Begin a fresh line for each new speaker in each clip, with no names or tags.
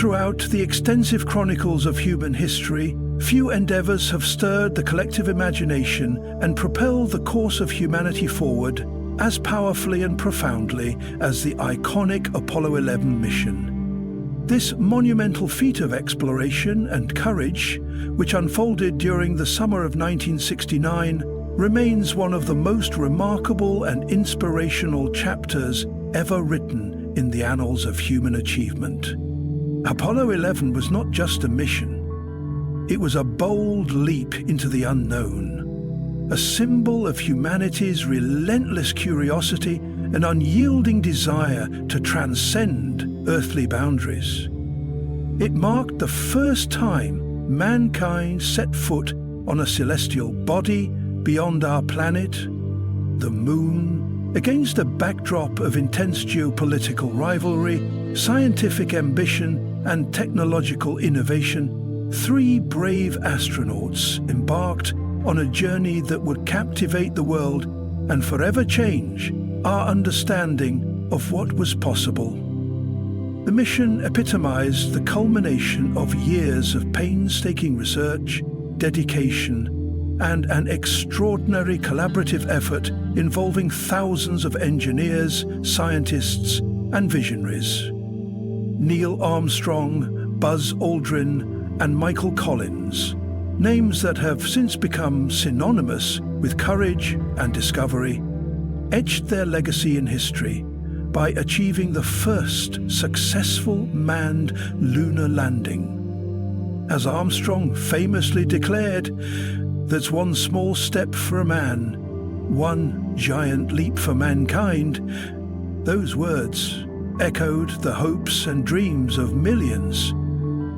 Throughout the extensive chronicles of human history, few endeavors have stirred the collective imagination and propelled the course of humanity forward as powerfully and profoundly as the iconic Apollo 11 mission. This monumental feat of exploration and courage, which unfolded during the summer of 1969, remains one of the most remarkable and inspirational chapters ever written in the annals of human achievement. Apollo 11 was not just a mission. It was a bold leap into the unknown, a symbol of humanity's relentless curiosity and unyielding desire to transcend earthly boundaries. It marked the first time mankind set foot on a celestial body beyond our planet, the Moon. Against a backdrop of intense geopolitical rivalry, scientific ambition, and technological innovation, 3 brave astronauts embarked on a journey that would captivate the world and forever change our understanding of what was possible. The mission epitomized the culmination of years of painstaking research, dedication, and an extraordinary collaborative effort involving thousands of engineers, scientists, and visionaries. Neil Armstrong, Buzz Aldrin, and Michael Collins, names that have since become synonymous with courage and discovery, etched their legacy in history by achieving the first successful manned lunar landing. As Armstrong famously declared, "That's one small step for a man, one giant leap for mankind." Those words echoed the hopes and dreams of millions.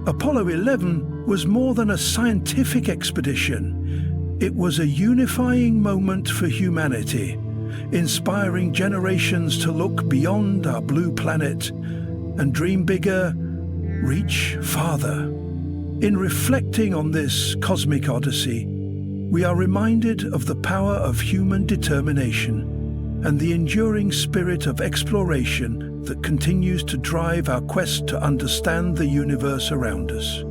Apollo 11 was more than a scientific expedition. It was a unifying moment for humanity, inspiring generations to look beyond our blue planet and dream bigger, reach farther. In reflecting on this cosmic odyssey, we are reminded of the power of human determination and the enduring spirit of exploration that continues to drive our quest to understand the universe around us.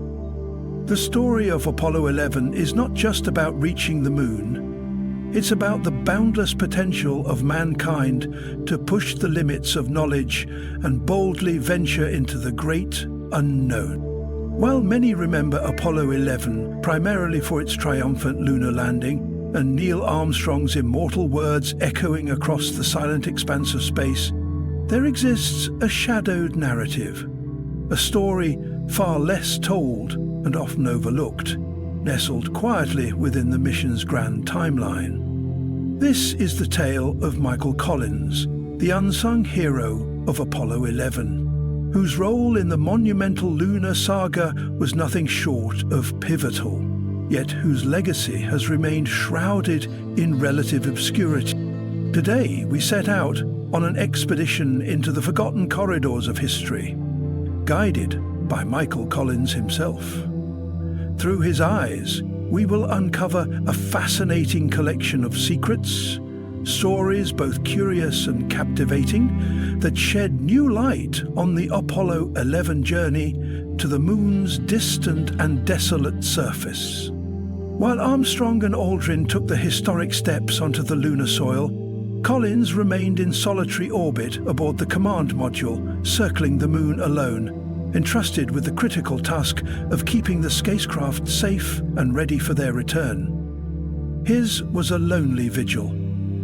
The story of Apollo 11 is not just about reaching the moon. It's about the boundless potential of mankind to push the limits of knowledge and boldly venture into the great unknown. While many remember Apollo 11 primarily for its triumphant lunar landing and Neil Armstrong's immortal words echoing across the silent expanse of space, there exists a shadowed narrative, a story far less told and often overlooked, nestled quietly within the mission's grand timeline. This is the tale of Michael Collins, the unsung hero of Apollo 11, whose role in the monumental lunar saga was nothing short of pivotal, yet whose legacy has remained shrouded in relative obscurity. Today, we set out on an expedition into the forgotten corridors of history, guided by Michael Collins himself. Through his eyes, we will uncover a fascinating collection of secrets, stories both curious and captivating that shed new light on the Apollo 11 journey to the moon's distant and desolate surface. While Armstrong and Aldrin took the historic steps onto the lunar soil, Collins remained in solitary orbit aboard the command module, circling the moon alone, entrusted with the critical task of keeping the spacecraft safe and ready for their return. His was a lonely vigil,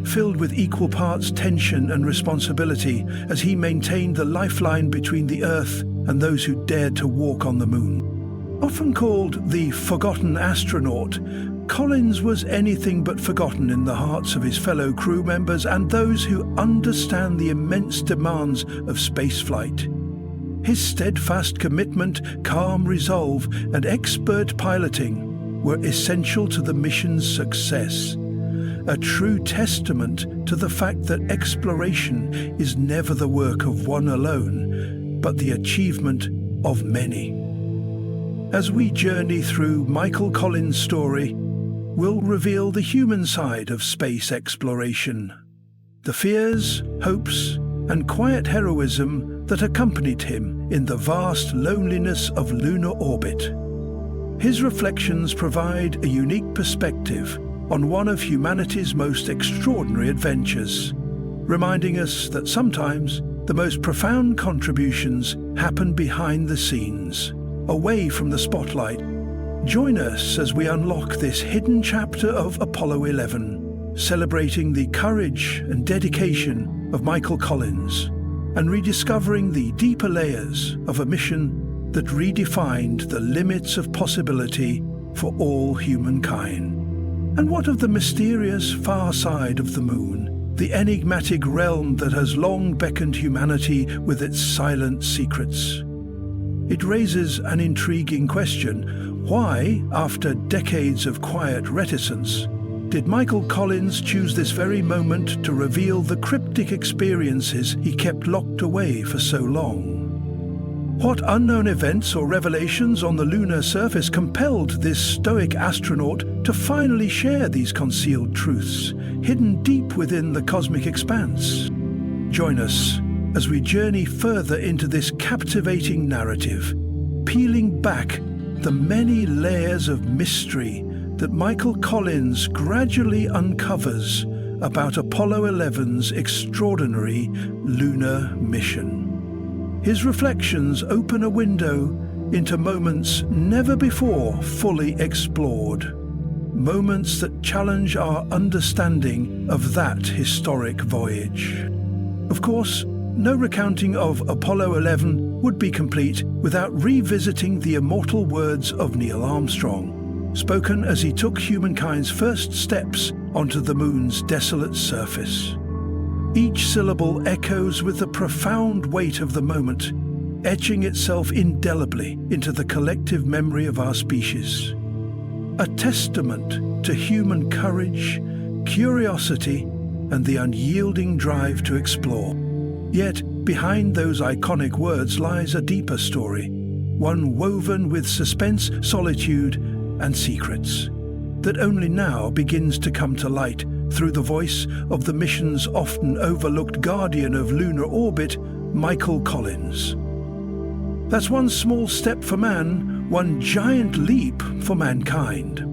filled with equal parts tension and responsibility as he maintained the lifeline between the Earth and those who dared to walk on the moon. Often called the forgotten astronaut, Collins was anything but forgotten in the hearts of his fellow crew members and those who understand the immense demands of spaceflight. His steadfast commitment, calm resolve, and expert piloting were essential to the mission's success, a true testament to the fact that exploration is never the work of one alone, but the achievement of many. As we journey through Michael Collins' story, we'll reveal the human side of space exploration, the fears, hopes, and quiet heroism that accompanied him in the vast loneliness of lunar orbit. His reflections provide a unique perspective on one of humanity's most extraordinary adventures, reminding us that sometimes the most profound contributions happen behind the scenes, away from the spotlight. Join us as we unlock this hidden chapter of Apollo 11, celebrating the courage and dedication of Michael Collins, and rediscovering the deeper layers of a mission that redefined the limits of possibility for all humankind. And what of the mysterious far side of the moon, the enigmatic realm that has long beckoned humanity with its silent secrets? It raises an intriguing question. Why, after decades of quiet reticence, did Michael Collins choose this very moment to reveal the cryptic experiences he kept locked away for so long? What unknown events or revelations on the lunar surface compelled this stoic astronaut to finally share these concealed truths, hidden deep within the cosmic expanse? Join us as we journey further into this captivating narrative, peeling back the many layers of mystery that Michael Collins gradually uncovers about Apollo 11's extraordinary lunar mission. His reflections open a window into moments never before fully explored, moments that challenge our understanding of that historic voyage. Of course, no recounting of Apollo 11 would be complete without revisiting the immortal words of Neil Armstrong, spoken as he took humankind's first steps onto the moon's desolate surface. Each syllable echoes with the profound weight of the moment, etching itself indelibly into the collective memory of our species. A testament to human courage, curiosity, and the unyielding drive to explore. Yet, behind those iconic words lies a deeper story, one woven with suspense, solitude, and secrets, that only now begins to come to light through the voice of the mission's often overlooked guardian of lunar orbit, Michael Collins. That's one small step for man, one giant leap for mankind.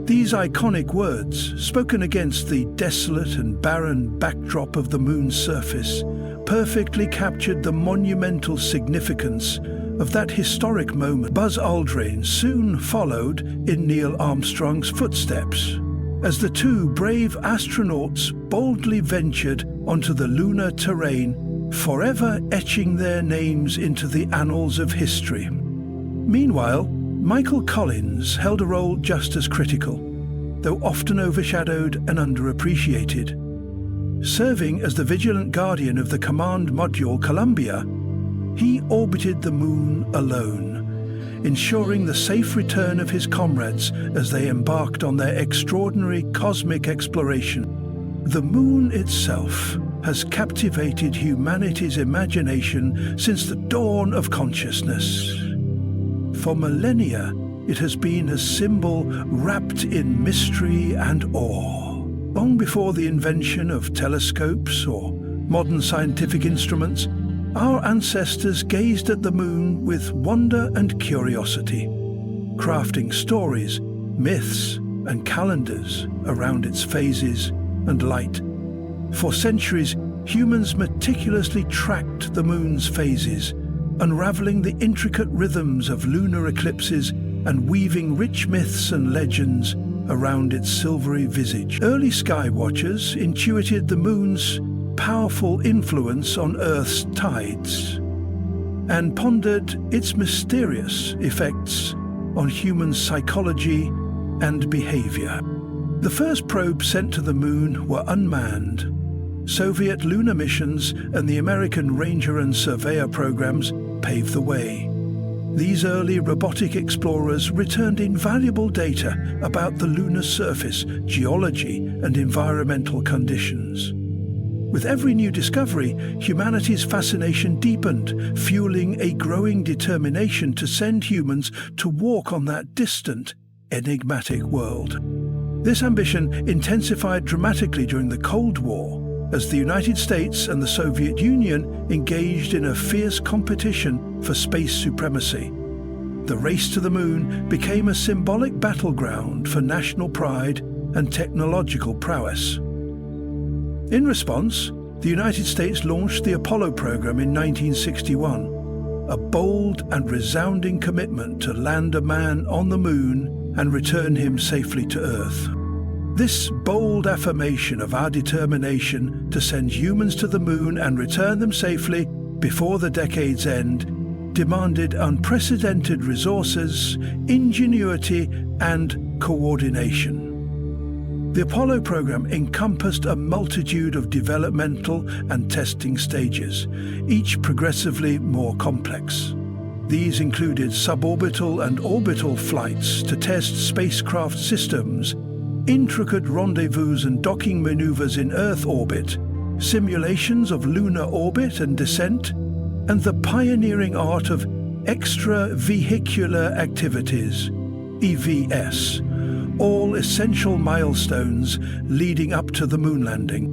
These iconic words, spoken against the desolate and barren backdrop of the moon's surface, perfectly captured the monumental significance of that historic moment. Buzz Aldrin soon followed in Neil Armstrong's footsteps, as the two brave astronauts boldly ventured onto the lunar terrain, forever etching their names into the annals of history. Meanwhile, Michael Collins held a role just as critical, though often overshadowed and underappreciated. Serving as the vigilant guardian of the command module Columbia, he orbited the moon alone, ensuring the safe return of his comrades as they embarked on their extraordinary cosmic exploration. The moon itself has captivated humanity's imagination since the dawn of consciousness. For millennia, it has been a symbol wrapped in mystery and awe. Long before the invention of telescopes or modern scientific instruments, our ancestors gazed at the moon with wonder and curiosity, crafting stories, myths, and calendars around its phases and light. For centuries, humans meticulously tracked the moon's phases, unraveling the intricate rhythms of lunar eclipses and weaving rich myths and legends around its silvery visage. Early sky watchers intuited the moon's powerful influence on Earth's tides and pondered its mysterious effects on human psychology and behavior. The first probes sent to the moon were unmanned. Soviet lunar missions and the American Ranger and Surveyor programs paved the way. These early robotic explorers returned invaluable data about the lunar surface, geology, and environmental conditions. With every new discovery, humanity's fascination deepened, fueling a growing determination to send humans to walk on that distant, enigmatic world. This ambition intensified dramatically during the Cold War, as the United States and the Soviet Union engaged in a fierce competition for space supremacy. The race to the moon became a symbolic battleground for national pride and technological prowess. In response, the United States launched the Apollo program in 1961, a bold and resounding commitment to land a man on the moon and return him safely to Earth. This bold affirmation of our determination to send humans to the moon and return them safely before the decade's end demanded unprecedented resources, ingenuity, and coordination. The Apollo program encompassed a multitude of developmental and testing stages, each progressively more complex. These included suborbital and orbital flights to test spacecraft systems, intricate rendezvous and docking maneuvers in Earth orbit, simulations of lunar orbit and descent, and the pioneering art of extravehicular activities, EVS, all essential milestones leading up to the moon landing.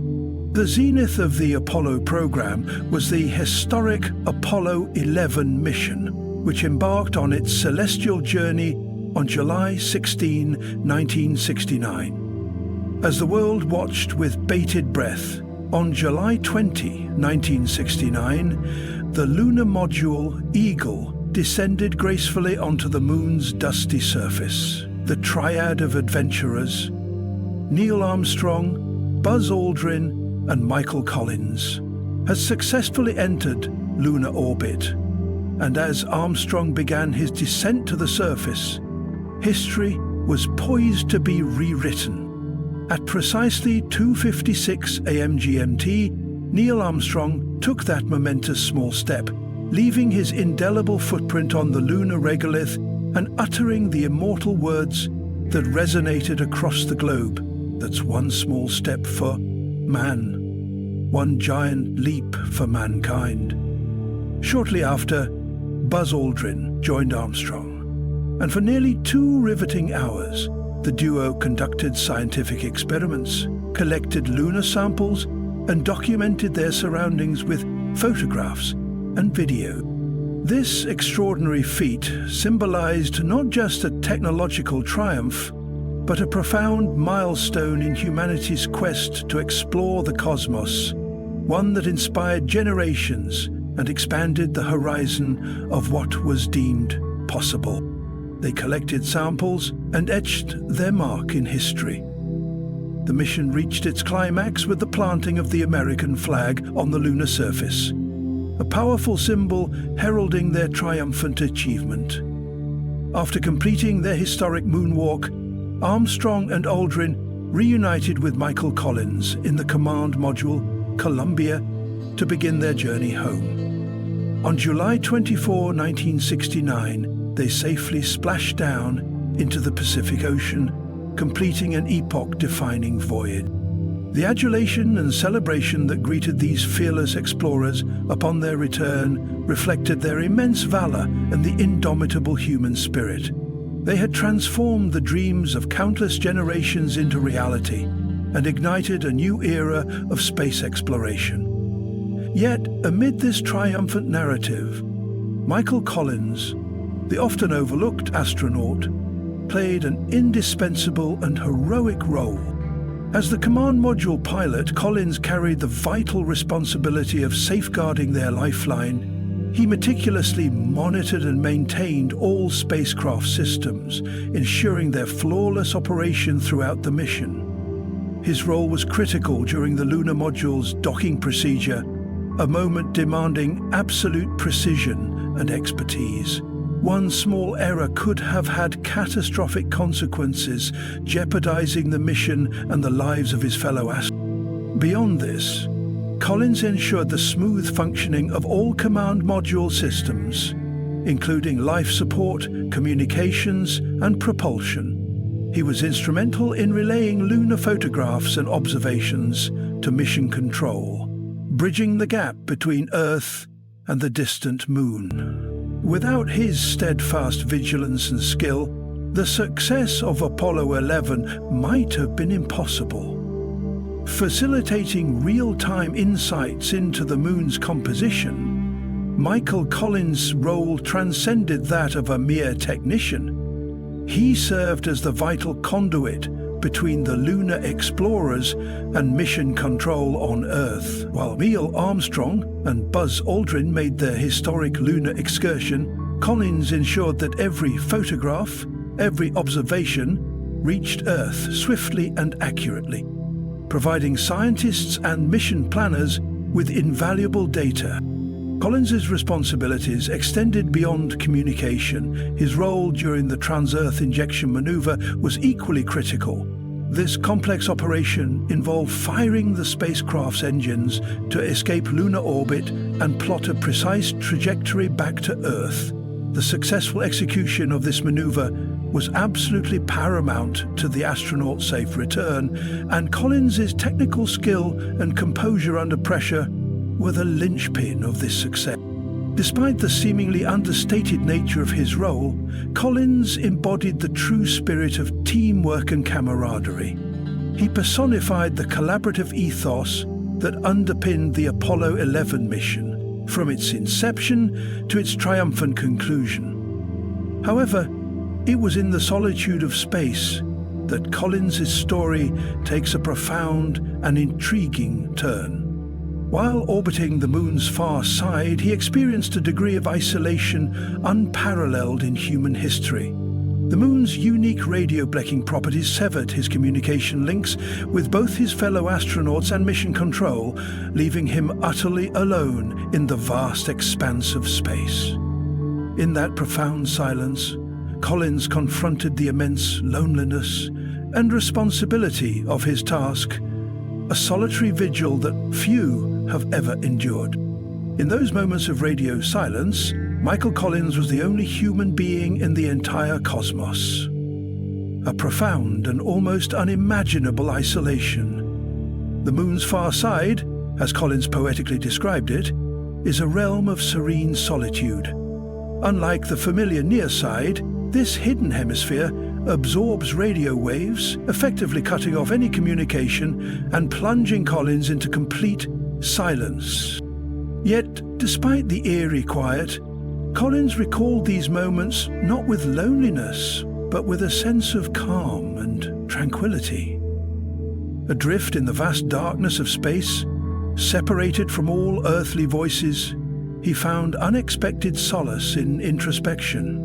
The zenith of the Apollo program was the historic Apollo 11 mission, which embarked on its celestial journey on July 16, 1969. As the world watched with bated breath, on July 20, 1969, the lunar module Eagle descended gracefully onto the moon's dusty surface. The triad of adventurers, Neil Armstrong, Buzz Aldrin, and Michael Collins, has successfully entered lunar orbit. And as Armstrong began his descent to the surface, history was poised to be rewritten. At precisely 2:56 a.m. GMT, Neil Armstrong took that momentous small step, leaving his indelible footprint on the lunar regolith and uttering the immortal words that resonated across the globe. That's one small step for man, one giant leap for mankind. Shortly after, Buzz Aldrin joined Armstrong, and for nearly 2 riveting hours, the duo conducted scientific experiments, collected lunar samples, and documented their surroundings with photographs and video. This extraordinary feat symbolized not just a technological triumph, but a profound milestone in humanity's quest to explore the cosmos, one that inspired generations and expanded the horizon of what was deemed possible. They collected samples and etched their mark in history. The mission reached its climax with the planting of the American flag on the lunar surface, a powerful symbol heralding their triumphant achievement. After completing their historic moonwalk, Armstrong and Aldrin reunited with Michael Collins in the command module Columbia to begin their journey home. On July 24, 1969, they safely splashed down into the Pacific Ocean, completing an epoch-defining voyage. The adulation and celebration that greeted these fearless explorers upon their return reflected their immense valor and the indomitable human spirit. They had transformed the dreams of countless generations into reality and ignited a new era of space exploration. Yet, amid this triumphant narrative, Michael Collins, the often overlooked astronaut, played an indispensable and heroic role. As the command module pilot, Collins carried the vital responsibility of safeguarding their lifeline. He meticulously monitored and maintained all spacecraft systems, ensuring their flawless operation throughout the mission. His role was critical during the lunar module's docking procedure, a moment demanding absolute precision and expertise. One small error could have had catastrophic consequences, jeopardizing the mission and the lives of his fellow astronauts. Beyond this, Collins ensured the smooth functioning of all command module systems, including life support, communications, and propulsion. He was instrumental in relaying lunar photographs and observations to mission control, bridging the gap between Earth and the distant moon. Without his steadfast vigilance and skill, the success of Apollo 11 might have been impossible. Facilitating real-time insights into the moon's composition, Michael Collins' role transcended that of a mere technician. He served as the vital conduit between the lunar explorers and mission control on Earth. While Neil Armstrong and Buzz Aldrin made their historic lunar excursion, Collins ensured that every photograph, every observation, reached Earth swiftly and accurately, providing scientists and mission planners with invaluable data. Collins's responsibilities extended beyond communication. His role during the Trans-Earth injection maneuver was equally critical. This complex operation involved firing the spacecraft's engines to escape lunar orbit and plot a precise trajectory back to Earth. The successful execution of this maneuver was absolutely paramount to the astronaut's safe return, and Collins's technical skill and composure under pressure were the linchpin of this success. Despite the seemingly understated nature of his role, Collins embodied the true spirit of teamwork and camaraderie. He personified the collaborative ethos that underpinned the Apollo 11 mission, from its inception to its triumphant conclusion. However, it was in the solitude of space that Collins's story takes a profound and intriguing turn. While orbiting the moon's far side, he experienced a degree of isolation unparalleled in human history. The moon's unique radio blocking properties severed his communication links with both his fellow astronauts and mission control, leaving him utterly alone in the vast expanse of space. In that profound silence, Collins confronted the immense loneliness and responsibility of his task, a solitary vigil that few have ever endured. In those moments of radio silence, Michael Collins was the only human being in the entire cosmos. A profound and almost unimaginable isolation. The moon's far side, as Collins poetically described it, is a realm of serene solitude. Unlike the familiar near side, this hidden hemisphere absorbs radio waves, effectively cutting off any communication and plunging Collins into complete silence. Yet, despite the eerie quiet, Collins recalled these moments not with loneliness, but with a sense of calm and tranquility. Adrift in the vast darkness of space, separated from all earthly voices, he found unexpected solace in introspection.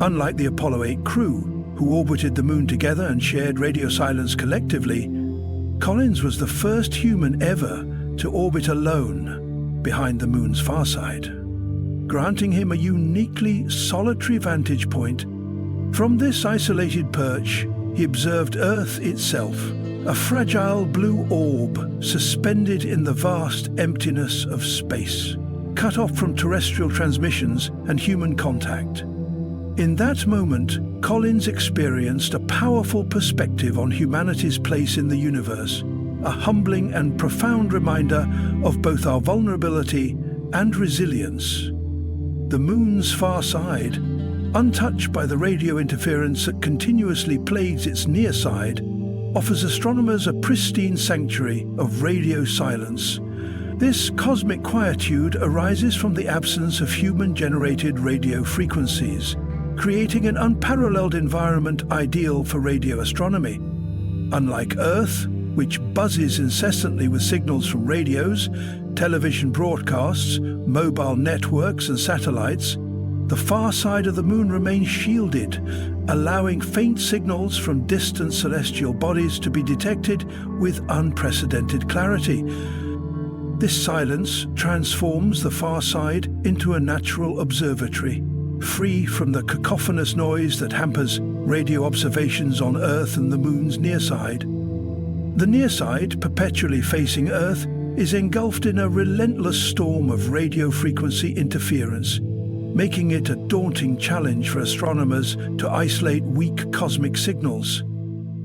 Unlike the Apollo 8 crew, who orbited the moon together and shared radio silence collectively, Collins was the first human ever to orbit alone behind the moon's far side, granting him a uniquely solitary vantage point. From this isolated perch, he observed Earth itself, a fragile blue orb suspended in the vast emptiness of space, cut off from terrestrial transmissions and human contact. In that moment, Collins experienced a powerful perspective on humanity's place in the universe, a humbling and profound reminder of both our vulnerability and resilience. The moon's far side, untouched by the radio interference that continuously plagues its near side, offers astronomers a pristine sanctuary of radio silence. This cosmic quietude arises from the absence of human-generated radio frequencies, creating an unparalleled environment ideal for radio astronomy. Unlike Earth, which buzzes incessantly with signals from radios, television broadcasts, mobile networks and satellites, the far side of the moon remains shielded, allowing faint signals from distant celestial bodies to be detected with unprecedented clarity. This silence transforms the far side into a natural observatory, free from the cacophonous noise that hampers radio observations on Earth and the moon's near side. The near side, perpetually facing Earth, is engulfed in a relentless storm of radio frequency interference, making it a daunting challenge for astronomers to isolate weak cosmic signals.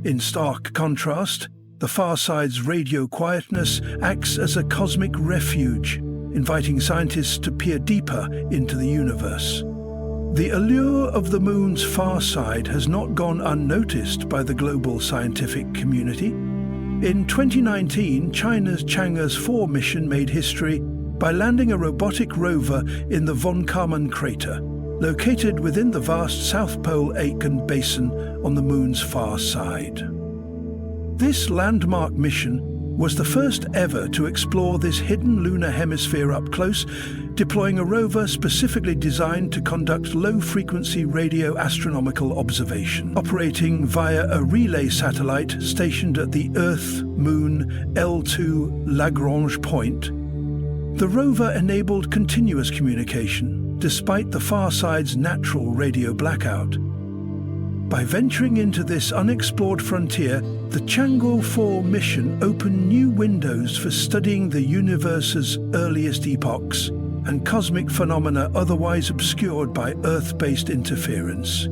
In stark contrast, the far side's radio quietness acts as a cosmic refuge, inviting scientists to peer deeper into the universe. The allure of the moon's far side has not gone unnoticed by the global scientific community. In 2019, China's Chang'e 4 mission made history by landing a robotic rover in the Von Karman crater, located within the vast South Pole Aitken Basin on the Moon's far side. This landmark mission was the first ever to explore this hidden lunar hemisphere up close, deploying a rover specifically designed to conduct low-frequency radio astronomical observation. Operating via a relay satellite stationed at the Earth-Moon L2 Lagrange point, the rover enabled continuous communication, despite the far side's natural radio blackout. By venturing into this unexplored frontier, the Chang'e 4 mission opened new windows for studying the universe's earliest epochs and cosmic phenomena otherwise obscured by Earth-based interference.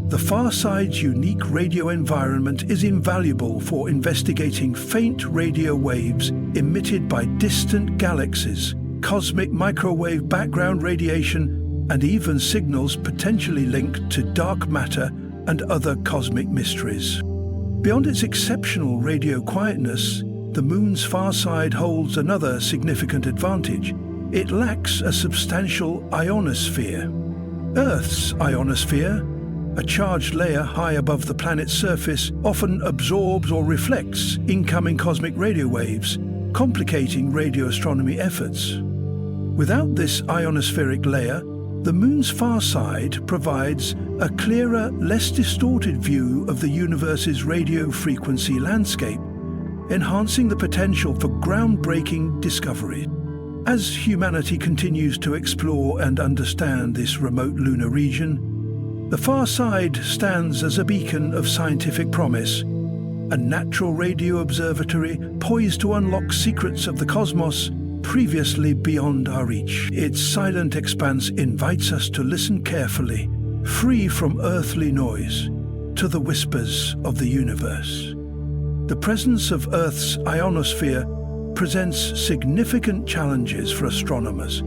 The far side's unique radio environment is invaluable for investigating faint radio waves emitted by distant galaxies, cosmic microwave background radiation, and even signals potentially linked to dark matter and other cosmic mysteries. Beyond its exceptional radio quietness, the Moon's far side holds another significant advantage. It lacks a substantial ionosphere. Earth's ionosphere, a charged layer high above the planet's surface, often absorbs or reflects incoming cosmic radio waves, complicating radio astronomy efforts. Without this ionospheric layer, the Moon's far side provides a clearer, less distorted view of the universe's radio frequency landscape, enhancing the potential for groundbreaking discoveries. As humanity continues to explore and understand this remote lunar region, the far side stands as a beacon of scientific promise, a natural radio observatory poised to unlock secrets of the cosmos previously beyond our reach. Its silent expanse invites us to listen carefully, free from earthly noise, to the whispers of the universe. The presence of Earth's ionosphere presents significant challenges for astronomers,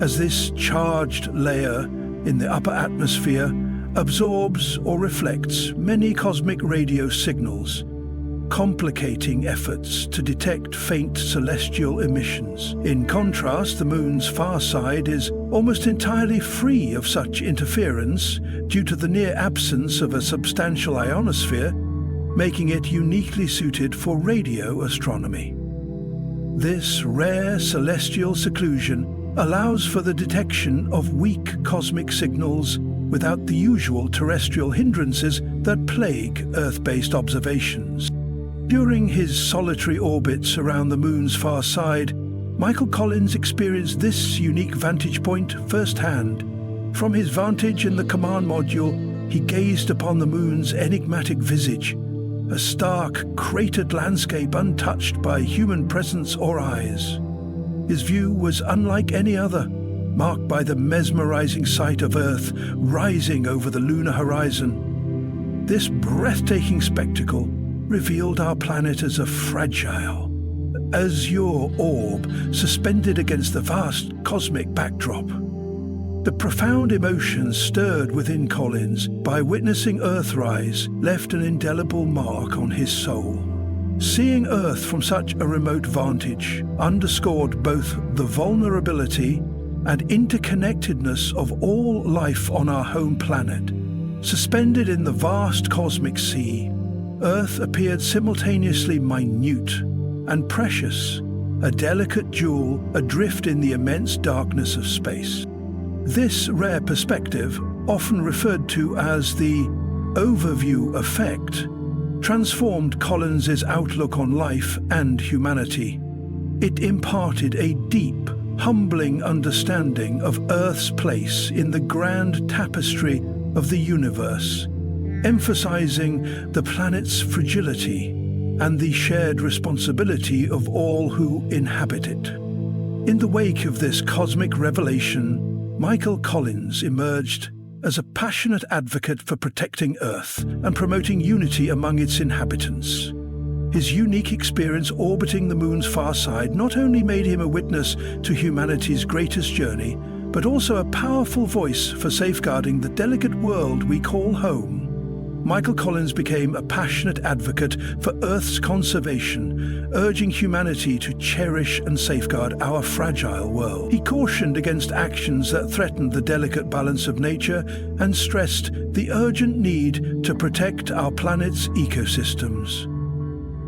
as this charged layer in the upper atmosphere absorbs or reflects many cosmic radio signals, complicating efforts to detect faint celestial emissions. In contrast, the Moon's far side is almost entirely free of such interference due to the near absence of a substantial ionosphere, making it uniquely suited for radio astronomy. This rare celestial seclusion allows for the detection of weak cosmic signals without the usual terrestrial hindrances that plague Earth-based observations. During his solitary orbits around the Moon's far side, Michael Collins experienced this unique vantage point firsthand. From his vantage in the command module, he gazed upon the Moon's enigmatic visage, a stark, cratered landscape untouched by human presence or eyes. His view was unlike any other, marked by the mesmerizing sight of Earth rising over the lunar horizon. This breathtaking spectacle revealed our planet as a fragile, azure orb suspended against the vast cosmic backdrop. The profound emotions stirred within Collins by witnessing Earthrise left an indelible mark on his soul. Seeing Earth from such a remote vantage underscored both the vulnerability and interconnectedness of all life on our home planet. Suspended in the vast cosmic sea, Earth appeared simultaneously minute and precious, a delicate jewel adrift in the immense darkness of space. This rare perspective, often referred to as the overview effect, transformed Collins's outlook on life and humanity. It imparted a deep, humbling understanding of Earth's place in the grand tapestry of the universe, emphasizing the planet's fragility and the shared responsibility of all who inhabit it. In the wake of this cosmic revelation, Michael Collins emerged as a passionate advocate for protecting Earth and promoting unity among its inhabitants. His unique experience orbiting the Moon's far side not only made him a witness to humanity's greatest journey, but also a powerful voice for safeguarding the delicate world we call home. Michael Collins became a passionate advocate for Earth's conservation, urging humanity to cherish and safeguard our fragile world. He cautioned against actions that threatened the delicate balance of nature and stressed the urgent need to protect our planet's ecosystems.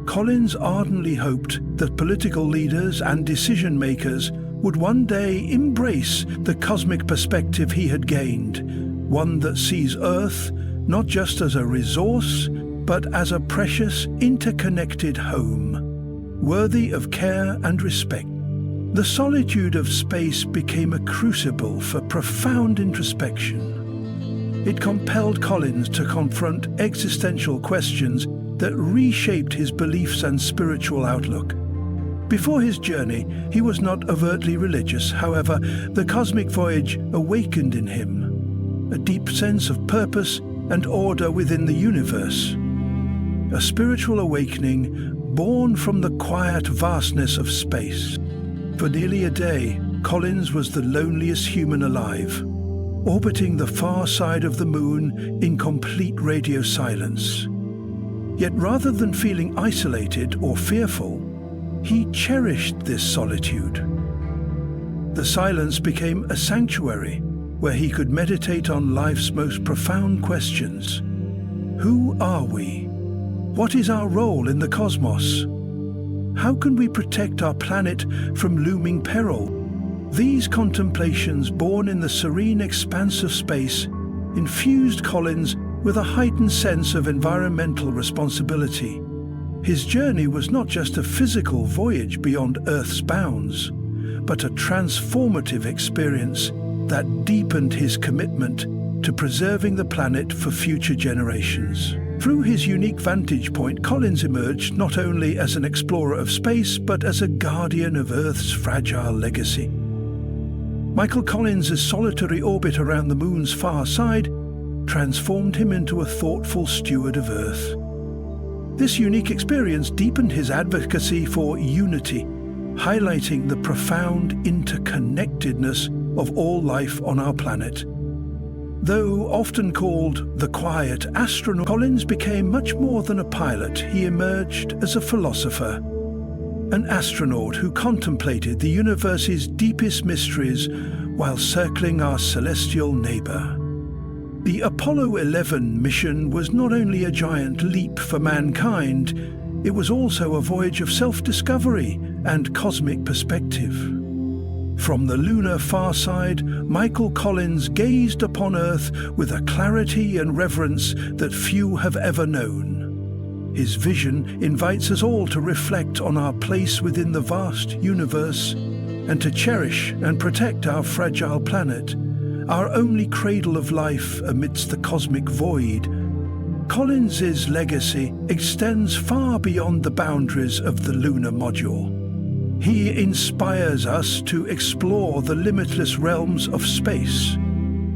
Collins ardently hoped that political leaders and decision-makers would one day embrace the cosmic perspective he had gained, one that sees Earth not just as a resource, but as a precious, interconnected home, worthy of care and respect. The solitude of space became a crucible for profound introspection. It compelled Collins to confront existential questions that reshaped his beliefs and spiritual outlook. Before his journey, he was not overtly religious. However, the cosmic voyage awakened in him a deep sense of purpose and order within the universe. A spiritual awakening born from the quiet vastness of space. For nearly a day, Collins was the loneliest human alive, orbiting the far side of the moon in complete radio silence. Yet rather than feeling isolated or fearful, he cherished this solitude. The silence became a sanctuary where he could meditate on life's most profound questions. Who are we? What is our role in the cosmos? How can we protect our planet from looming peril? These contemplations, born in the serene expanse of space, infused Collins with a heightened sense of environmental responsibility. His journey was not just a physical voyage beyond Earth's bounds, but a transformative experience that deepened his commitment to preserving the planet for future generations. Through his unique vantage point, Collins emerged not only as an explorer of space, but as a guardian of Earth's fragile legacy. Michael Collins' solitary orbit around the moon's far side transformed him into a thoughtful steward of Earth. This unique experience deepened his advocacy for unity, highlighting the profound interconnectedness of all life on our planet. Though often called the quiet astronaut, Collins became much more than a pilot. He emerged as a philosopher, an astronaut who contemplated the universe's deepest mysteries while circling our celestial neighbor. The Apollo 11 mission was not only a giant leap for mankind, it was also a voyage of self-discovery and cosmic perspective. From the lunar far side, Michael Collins gazed upon Earth with a clarity and reverence that few have ever known. His vision invites us all to reflect on our place within the vast universe and to cherish and protect our fragile planet, our only cradle of life amidst the cosmic void. Collins's legacy extends far beyond the boundaries of the lunar module. He inspires us to explore the limitless realms of space,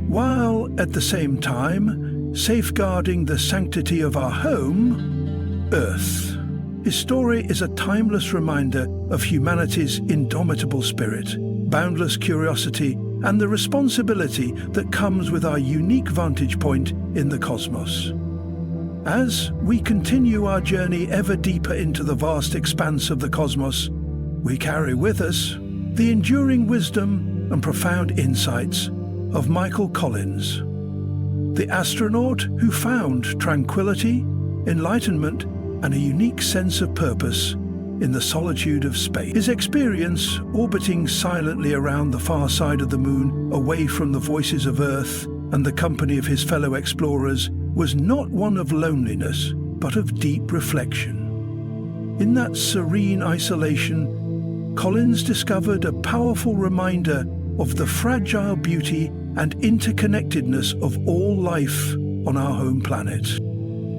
while at the same time safeguarding the sanctity of our home, Earth. His story is a timeless reminder of humanity's indomitable spirit, boundless curiosity, and the responsibility that comes with our unique vantage point in the cosmos. As we continue our journey ever deeper into the vast expanse of the cosmos, we carry with us the enduring wisdom and profound insights of Michael Collins, the astronaut who found tranquility, enlightenment, and a unique sense of purpose in the solitude of space. His experience orbiting silently around the far side of the moon, away from the voices of Earth and the company of his fellow explorers, was not one of loneliness, but of deep reflection. In that serene isolation, Collins discovered a powerful reminder of the fragile beauty and interconnectedness of all life on our home planet.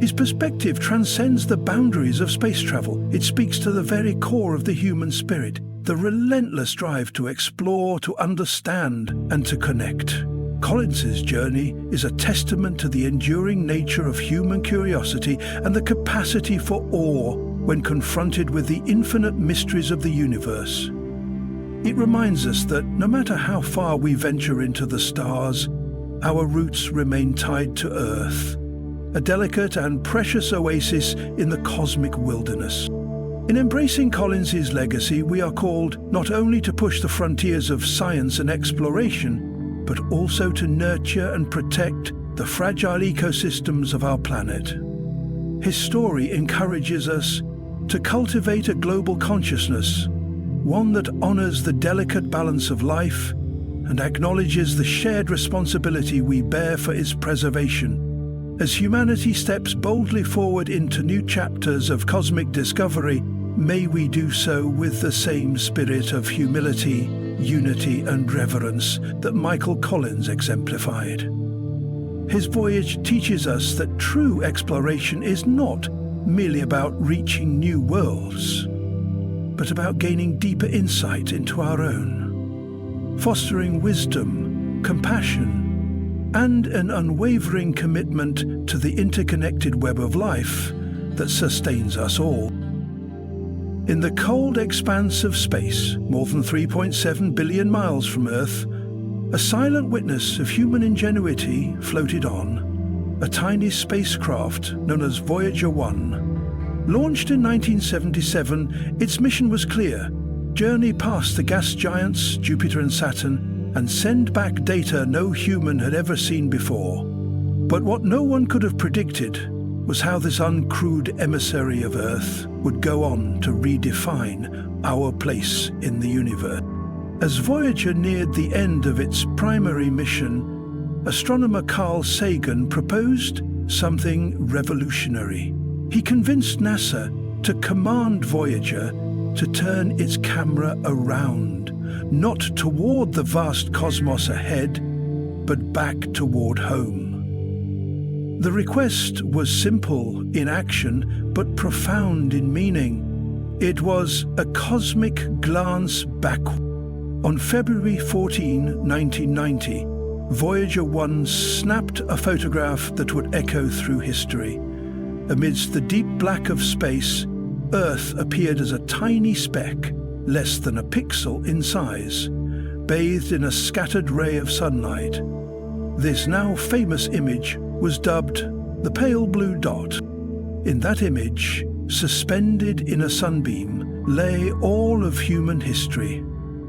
His perspective transcends the boundaries of space travel. It speaks to the very core of the human spirit, the relentless drive to explore, to understand, and to connect. Collins's journey is a testament to the enduring nature of human curiosity and the capacity for awe when confronted with the infinite mysteries of the universe. It reminds us that no matter how far we venture into the stars, our roots remain tied to Earth, a delicate and precious oasis in the cosmic wilderness. In embracing Collins's legacy, we are called not only to push the frontiers of science and exploration, but also to nurture and protect the fragile ecosystems of our planet. His story encourages us to cultivate a global consciousness, one that honors the delicate balance of life and acknowledges the shared responsibility we bear for its preservation. As humanity steps boldly forward into new chapters of cosmic discovery, may we do so with the same spirit of humility, unity, and reverence that Michael Collins exemplified. His voyage teaches us that true exploration is not merely about reaching new worlds, but about gaining deeper insight into our own, fostering wisdom, compassion, and an unwavering commitment to the interconnected web of life that sustains us all. In the cold expanse of space, more than 3.7 billion miles from Earth, a silent witness of human ingenuity floated on, a tiny spacecraft known as Voyager 1. Launched in 1977, its mission was clear: journey past the gas giants Jupiter and Saturn and send back data no human had ever seen before. But what no one could have predicted was how this uncrewed emissary of Earth would go on to redefine our place in the universe. As Voyager neared the end of its primary mission, astronomer Carl Sagan proposed something revolutionary. He convinced NASA to command Voyager to turn its camera around, not toward the vast cosmos ahead, but back toward home. The request was simple in action, but profound in meaning. It was a cosmic glance backward. On February 14, 1990, Voyager 1 snapped a photograph that would echo through history. Amidst the deep black of space, Earth appeared as a tiny speck, less than a pixel in size, bathed in a scattered ray of sunlight. This now famous image was dubbed the pale blue dot. In that image, suspended in a sunbeam, lay all of human history.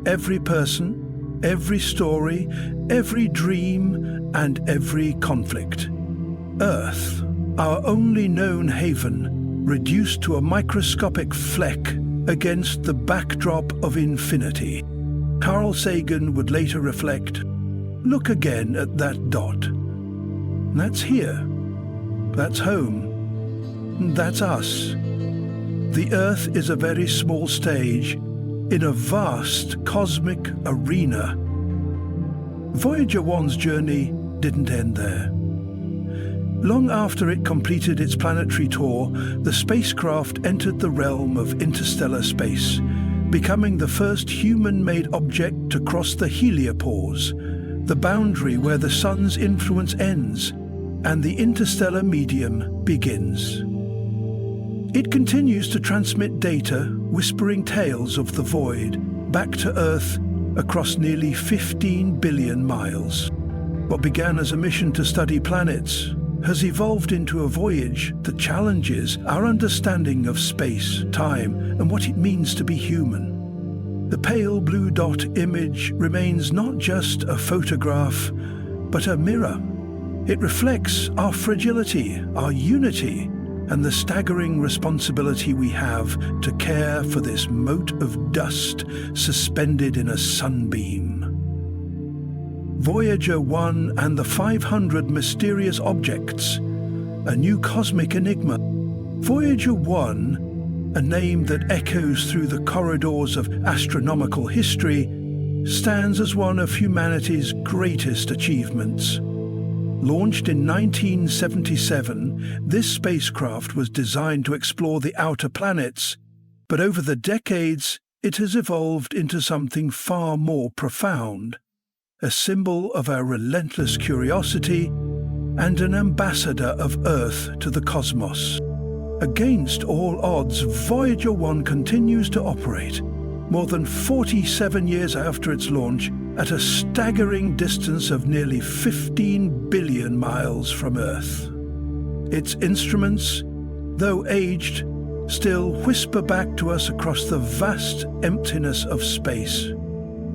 Every person, every story, every dream, and every conflict. Earth, our only known haven, reduced to a microscopic fleck against the backdrop of infinity. Carl Sagan would later reflect, "Look again at that dot. That's here. That's home. That's us. The Earth is a very small stage in a vast cosmic arena." Voyager 1's journey didn't end there. Long after it completed its planetary tour, the spacecraft entered the realm of interstellar space, becoming the first human-made object to cross the heliopause, the boundary where the sun's influence ends and the interstellar medium begins. It continues to transmit data, whispering tales of the void, back to Earth across nearly 15 billion miles. What began as a mission to study planets has evolved into a voyage that challenges our understanding of space, time, and what it means to be human. The pale blue dot image remains not just a photograph, but a mirror. It reflects our fragility, our unity, and the staggering responsibility we have to care for this mote of dust suspended in a sunbeam. Voyager 1 and the 500 mysterious objects, a new cosmic enigma. Voyager 1, a name that echoes through the corridors of astronomical history, stands as one of humanity's greatest achievements. Launched in 1977, this spacecraft was designed to explore the outer planets, but over the decades it has evolved into something far more profound, a symbol of our relentless curiosity and an ambassador of Earth to the cosmos. Against all odds, Voyager 1 continues to operate, more than 47 years after its launch, at a staggering distance of nearly 15 billion miles from Earth. Its instruments, though aged, still whisper back to us across the vast emptiness of space.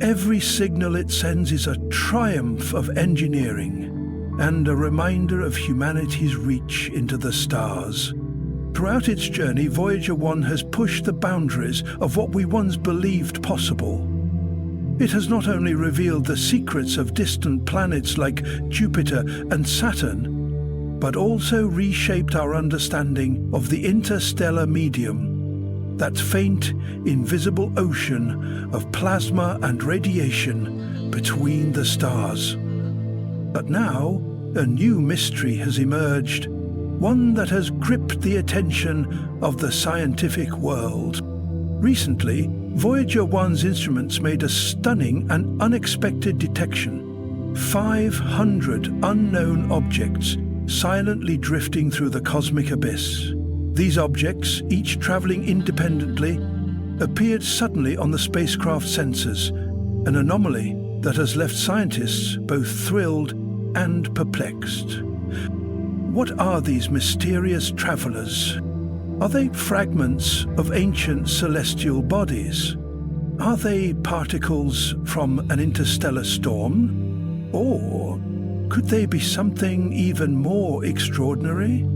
Every signal it sends is a triumph of engineering and a reminder of humanity's reach into the stars. Throughout its journey, Voyager 1 has pushed the boundaries of what we once believed possible. It has not only revealed the secrets of distant planets like Jupiter and Saturn, but also reshaped our understanding of the interstellar medium, that faint, invisible ocean of plasma and radiation between the stars. But now, a new mystery has emerged, one that has gripped the attention of the scientific world. Recently, Voyager 1's instruments made a stunning and unexpected detection. 500 unknown objects silently drifting through the cosmic abyss. These objects, each traveling independently, appeared suddenly on the spacecraft sensors, an anomaly that has left scientists both thrilled and perplexed. What are these mysterious travelers? Are they fragments of ancient celestial bodies? Are they particles from an interstellar storm? Or could they be something even more extraordinary?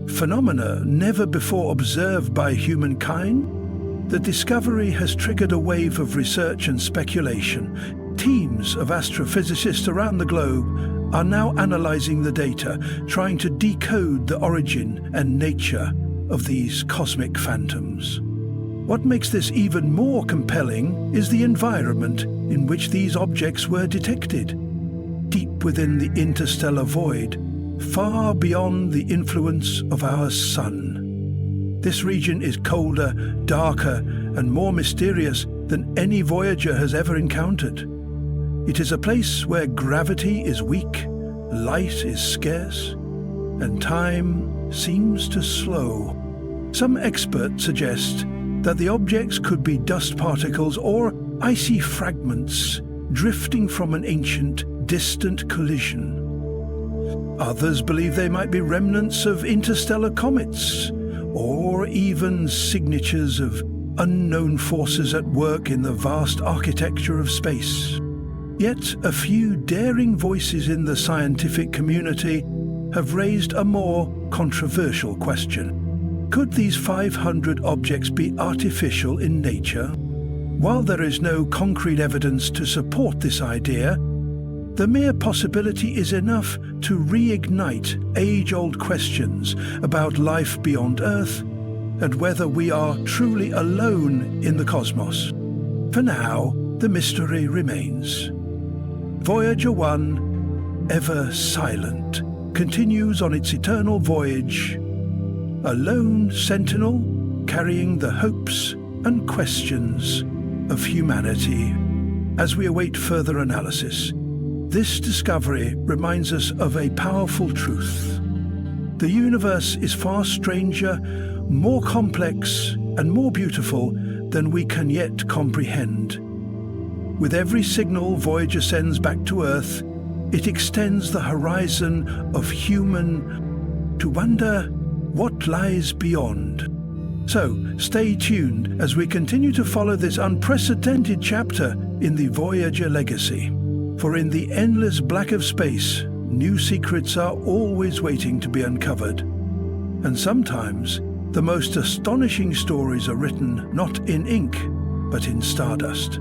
Phenomena never before observed by humankind? The discovery has triggered a wave of research and speculation. Teams of astrophysicists around the globe are now analyzing the data, trying to decode the origin and nature of these cosmic phantoms. What makes this even more compelling is the environment in which these objects were detected. Deep within the interstellar void, far beyond the influence of our sun. This region is colder, darker, and more mysterious than any Voyager has ever encountered. It is a place where gravity is weak, light is scarce, and time seems to slow. Some experts suggest that the objects could be dust particles or icy fragments drifting from an ancient, distant collision. Others believe they might be remnants of interstellar comets, or even signatures of unknown forces at work in the vast architecture of space. Yet a few daring voices in the scientific community have raised a more controversial question. Could these 500 objects be artificial in nature? While there is no concrete evidence to support this idea, the mere possibility is enough to reignite age-old questions about life beyond Earth and whether we are truly alone in the cosmos. For now, the mystery remains. Voyager 1, ever silent, continues on its eternal voyage, a lone sentinel carrying the hopes and questions of humanity. As we await further analysis, this discovery reminds us of a powerful truth. The universe is far stranger, more complex, and more beautiful than we can yet comprehend. With every signal Voyager sends back to Earth, it extends the horizon of human to wonder what lies beyond. So, stay tuned as we continue to follow this unprecedented chapter in the Voyager legacy. For in the endless black of space, new secrets are always waiting to be uncovered. And sometimes, the most astonishing stories are written not in ink, but in stardust.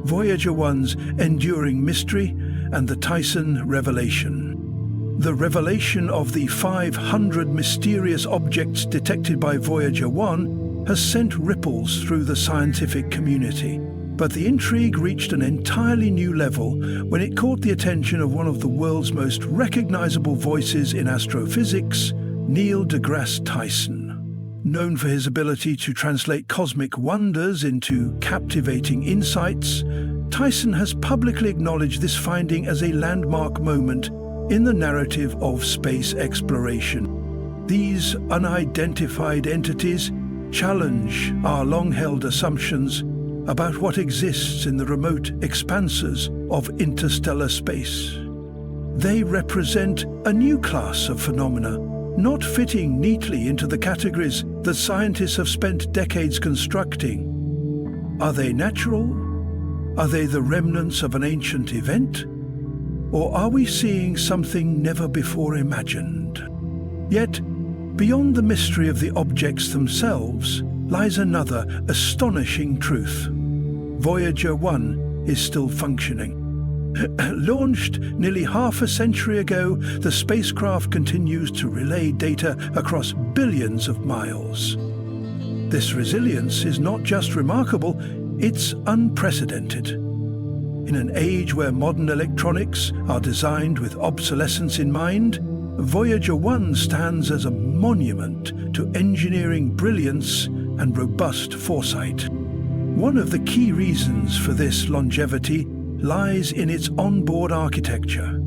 Voyager 1's enduring mystery and the Tyson revelation. The revelation of the 500 mysterious objects detected by Voyager 1 has sent ripples through the scientific community. But the intrigue reached an entirely new level when it caught the attention of one of the world's most recognizable voices in astrophysics, Neil deGrasse Tyson. Known for his ability to translate cosmic wonders into captivating insights, Tyson has publicly acknowledged this finding as a landmark moment in the narrative of space exploration. These unidentified entities challenge our long-held assumptions about what exists in the remote expanses of interstellar space. They represent a new class of phenomena, not fitting neatly into the categories that scientists have spent decades constructing. Are they natural? Are they the remnants of an ancient event? Or are we seeing something never before imagined? Yet, beyond the mystery of the objects themselves lies another astonishing truth. Voyager 1 is still functioning. Launched nearly half a century ago, the spacecraft continues to relay data across billions of miles. This resilience is not just remarkable, it's unprecedented. In an age where modern electronics are designed with obsolescence in mind, Voyager 1 stands as a monument to engineering brilliance and robust foresight. One of the key reasons for this longevity lies in its onboard architecture.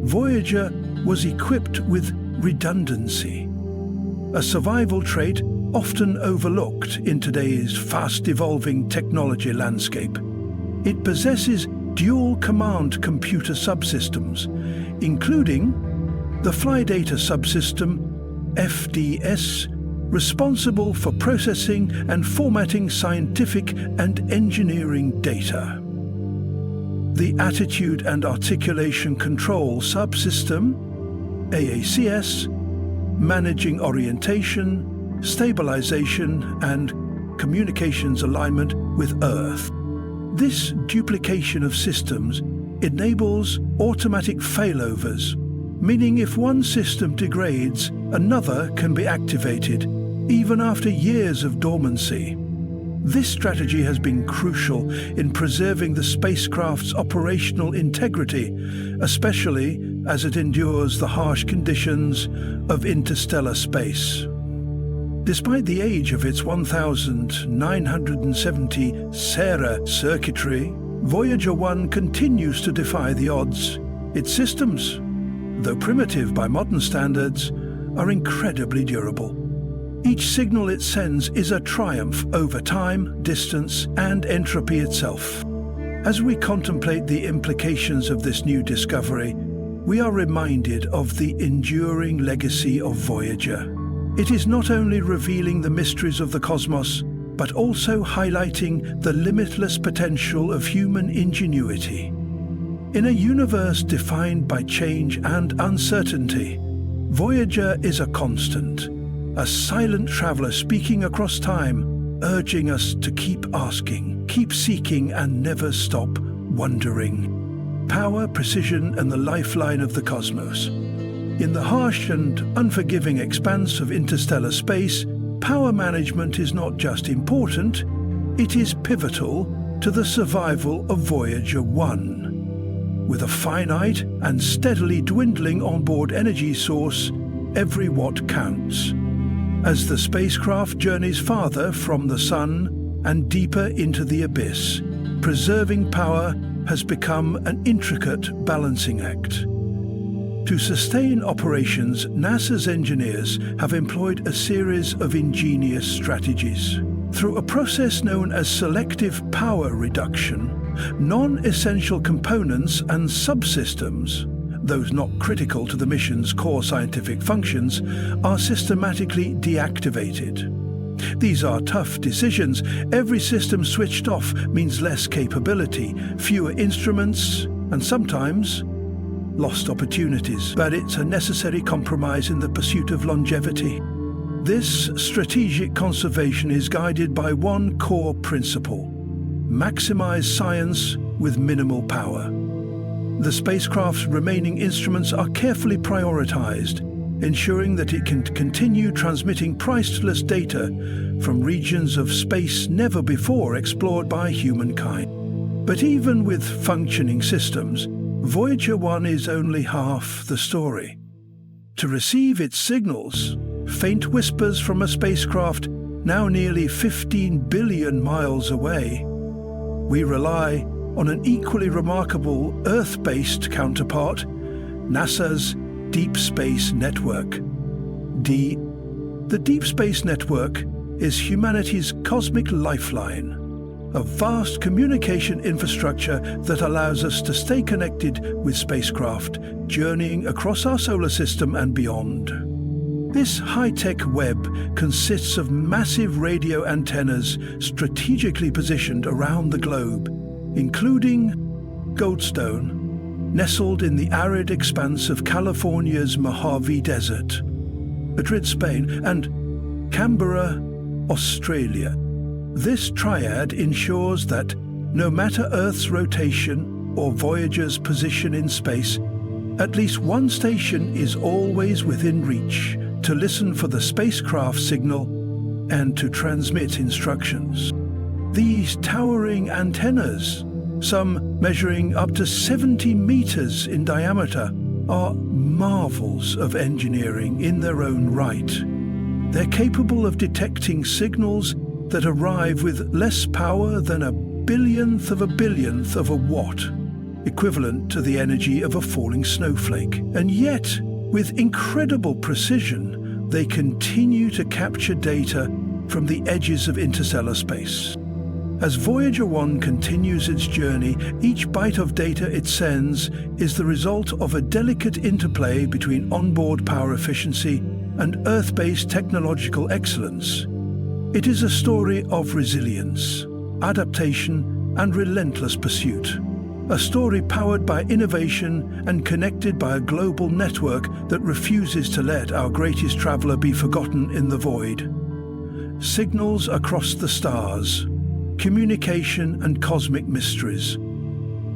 Voyager was equipped with redundancy, a survival trait often overlooked in today's fast-evolving technology landscape. It possesses dual-command computer subsystems, including the Fly Data Subsystem, FDS, responsible for processing and formatting scientific and engineering data. The Attitude and Articulation Control Subsystem, AACS, managing orientation, stabilization, and communications alignment with Earth. This duplication of systems enables automatic failovers, meaning if one system degrades, another can be activated, even after years of dormancy. This strategy has been crucial in preserving the spacecraft's operational integrity, especially as it endures the harsh conditions of interstellar space. Despite the age of its 1,970 Sera circuitry, Voyager 1 continues to defy the odds. Its systems, though primitive by modern standards, are incredibly durable. Each signal it sends is a triumph over time, distance, and entropy itself. As we contemplate the implications of this new discovery, we are reminded of the enduring legacy of Voyager. It is not only revealing the mysteries of the cosmos, but also highlighting the limitless potential of human ingenuity. In a universe defined by change and uncertainty, Voyager is a constant, a silent traveler speaking across time, urging us to keep asking, keep seeking, and never stop wondering. Power, precision, and the lifeline of the cosmos. In the harsh and unforgiving expanse of interstellar space, power management is not just important, it is pivotal to the survival of Voyager 1. With a finite and steadily dwindling onboard energy source, every watt counts. As the spacecraft journeys farther from the Sun and deeper into the abyss, preserving power has become an intricate balancing act. To sustain operations, NASA's engineers have employed a series of ingenious strategies. Through a process known as selective power reduction, non-essential components and subsystems, those not critical to the mission's core scientific functions, are systematically deactivated. These are tough decisions. Every system switched off means less capability, fewer instruments, and sometimes lost opportunities. But it's a necessary compromise in the pursuit of longevity. This strategic conservation is guided by one core principle: maximize science with minimal power. The spacecraft's remaining instruments are carefully prioritized, ensuring that it can continue transmitting priceless data from regions of space never before explored by humankind. But even with functioning systems, Voyager 1 is only half the story. To receive its signals, faint whispers from a spacecraft now nearly 15 billion miles away, we rely on an equally remarkable Earth-based counterpart, NASA's Deep Space Network. The Deep Space Network is humanity's cosmic lifeline, a vast communication infrastructure that allows us to stay connected with spacecraft, journeying across our solar system and beyond. This high-tech web consists of massive radio antennas strategically positioned around the globe, including Goldstone, nestled in the arid expanse of California's Mojave Desert, Madrid, Spain, and Canberra, Australia. This triad ensures that no matter Earth's rotation or Voyager's position in space, at least one station is always within reach to listen for the spacecraft signal and to transmit instructions. These towering antennas, some measuring up to 70 meters in diameter, are marvels of engineering in their own right. They're capable of detecting signals that arrive with less power than a billionth of a watt, equivalent to the energy of a falling snowflake. And yet, with incredible precision, they continue to capture data from the edges of interstellar space. As Voyager 1 continues its journey, each byte of data it sends is the result of a delicate interplay between onboard power efficiency and Earth-based technological excellence. It is a story of resilience, adaptation, and relentless pursuit. A story powered by innovation and connected by a global network that refuses to let our greatest traveler be forgotten in the void. Signals across the stars, communication and cosmic mysteries.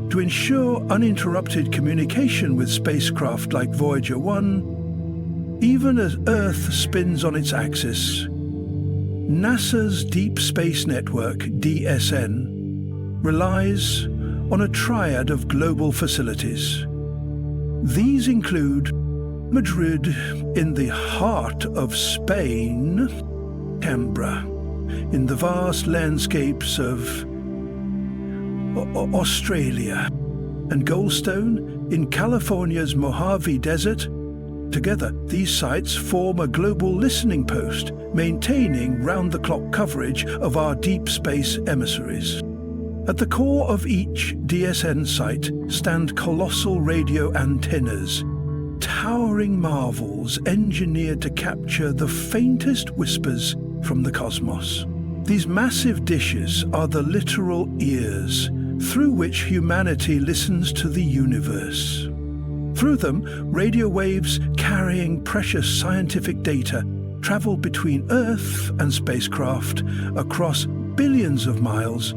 To ensure uninterrupted communication with spacecraft like Voyager 1, even as Earth spins on its axis, NASA's Deep Space Network, DSN, relies on a triad of global facilities. These include Madrid in the heart of Spain, Canberra in the vast landscapes of Australia, and Goldstone in California's Mojave Desert. Together, these sites form a global listening post, maintaining round-the-clock coverage of our deep space emissaries. At the core of each DSN site stand colossal radio antennas, towering marvels engineered to capture the faintest whispers from the cosmos. These massive dishes are the literal ears through which humanity listens to the universe. Through them, radio waves carrying precious scientific data travel between Earth and spacecraft across billions of miles.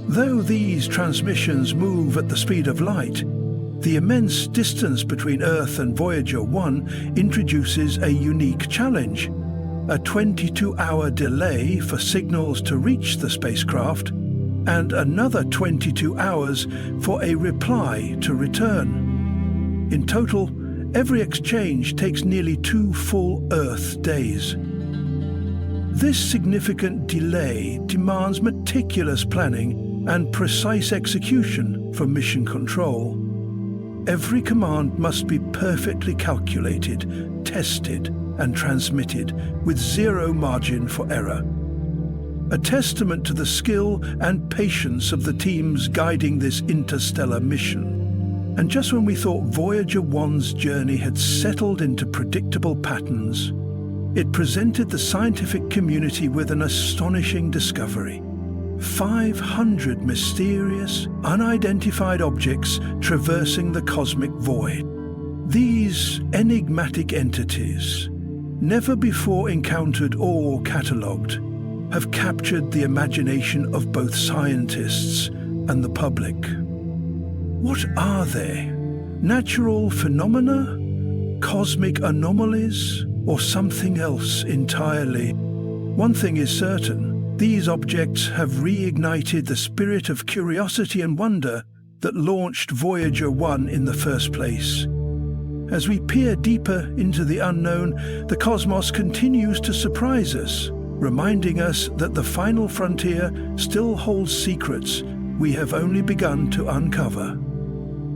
Though these transmissions move at the speed of light, the immense distance between Earth and Voyager 1 introduces a unique challenge: a 22-hour delay for signals to reach the spacecraft and another 22 hours for a reply to return. In total, every exchange takes nearly 2 full Earth days. This significant delay demands meticulous planning and precise execution from mission control. Every command must be perfectly calculated, tested, and transmitted with zero margin for error. A testament to the skill and patience of the teams guiding this interstellar mission. And just when we thought Voyager 1's journey had settled into predictable patterns, it presented the scientific community with an astonishing discovery. 500 mysterious, unidentified objects traversing the cosmic void. These enigmatic entities, never before encountered or catalogued, have captured the imagination of both scientists and the public. What are they? Natural phenomena? Cosmic anomalies? Or something else entirely? One thing is certain: these objects have reignited the spirit of curiosity and wonder that launched Voyager 1 in the first place. As we peer deeper into the unknown, the cosmos continues to surprise us, reminding us that the final frontier still holds secrets we have only begun to uncover.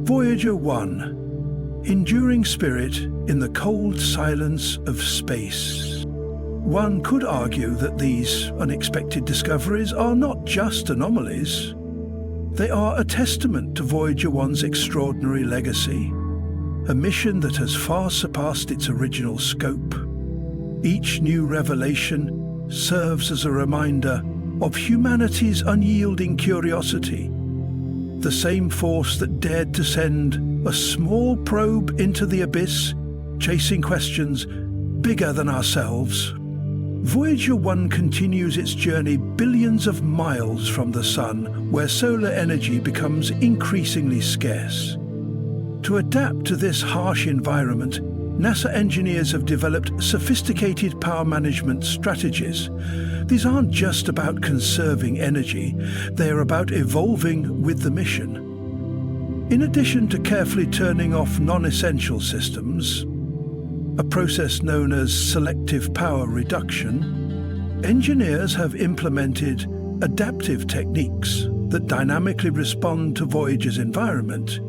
Voyager 1, enduring spirit in the cold silence of space. One could argue that these unexpected discoveries are not just anomalies. They are a testament to Voyager 1's extraordinary legacy, a mission that has far surpassed its original scope. Each new revelation serves as a reminder of humanity's unyielding curiosity. The same force that dared to send a small probe into the abyss, chasing questions bigger than ourselves. Voyager 1 continues its journey billions of miles from the Sun, where solar energy becomes increasingly scarce. To adapt to this harsh environment, NASA engineers have developed sophisticated power management strategies. These aren't just about conserving energy, they are about evolving with the mission. In addition to carefully turning off non-essential systems, a process known as selective power reduction, engineers have implemented adaptive techniques that dynamically respond to Voyager's environment.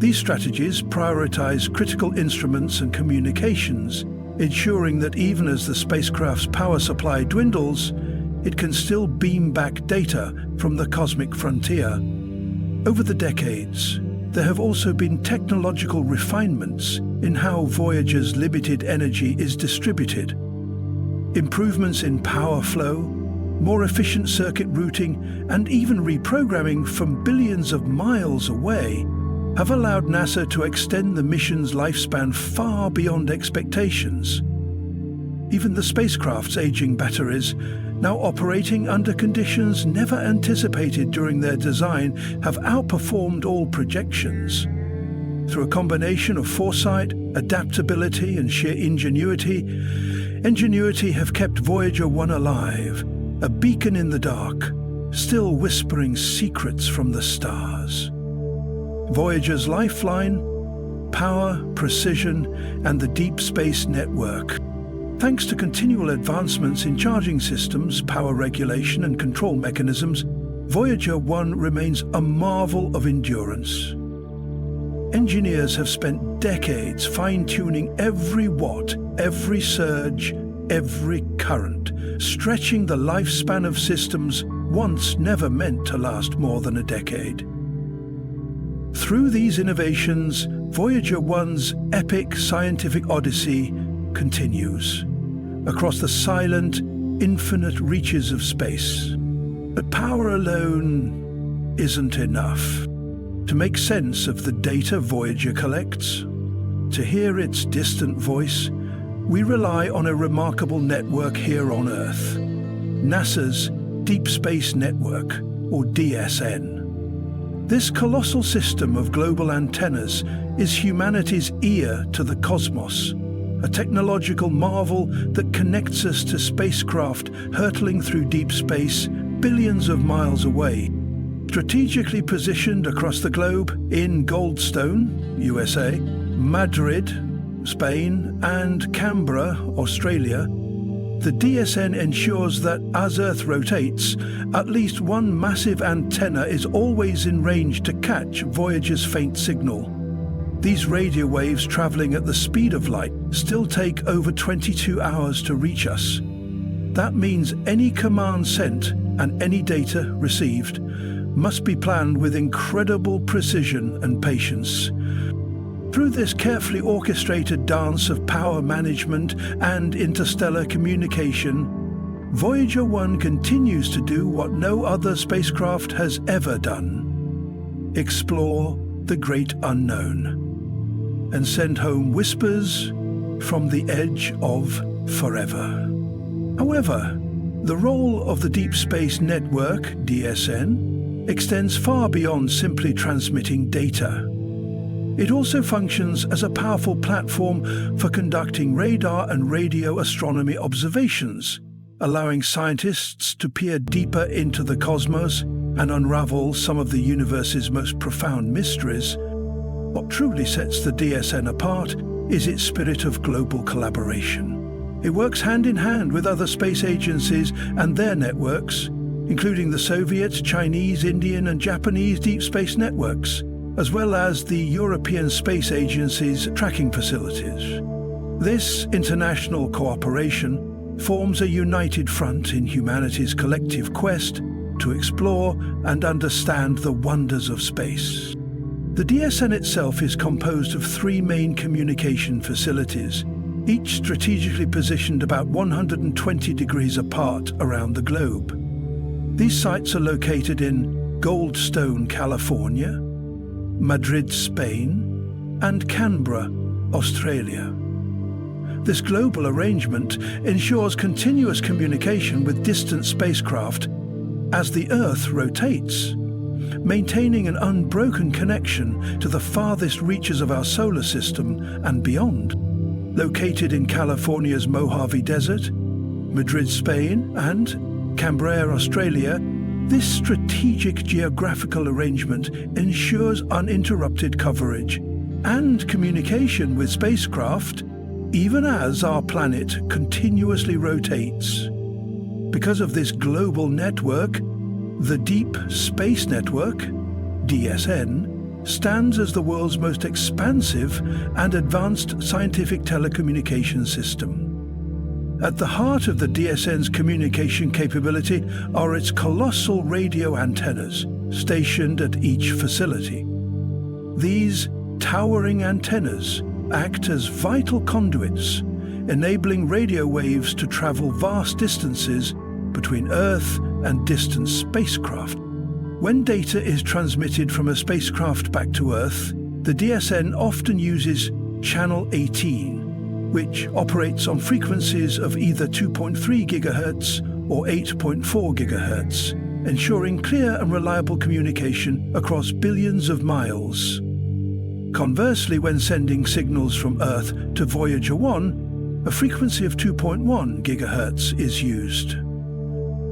These strategies prioritize critical instruments and communications, ensuring that even as the spacecraft's power supply dwindles, it can still beam back data from the cosmic frontier. Over the decades, there have also been technological refinements in how Voyager's limited energy is distributed. Improvements in power flow, more efficient circuit routing, and even reprogramming from billions of miles away have allowed NASA to extend the mission's lifespan far beyond expectations. Even the spacecraft's aging batteries, now operating under conditions never anticipated during their design, have outperformed all projections. Through a combination of foresight, adaptability, and sheer ingenuity have kept Voyager 1 alive, a beacon in the dark, still whispering secrets from the stars. Voyager's lifeline: power, precision, and the deep space network. Thanks to continual advancements in charging systems, power regulation, and control mechanisms, Voyager 1 remains a marvel of endurance. Engineers have spent decades fine-tuning every watt, every surge, every current, stretching the lifespan of systems once never meant to last more than a decade. Through these innovations, Voyager 1's epic scientific odyssey continues across the silent, infinite reaches of space. But power alone isn't enough. To make sense of the data Voyager collects, to hear its distant voice, we rely on a remarkable network here on Earth, NASA's Deep Space Network, or DSN. This colossal system of global antennas is humanity's ear to the cosmos, a technological marvel that connects us to spacecraft hurtling through deep space billions of miles away. Strategically positioned across the globe in Goldstone, USA, Madrid, Spain, and Canberra, Australia, the DSN ensures that as Earth rotates, at least one massive antenna is always in range to catch Voyager's faint signal. These radio waves traveling at the speed of light still take over 22 hours to reach us. That means any command sent and any data received must be planned with incredible precision and patience. Through this carefully orchestrated dance of power management and interstellar communication, Voyager 1 continues to do what no other spacecraft has ever done: explore the great unknown and send home whispers from the edge of forever. However, the role of the Deep Space Network, DSN, extends far beyond simply transmitting data. It also functions as a powerful platform for conducting radar and radio astronomy observations, allowing scientists to peer deeper into the cosmos and unravel some of the universe's most profound mysteries. What truly sets the DSN apart is its spirit of global collaboration. It works hand in hand with other space agencies and their networks, including the Soviet, Chinese, Indian, and Japanese deep space networks, as well as the European Space Agency's tracking facilities. This international cooperation forms a united front in humanity's collective quest to explore and understand the wonders of space. The DSN itself is composed of three main communication facilities: each strategically positioned about 120 degrees apart around the globe. These sites are located in Goldstone, California, Madrid, Spain, and Canberra, Australia. This global arrangement ensures continuous communication with distant spacecraft as the Earth rotates, maintaining an unbroken connection to the farthest reaches of our solar system and beyond. Located in California's Mojave Desert, Madrid, Spain, and Canberra, Australia, this strategic geographical arrangement ensures uninterrupted coverage and communication with spacecraft, even as our planet continuously rotates. Because of this global network, the Deep Space Network, DSN, stands as the world's most expansive and advanced scientific telecommunication system. At the heart of the DSN's communication capability are its colossal radio antennas, stationed at each facility. These towering antennas act as vital conduits, enabling radio waves to travel vast distances between Earth and distant spacecraft. When data is transmitted from a spacecraft back to Earth, the DSN often uses Channel 18, which operates on frequencies of either 2.3 GHz or 8.4 GHz, ensuring clear and reliable communication across billions of miles. Conversely, when sending signals from Earth to Voyager 1, a frequency of 2.1 GHz is used.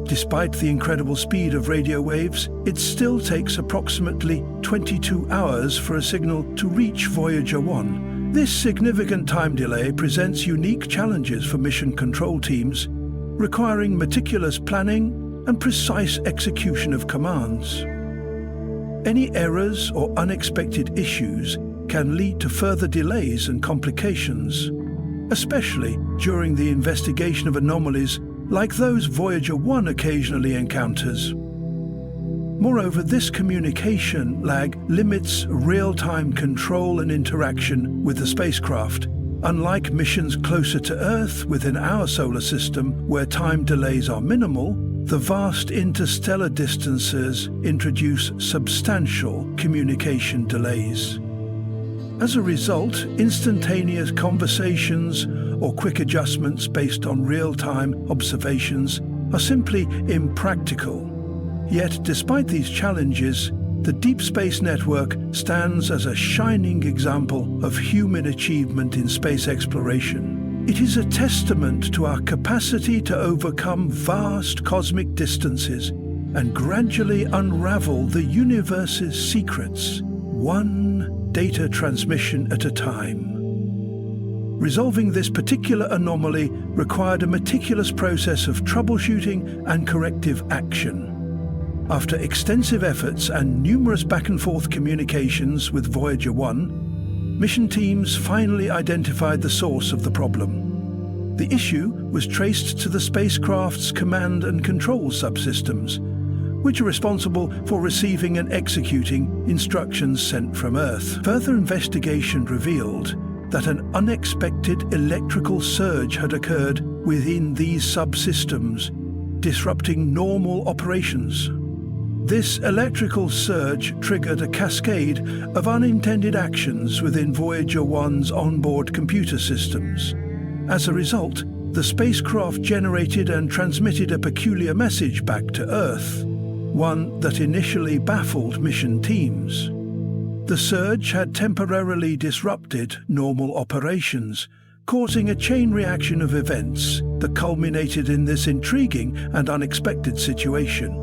Despite the incredible speed of radio waves, it still takes approximately 22 hours for a signal to reach Voyager 1. This significant time delay presents unique challenges for mission control teams, requiring meticulous planning and precise execution of commands. Any errors or unexpected issues can lead to further delays and complications, especially during the investigation of anomalies like those Voyager 1 occasionally encounters. Moreover, this communication lag limits real-time control and interaction with the spacecraft. Unlike missions closer to Earth within our solar system, where time delays are minimal, the vast interstellar distances introduce substantial communication delays. As a result, instantaneous conversations or quick adjustments based on real-time observations are simply impractical. Yet, despite these challenges, the Deep Space Network stands as a shining example of human achievement in space exploration. It is a testament to our capacity to overcome vast cosmic distances and gradually unravel the universe's secrets, one data transmission at a time. Resolving this particular anomaly required a meticulous process of troubleshooting and corrective action. After extensive efforts and numerous back-and-forth communications with Voyager 1, mission teams finally identified the source of the problem. The issue was traced to the spacecraft's command and control subsystems, which are responsible for receiving and executing instructions sent from Earth. Further investigation revealed that an unexpected electrical surge had occurred within these subsystems, disrupting normal operations. This electrical surge triggered a cascade of unintended actions within Voyager 1's onboard computer systems. As a result, the spacecraft generated and transmitted a peculiar message back to Earth, one that initially baffled mission teams. The surge had temporarily disrupted normal operations, causing a chain reaction of events that culminated in this intriguing and unexpected situation.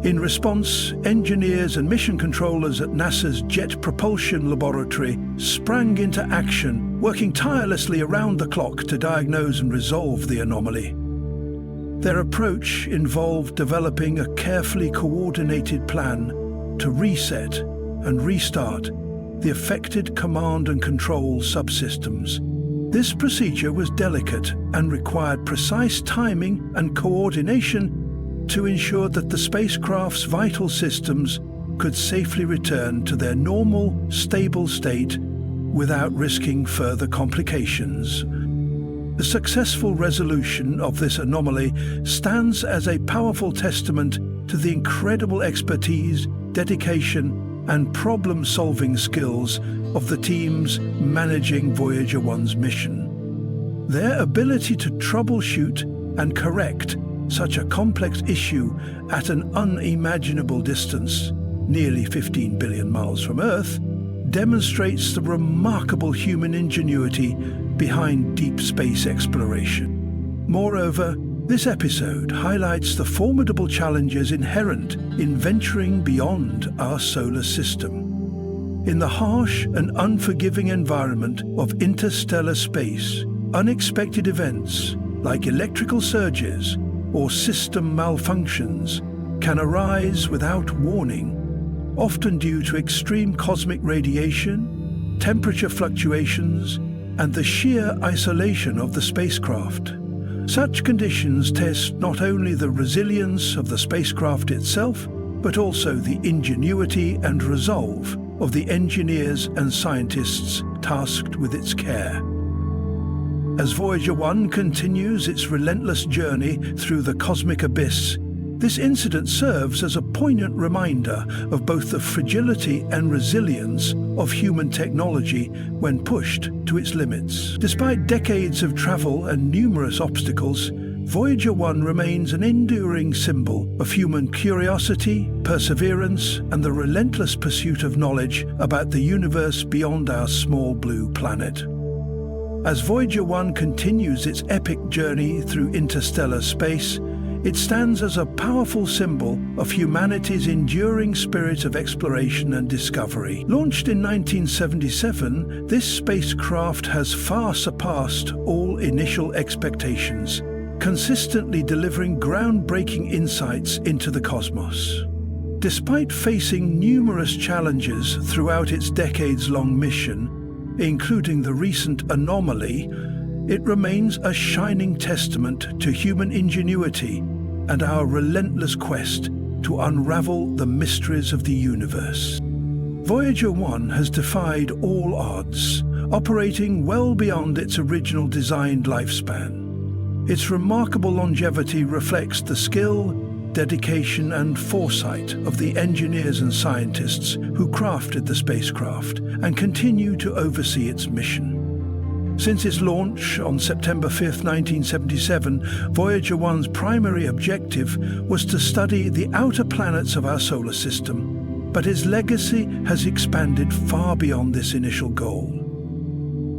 In response, engineers and mission controllers at NASA's Jet Propulsion Laboratory sprang into action, working tirelessly around the clock to diagnose and resolve the anomaly. Their approach involved developing a carefully coordinated plan to reset and restart the affected command and control subsystems. This procedure was delicate and required precise timing and coordination to ensure that the spacecraft's vital systems could safely return to their normal, stable state without risking further complications. The successful resolution of this anomaly stands as a powerful testament to the incredible expertise, dedication, and problem-solving skills of the teams managing Voyager 1's mission. Their ability to troubleshoot and correct such a complex issue at an unimaginable distance, nearly 15 billion miles from Earth, demonstrates the remarkable human ingenuity behind deep space exploration. Moreover, this episode highlights the formidable challenges inherent in venturing beyond our solar system. In the harsh and unforgiving environment of interstellar space, unexpected events like electrical surges or system malfunctions can arise without warning, often due to extreme cosmic radiation, temperature fluctuations, and the sheer isolation of the spacecraft. Such conditions test not only the resilience of the spacecraft itself, but also the ingenuity and resolve of the engineers and scientists tasked with its care. As Voyager 1 continues its relentless journey through the cosmic abyss, this incident serves as a poignant reminder of both the fragility and resilience of human technology when pushed to its limits. Despite decades of travel and numerous obstacles, Voyager 1 remains an enduring symbol of human curiosity, perseverance, and the relentless pursuit of knowledge about the universe beyond our small blue planet. As Voyager 1 continues its epic journey through interstellar space, it stands as a powerful symbol of humanity's enduring spirit of exploration and discovery. Launched in 1977, this spacecraft has far surpassed all initial expectations, consistently delivering groundbreaking insights into the cosmos. Despite facing numerous challenges throughout its decades-long mission, including the recent anomaly, it remains a shining testament to human ingenuity and our relentless quest to unravel the mysteries of the universe. Voyager 1 has defied all odds, operating well beyond its original designed lifespan. Its remarkable longevity reflects the skill, dedication, and foresight of the engineers and scientists who crafted the spacecraft and continue to oversee its mission. Since its launch on September 5, 1977, Voyager 1's primary objective was to study the outer planets of our solar system, but its legacy has expanded far beyond this initial goal.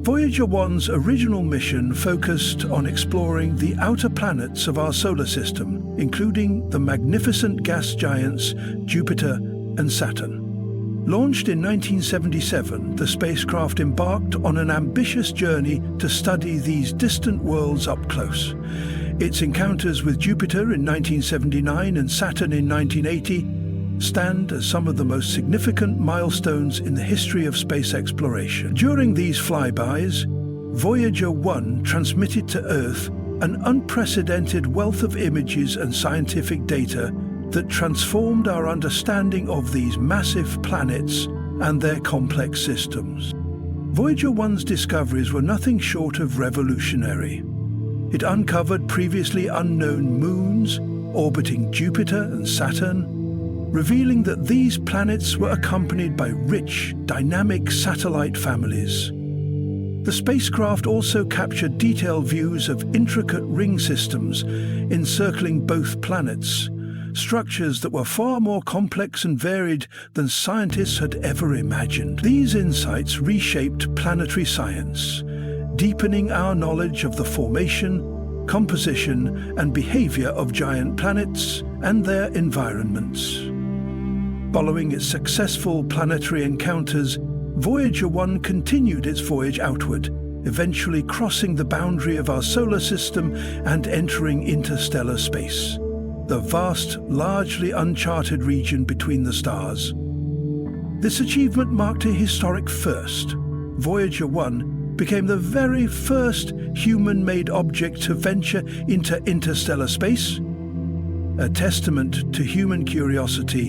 Voyager 1's original mission focused on exploring the outer planets of our solar system, including the magnificent gas giants Jupiter and Saturn. Launched in 1977, the spacecraft embarked on an ambitious journey to study these distant worlds up close. Its encounters with Jupiter in 1979 and Saturn in 1980 stand as some of the most significant milestones in the history of space exploration. During these flybys, Voyager 1 transmitted to Earth an unprecedented wealth of images and scientific data that transformed our understanding of these massive planets and their complex systems. Voyager 1's discoveries were nothing short of revolutionary. It uncovered previously unknown moons orbiting Jupiter and Saturn, revealing that these planets were accompanied by rich, dynamic satellite families. The spacecraft also captured detailed views of intricate ring systems encircling both planets, structures that were far more complex and varied than scientists had ever imagined. These insights reshaped planetary science, deepening our knowledge of the formation, composition, and behavior of giant planets and their environments. Following its successful planetary encounters, Voyager 1 continued its voyage outward, eventually crossing the boundary of our solar system and entering interstellar space, the vast, largely uncharted region between the stars. This achievement marked a historic first. Voyager 1 became the very first human-made object to venture into interstellar space, a testament to human curiosity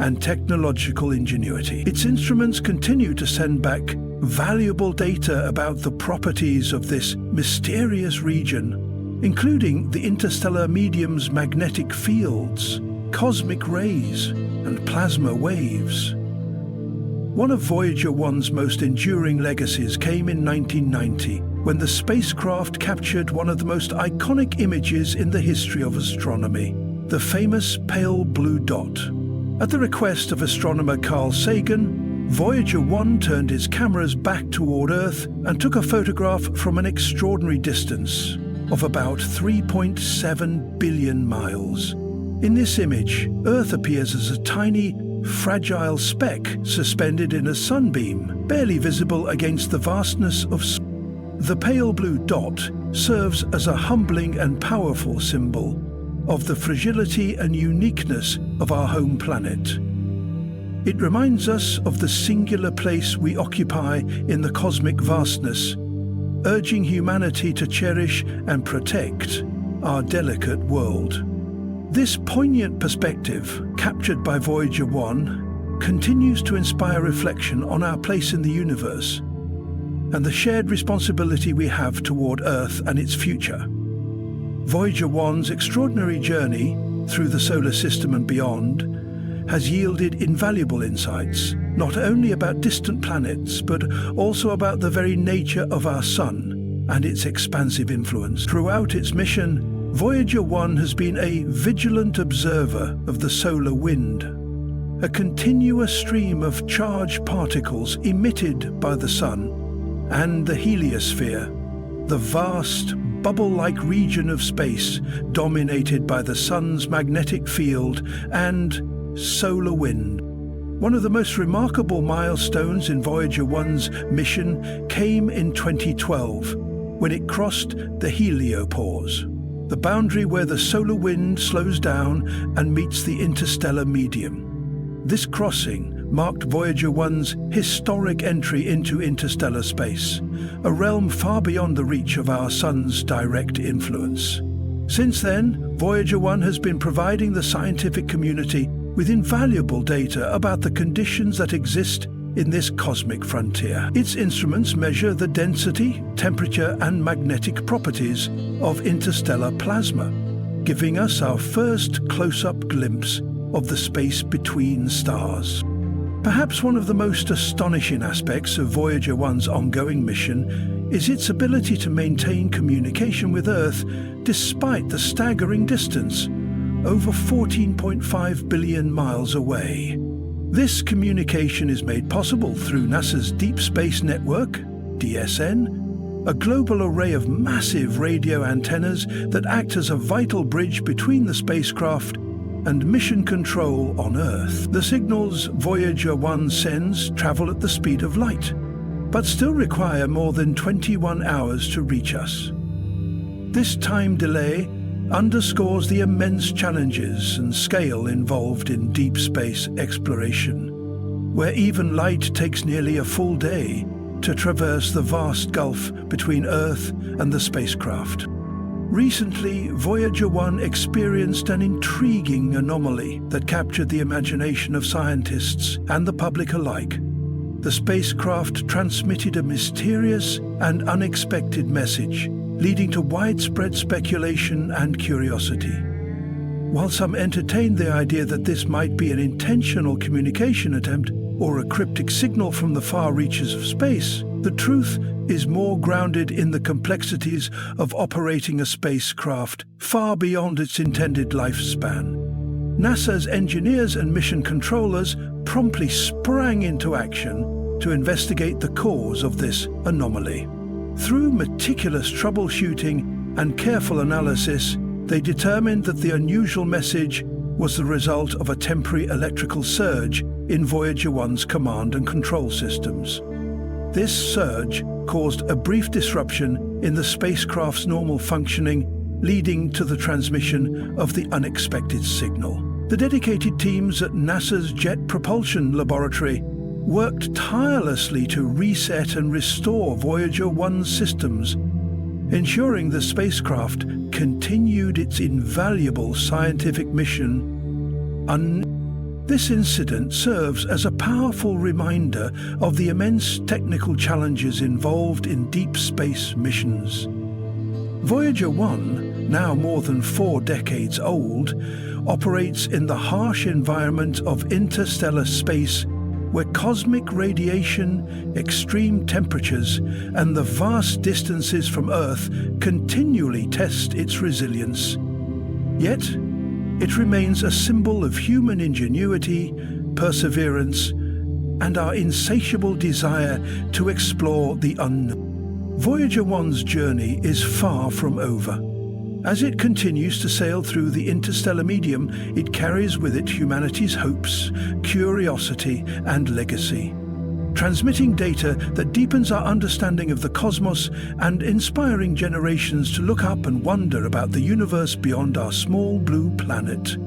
and technological ingenuity. Its instruments continue to send back valuable data about the properties of this mysterious region, including the interstellar medium's magnetic fields, cosmic rays, and plasma waves. One of Voyager 1's most enduring legacies came in 1990, when the spacecraft captured one of the most iconic images in the history of astronomy, the famous pale blue dot. At the request of astronomer Carl Sagan, Voyager 1 turned its cameras back toward Earth and took a photograph from an extraordinary distance of about 3.7 billion miles. In this image, Earth appears as a tiny, fragile speck suspended in a sunbeam, barely visible against the vastness of space. The pale blue dot serves as a humbling and powerful symbol of the fragility and uniqueness of our home planet. It reminds us of the singular place we occupy in the cosmic vastness, urging humanity to cherish and protect our delicate world. This poignant perspective, captured by Voyager 1, continues to inspire reflection on our place in the universe and the shared responsibility we have toward Earth and its future. Voyager 1's extraordinary journey through the solar system and beyond has yielded invaluable insights, not only about distant planets, but also about the very nature of our Sun and its expansive influence. Throughout its mission, Voyager 1 has been a vigilant observer of the solar wind, a continuous stream of charged particles emitted by the Sun, and the heliosphere, the vast, bubble-like region of space dominated by the Sun's magnetic field and solar wind. One of the most remarkable milestones in Voyager 1's mission came in 2012, when it crossed the heliopause, the boundary where the solar wind slows down and meets the interstellar medium. This crossing marked Voyager 1's historic entry into interstellar space, a realm far beyond the reach of our Sun's direct influence. Since then, Voyager 1 has been providing the scientific community with invaluable data about the conditions that exist in this cosmic frontier. Its instruments measure the density, temperature, and magnetic properties of interstellar plasma, giving us our first close-up glimpse of the space between stars. Perhaps one of the most astonishing aspects of Voyager 1's ongoing mission is its ability to maintain communication with Earth despite the staggering distance, over 14.5 billion miles away. This communication is made possible through NASA's Deep Space Network, DSN, a global array of massive radio antennas that act as a vital bridge between the spacecraft and mission control on Earth. The signals Voyager 1 sends travel at the speed of light, but still require more than 21 hours to reach us. This time delay underscores the immense challenges and scale involved in deep space exploration, where even light takes nearly a full day to traverse the vast gulf between Earth and the spacecraft. Recently, Voyager 1 experienced an intriguing anomaly that captured the imagination of scientists and the public alike. The spacecraft transmitted a mysterious and unexpected message, leading to widespread speculation and curiosity. While some entertained the idea that this might be an intentional communication attempt or a cryptic signal from the far reaches of space, the truth is more grounded in the complexities of operating a spacecraft far beyond its intended lifespan. NASA's engineers and mission controllers promptly sprang into action to investigate the cause of this anomaly. Through meticulous troubleshooting and careful analysis, they determined that the unusual message was the result of a temporary electrical surge in Voyager 1's command and control systems. This surge caused a brief disruption in the spacecraft's normal functioning, leading to the transmission of the unexpected signal. The dedicated teams at NASA's Jet Propulsion Laboratory worked tirelessly to reset and restore Voyager 1's systems, ensuring the spacecraft continued its invaluable scientific mission. This incident serves as a powerful reminder of the immense technical challenges involved in deep space missions. Voyager 1, now more than 4 decades old, operates in the harsh environment of interstellar space where cosmic radiation, extreme temperatures, and the vast distances from Earth continually test its resilience. Yet, it remains a symbol of human ingenuity, perseverance, and our insatiable desire to explore the unknown. Voyager 1's journey is far from over. As it continues to sail through the interstellar medium, it carries with it humanity's hopes, curiosity, and legacy, transmitting data that deepens our understanding of the cosmos and inspiring generations to look up and wonder about the universe beyond our small blue planet.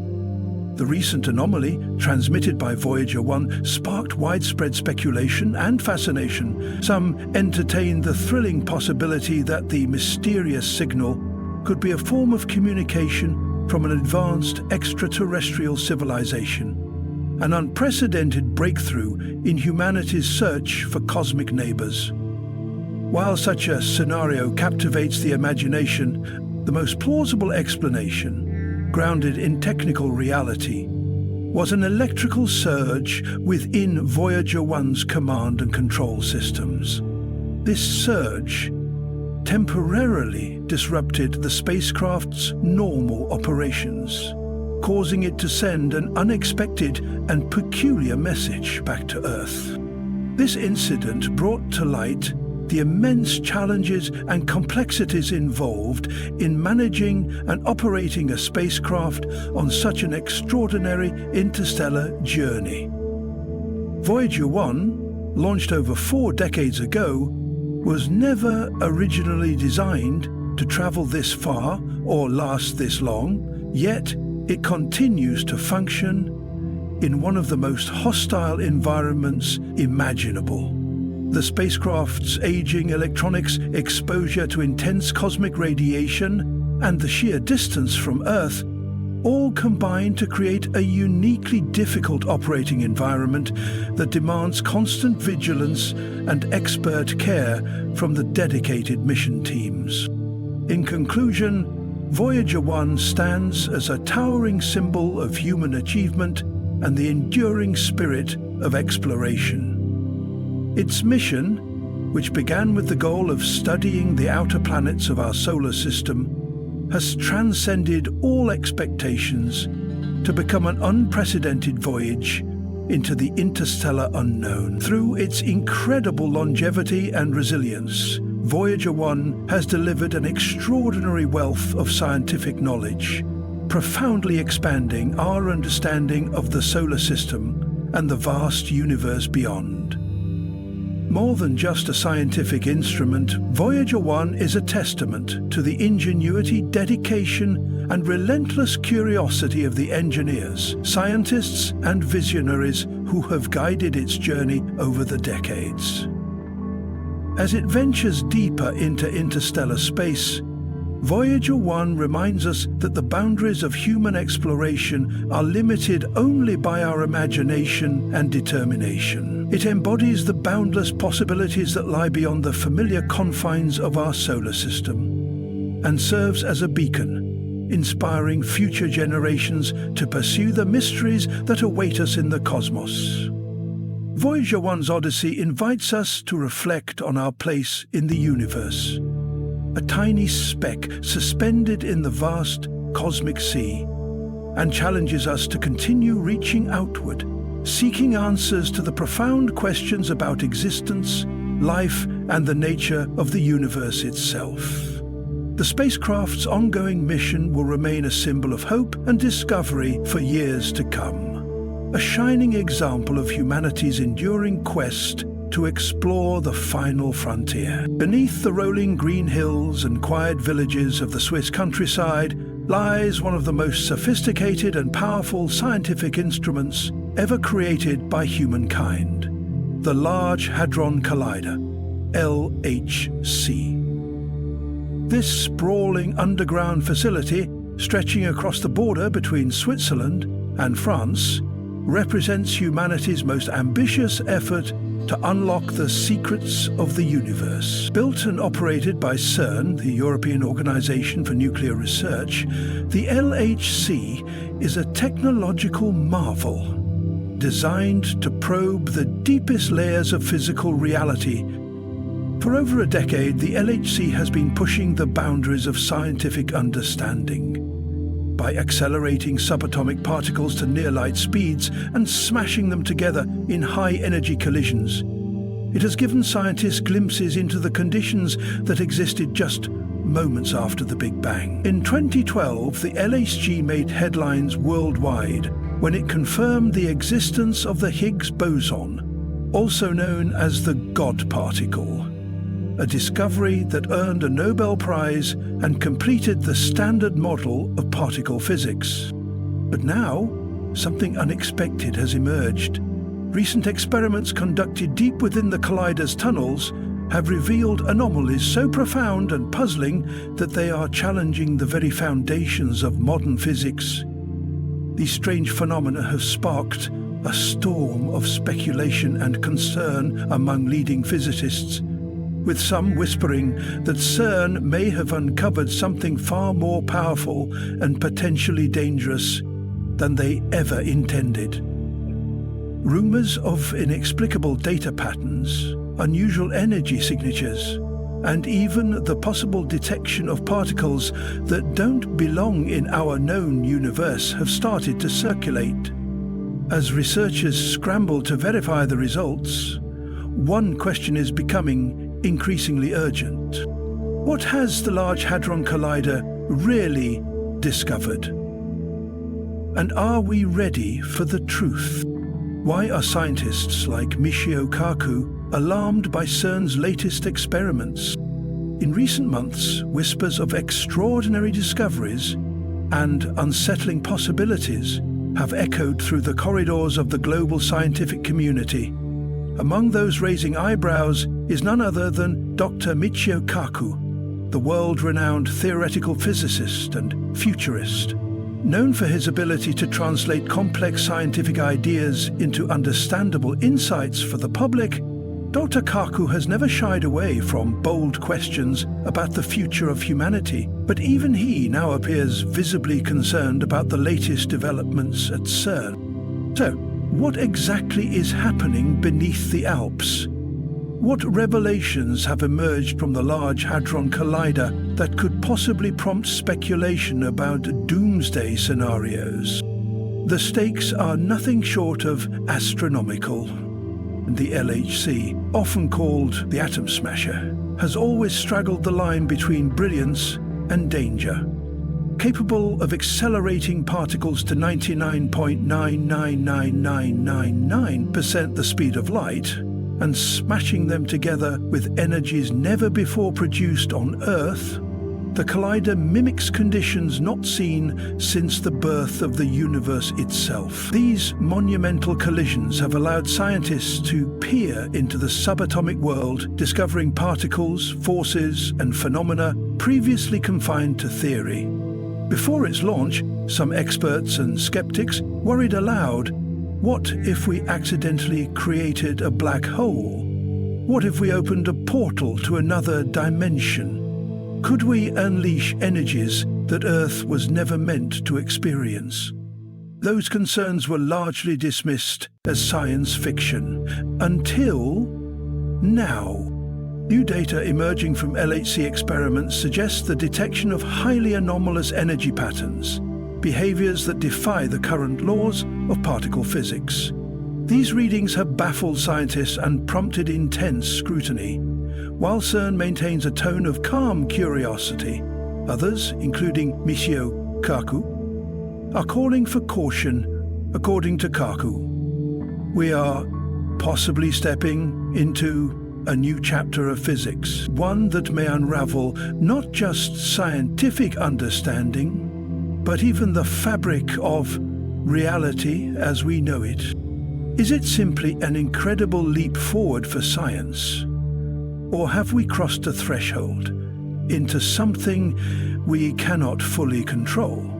The recent anomaly, transmitted by Voyager 1, sparked widespread speculation and fascination. Some entertained the thrilling possibility that the mysterious signal could be a form of communication from an advanced extraterrestrial civilization, an unprecedented breakthrough in humanity's search for cosmic neighbors. While such a scenario captivates the imagination, the most plausible explanation, grounded in technical reality, was an electrical surge within Voyager 1's command and control systems. This surge temporarily disrupted the spacecraft's normal operations, causing it to send an unexpected and peculiar message back to Earth. This incident brought to light the immense challenges and complexities involved in managing and operating a spacecraft on such an extraordinary interstellar journey. Voyager 1, launched over 4 decades ago, was never originally designed to travel this far or last this long, yet it continues to function in one of the most hostile environments imaginable. The spacecraft's aging electronics, exposure to intense cosmic radiation, and the sheer distance from Earth all combine to create a uniquely difficult operating environment that demands constant vigilance and expert care from the dedicated mission teams. In conclusion, Voyager 1 stands as a towering symbol of human achievement and the enduring spirit of exploration. Its mission, which began with the goal of studying the outer planets of our solar system, has transcended all expectations to become an unprecedented voyage into the interstellar unknown. Through its incredible longevity and resilience, Voyager 1 has delivered an extraordinary wealth of scientific knowledge, profoundly expanding our understanding of the solar system and the vast universe beyond. More than just a scientific instrument, Voyager 1 is a testament to the ingenuity, dedication, and relentless curiosity of the engineers, scientists, and visionaries who have guided its journey over the decades. As it ventures deeper into interstellar space, Voyager 1 reminds us that the boundaries of human exploration are limited only by our imagination and determination. It embodies the boundless possibilities that lie beyond the familiar confines of our solar system, and serves as a beacon, inspiring future generations to pursue the mysteries that await us in the cosmos. Voyager 1's Odyssey invites us to reflect on our place in the universe, a tiny speck suspended in the vast cosmic sea, and challenges us to continue reaching outward, seeking answers to the profound questions about existence, life, and the nature of the universe itself. The spacecraft's ongoing mission will remain a symbol of hope and discovery for years to come, a shining example of humanity's enduring quest to explore the final frontier. Beneath the rolling green hills and quiet villages of the Swiss countryside lies one of the most sophisticated and powerful scientific instruments ever created by humankind, the Large Hadron Collider, LHC. This sprawling underground facility, stretching across the border between Switzerland and France, represents humanity's most ambitious effort to unlock the secrets of the universe. Built and operated by CERN, the European Organization for Nuclear Research, the LHC is a technological marvel, designed to probe the deepest layers of physical reality. For over a decade, the LHC has been pushing the boundaries of scientific understanding by accelerating subatomic particles to near-light speeds and smashing them together in high-energy collisions. It has given scientists glimpses into the conditions that existed just moments after the Big Bang. In 2012, the LHC made headlines worldwide when it confirmed the existence of the Higgs boson, also known as the God particle, a discovery that earned a Nobel Prize and completed the standard model of particle physics. But now, something unexpected has emerged. Recent experiments conducted deep within the collider's tunnels have revealed anomalies so profound and puzzling that they are challenging the very foundations of modern physics. These strange phenomena have sparked a storm of speculation and concern among leading physicists, with some whispering that CERN may have uncovered something far more powerful and potentially dangerous than they ever intended. Rumors of inexplicable data patterns, unusual energy signatures, and even the possible detection of particles that don't belong in our known universe have started to circulate. As researchers scramble to verify the results, one question is becoming increasingly urgent. What has the Large Hadron Collider really discovered? And are we ready for the truth? Why are scientists like Michio Kaku alarmed by CERN's latest experiments? In recent months, whispers of extraordinary discoveries and unsettling possibilities have echoed through the corridors of the global scientific community. Among those raising eyebrows is none other than Dr. Michio Kaku, the world-renowned theoretical physicist and futurist. Known for his ability to translate complex scientific ideas into understandable insights for the public, Dr. Kaku has never shied away from bold questions about the future of humanity, but even he now appears visibly concerned about the latest developments at CERN. So, what exactly is happening beneath the Alps? What revelations have emerged from the Large Hadron Collider that could possibly prompt speculation about doomsday scenarios? The stakes are nothing short of astronomical. The LHC, often called the atom smasher, has always straddled the line between brilliance and danger. Capable of accelerating particles to 99.999999% the speed of light and smashing them together with energies never before produced on Earth, the collider mimics conditions not seen since the birth of the universe itself. These monumental collisions have allowed scientists to peer into the subatomic world, discovering particles, forces, and phenomena previously confined to theory. Before its launch, some experts and skeptics worried aloud, what if we accidentally created a black hole? What if we opened a portal to another dimension? Could we unleash energies that Earth was never meant to experience? Those concerns were largely dismissed as science fiction, until now. New data emerging from LHC experiments suggests the detection of highly anomalous energy patterns, behaviors that defy the current laws of particle physics. These readings have baffled scientists and prompted intense scrutiny. While CERN maintains a tone of calm curiosity, others, including Michio Kaku, are calling for caution. According to Kaku, we are possibly stepping into a new chapter of physics, one that may unravel not just scientific understanding, but even the fabric of reality as we know it. Is it simply an incredible leap forward for science? Or have we crossed a threshold into something we cannot fully control?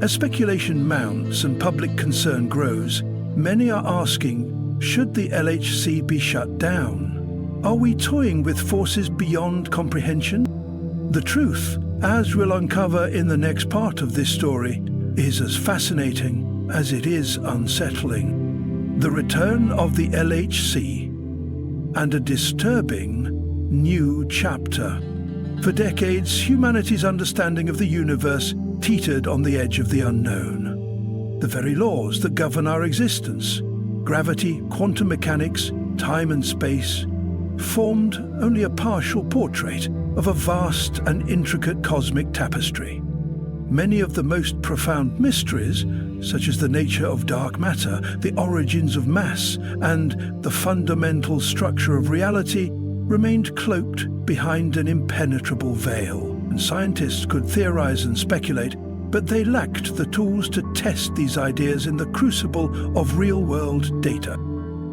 As speculation mounts and public concern grows, many are asking, should the LHC be shut down? Are we toying with forces beyond comprehension? The truth, as we'll uncover in the next part of this story, is as fascinating as it is unsettling. The return of the LHC, and a disturbing new chapter. For decades, humanity's understanding of the universe teetered on the edge of the unknown. The very laws that govern our existence, gravity, quantum mechanics, time and space, formed only a partial portrait of a vast and intricate cosmic tapestry. Many of the most profound mysteries, such as the nature of dark matter, the origins of mass, and the fundamental structure of reality, remained cloaked behind an impenetrable veil. And scientists could theorize and speculate, but they lacked the tools to test these ideas in the crucible of real-world data.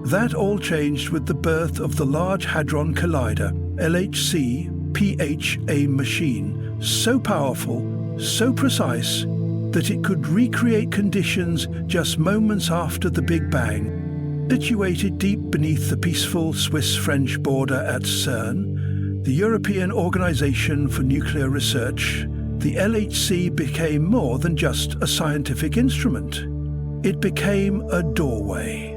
That all changed with the birth of the Large Hadron Collider, LHC-PHA machine, so powerful, so precise, that it could recreate conditions just moments after the Big Bang. Situated deep beneath the peaceful Swiss-French border at CERN, the European Organization for Nuclear Research, the LHC became more than just a scientific instrument. It became a doorway.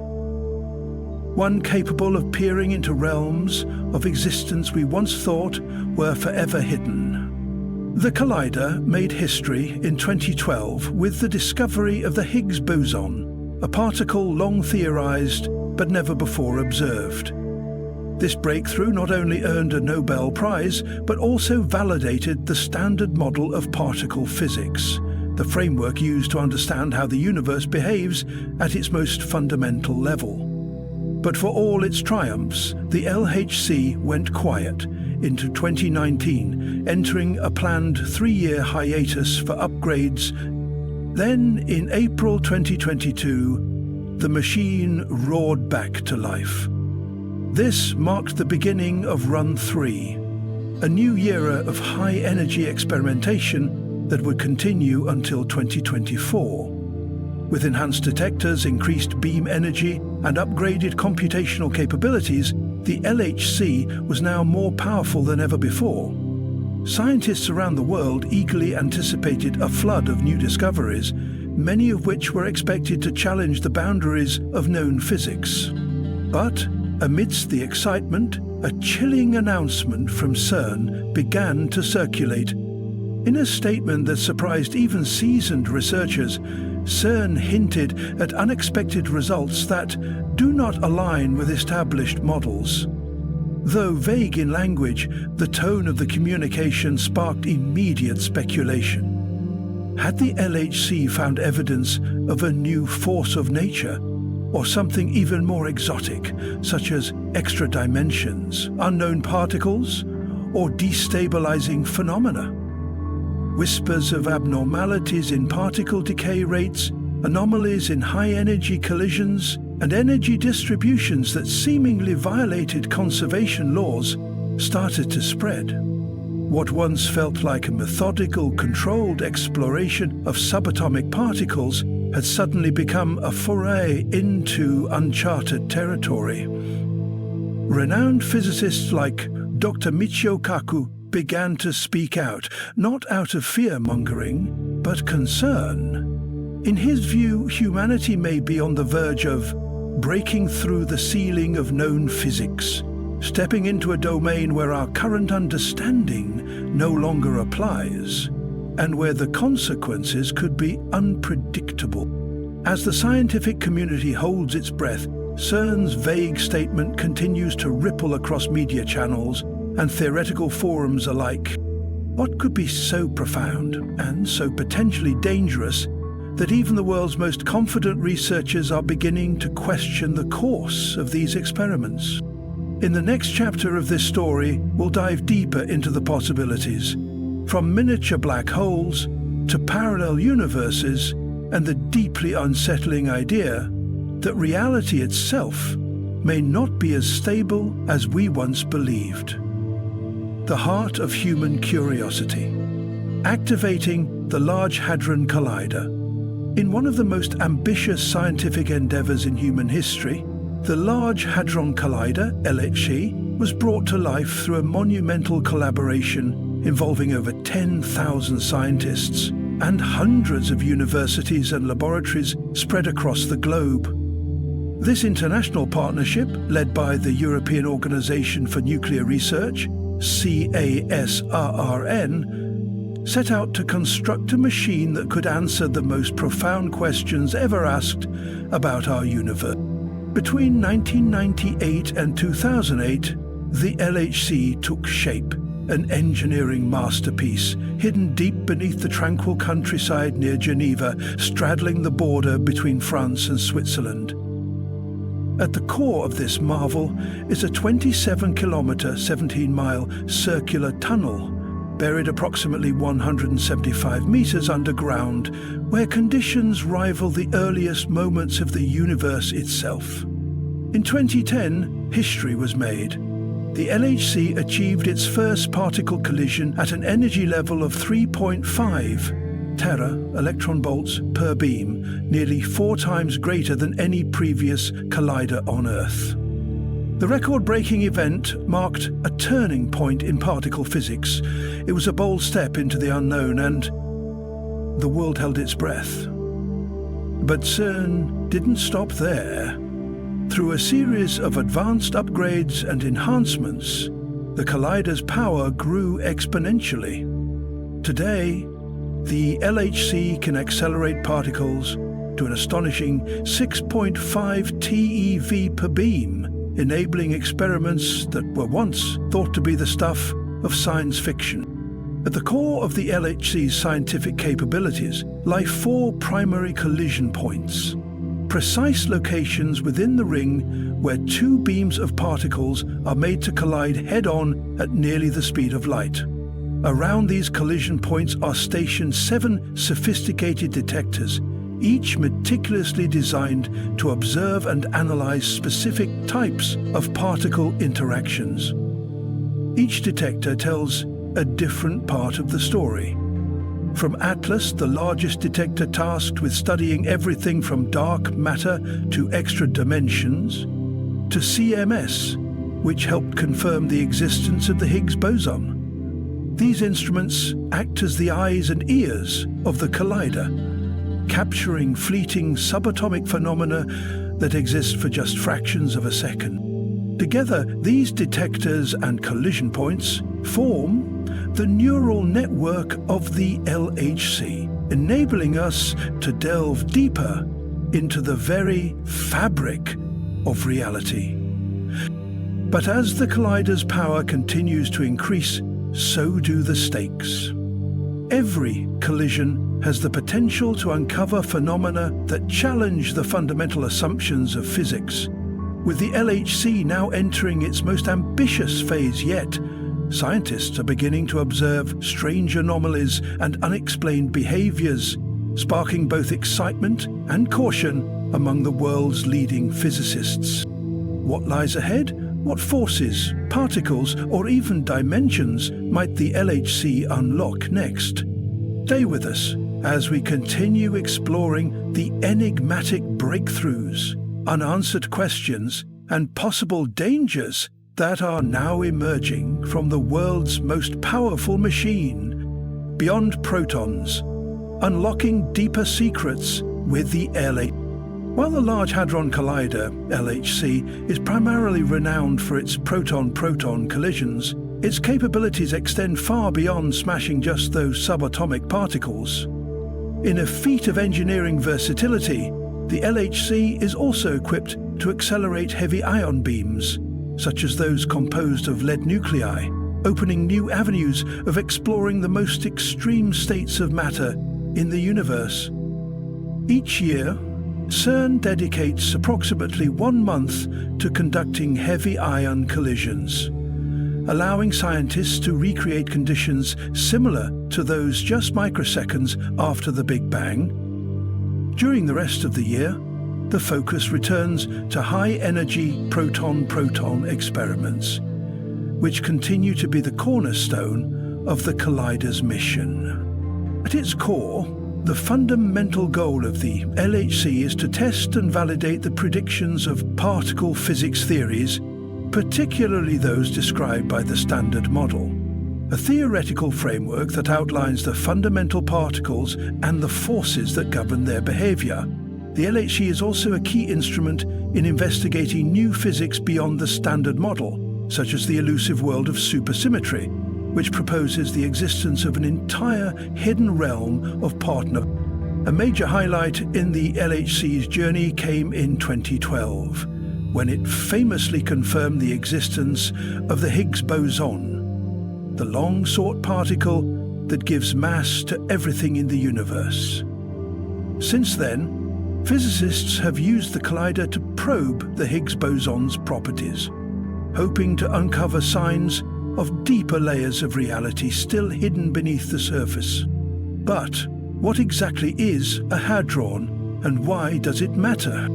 One capable of peering into realms of existence we once thought were forever hidden. The Collider made history in 2012 with the discovery of the Higgs boson, a particle long theorized but never before observed. This breakthrough not only earned a Nobel Prize, but also validated the standard model of particle physics, the framework used to understand how the universe behaves at its most fundamental level. But for all its triumphs, the LHC went quiet into 2019, entering a planned 3-year hiatus for upgrades. Then, in April 2022, the machine roared back to life. This marked the beginning of Run 3, a new era of high-energy experimentation that would continue until 2024. With enhanced detectors, increased beam energy, and upgraded computational capabilities, the LHC was now more powerful than ever before. Scientists around the world eagerly anticipated a flood of new discoveries, many of which were expected to challenge the boundaries of known physics. But amidst the excitement, a chilling announcement from CERN began to circulate. In a statement that surprised even seasoned researchers, CERN hinted at unexpected results that do not align with established models. Though vague in language, the tone of the communication sparked immediate speculation. Had the LHC found evidence of a new force of nature, or something even more exotic, such as extra dimensions, unknown particles, or destabilizing phenomena? Whispers of abnormalities in particle decay rates, anomalies in high-energy collisions, and energy distributions that seemingly violated conservation laws started to spread. What once felt like a methodical, controlled exploration of subatomic particles had suddenly become a foray into uncharted territory. Renowned physicists like Dr. Michio Kaku began to speak out, not out of fear-mongering, but concern. In his view, humanity may be on the verge of breaking through the ceiling of known physics, stepping into a domain where our current understanding no longer applies, and where the consequences could be unpredictable. As the scientific community holds its breath, CERN's vague statement continues to ripple across media channels and theoretical forums alike. What could be so profound and so potentially dangerous that even the world's most confident researchers are beginning to question the course of these experiments? In the next chapter of this story, we'll dive deeper into the possibilities, from miniature black holes to parallel universes, and the deeply unsettling idea that reality itself may not be as stable as we once believed. The heart of human curiosity. Activating the Large Hadron Collider, In one of the most ambitious scientific endeavors in human history, the Large Hadron Collider, LHC, was brought to life through a monumental collaboration involving over 10,000 scientists and hundreds of universities and laboratories spread across the globe. This international partnership, led by the European Organization for Nuclear Research, CASRRN, set out to construct a machine that could answer the most profound questions ever asked about our universe. Between 1998 and 2008, the LHC took shape, an engineering masterpiece hidden deep beneath the tranquil countryside near Geneva, straddling the border between France and Switzerland. At the core of this marvel is a 27-kilometer, 17-mile circular tunnel, buried approximately 175 meters underground, where conditions rival the earliest moments of the universe itself. In 2010, history was made. The LHC achieved its first particle collision at an energy level of 3.5 tera electron volts per beam, nearly 4 times greater than any previous collider on Earth. The record-breaking event marked a turning point in particle physics. It was a bold step into the unknown, and the world held its breath. But CERN didn't stop there. Through a series of advanced upgrades and enhancements, the collider's power grew exponentially. Today, the LHC can accelerate particles to an astonishing 6.5 TeV per beam, enabling experiments that were once thought to be the stuff of science fiction. At the core of the LHC's scientific capabilities lie 4 primary collision points, precise locations within the ring where 2 beams of particles are made to collide head-on at nearly the speed of light. Around these collision points are stationed 7 sophisticated detectors, each meticulously designed to observe and analyze specific types of particle interactions. Each detector tells a different part of the story. From Atlas, the largest detector tasked with studying everything from dark matter to extra dimensions, to CMS, which helped confirm the existence of the Higgs boson. These instruments act as the eyes and ears of the collider, capturing fleeting subatomic phenomena that exist for just fractions of a second. Together, these detectors and collision points form the neural network of the LHC, enabling us to delve deeper into the very fabric of reality. But as the collider's power continues to increase, so do the stakes. Every collision has the potential to uncover phenomena that challenge the fundamental assumptions of physics. With the LHC now entering its most ambitious phase yet, scientists are beginning to observe strange anomalies and unexplained behaviors, sparking both excitement and caution among the world's leading physicists. What lies ahead? What forces, particles, or even dimensions might the LHC unlock next? Stay with us as we continue exploring the enigmatic breakthroughs, unanswered questions, and possible dangers that are now emerging from the world's most powerful machine, beyond protons, unlocking deeper secrets with the LHC. While the Large Hadron Collider, LHC, is primarily renowned for its proton-proton collisions, its capabilities extend far beyond smashing just those subatomic particles. In a feat of engineering versatility, the LHC is also equipped to accelerate heavy ion beams, such as those composed of lead nuclei, opening new avenues of exploring the most extreme states of matter in the universe. Each year, CERN dedicates approximately 1 month to conducting heavy ion collisions, allowing scientists to recreate conditions similar to those just microseconds after the Big Bang. During the rest of the year, the focus returns to high-energy proton-proton experiments, which continue to be the cornerstone of the collider's mission. At its core, The fundamental goal of the LHC is to test and validate the predictions of particle physics theories, particularly those described by the Standard Model, a theoretical framework that outlines the fundamental particles and the forces that govern their behavior. The LHC is also a key instrument in investigating new physics beyond the Standard Model, such as the elusive world of supersymmetry, which proposes the existence of an entire hidden realm of partner. A major highlight in the LHC's journey came in 2012, when it famously confirmed the existence of the Higgs boson, the long-sought particle that gives mass to everything in the universe. Since then, physicists have used the collider to probe the Higgs boson's properties, hoping to uncover signs of deeper layers of reality still hidden beneath the surface. But what exactly is a hadron, and why does it matter?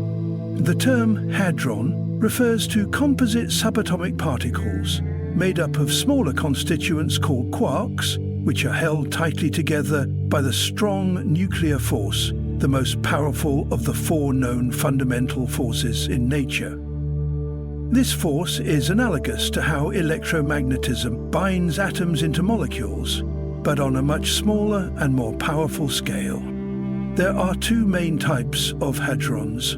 The term hadron refers to composite subatomic particles made up of smaller constituents called quarks, which are held tightly together by the strong nuclear force, the most powerful of the four known fundamental forces in nature. This force is analogous to how electromagnetism binds atoms into molecules, but on a much smaller and more powerful scale. There are two main types of hadrons: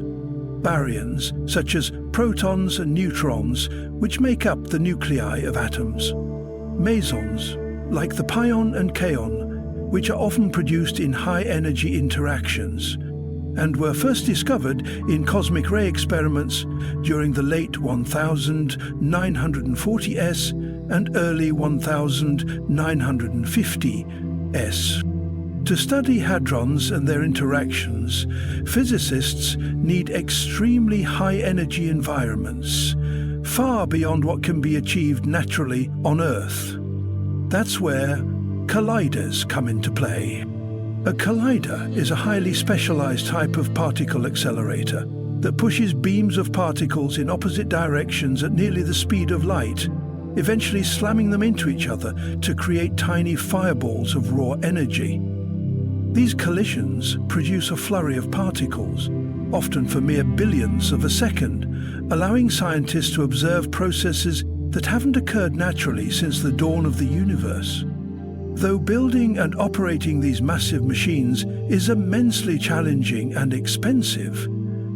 baryons, such as protons and neutrons, which make up the nuclei of atoms; mesons, like the pion and kaon, which are often produced in high-energy interactions, and were first discovered in cosmic ray experiments during the late 1940s and early 1950s. To study hadrons and their interactions, physicists need extremely high-energy environments, far beyond what can be achieved naturally on Earth. That's where colliders come into play. A collider is a highly specialized type of particle accelerator that pushes beams of particles in opposite directions at nearly the speed of light, eventually slamming them into each other to create tiny fireballs of raw energy. These collisions produce a flurry of particles, often for mere billionths of a second, allowing scientists to observe processes that haven't occurred naturally since the dawn of the universe. Though building and operating these massive machines is immensely challenging and expensive,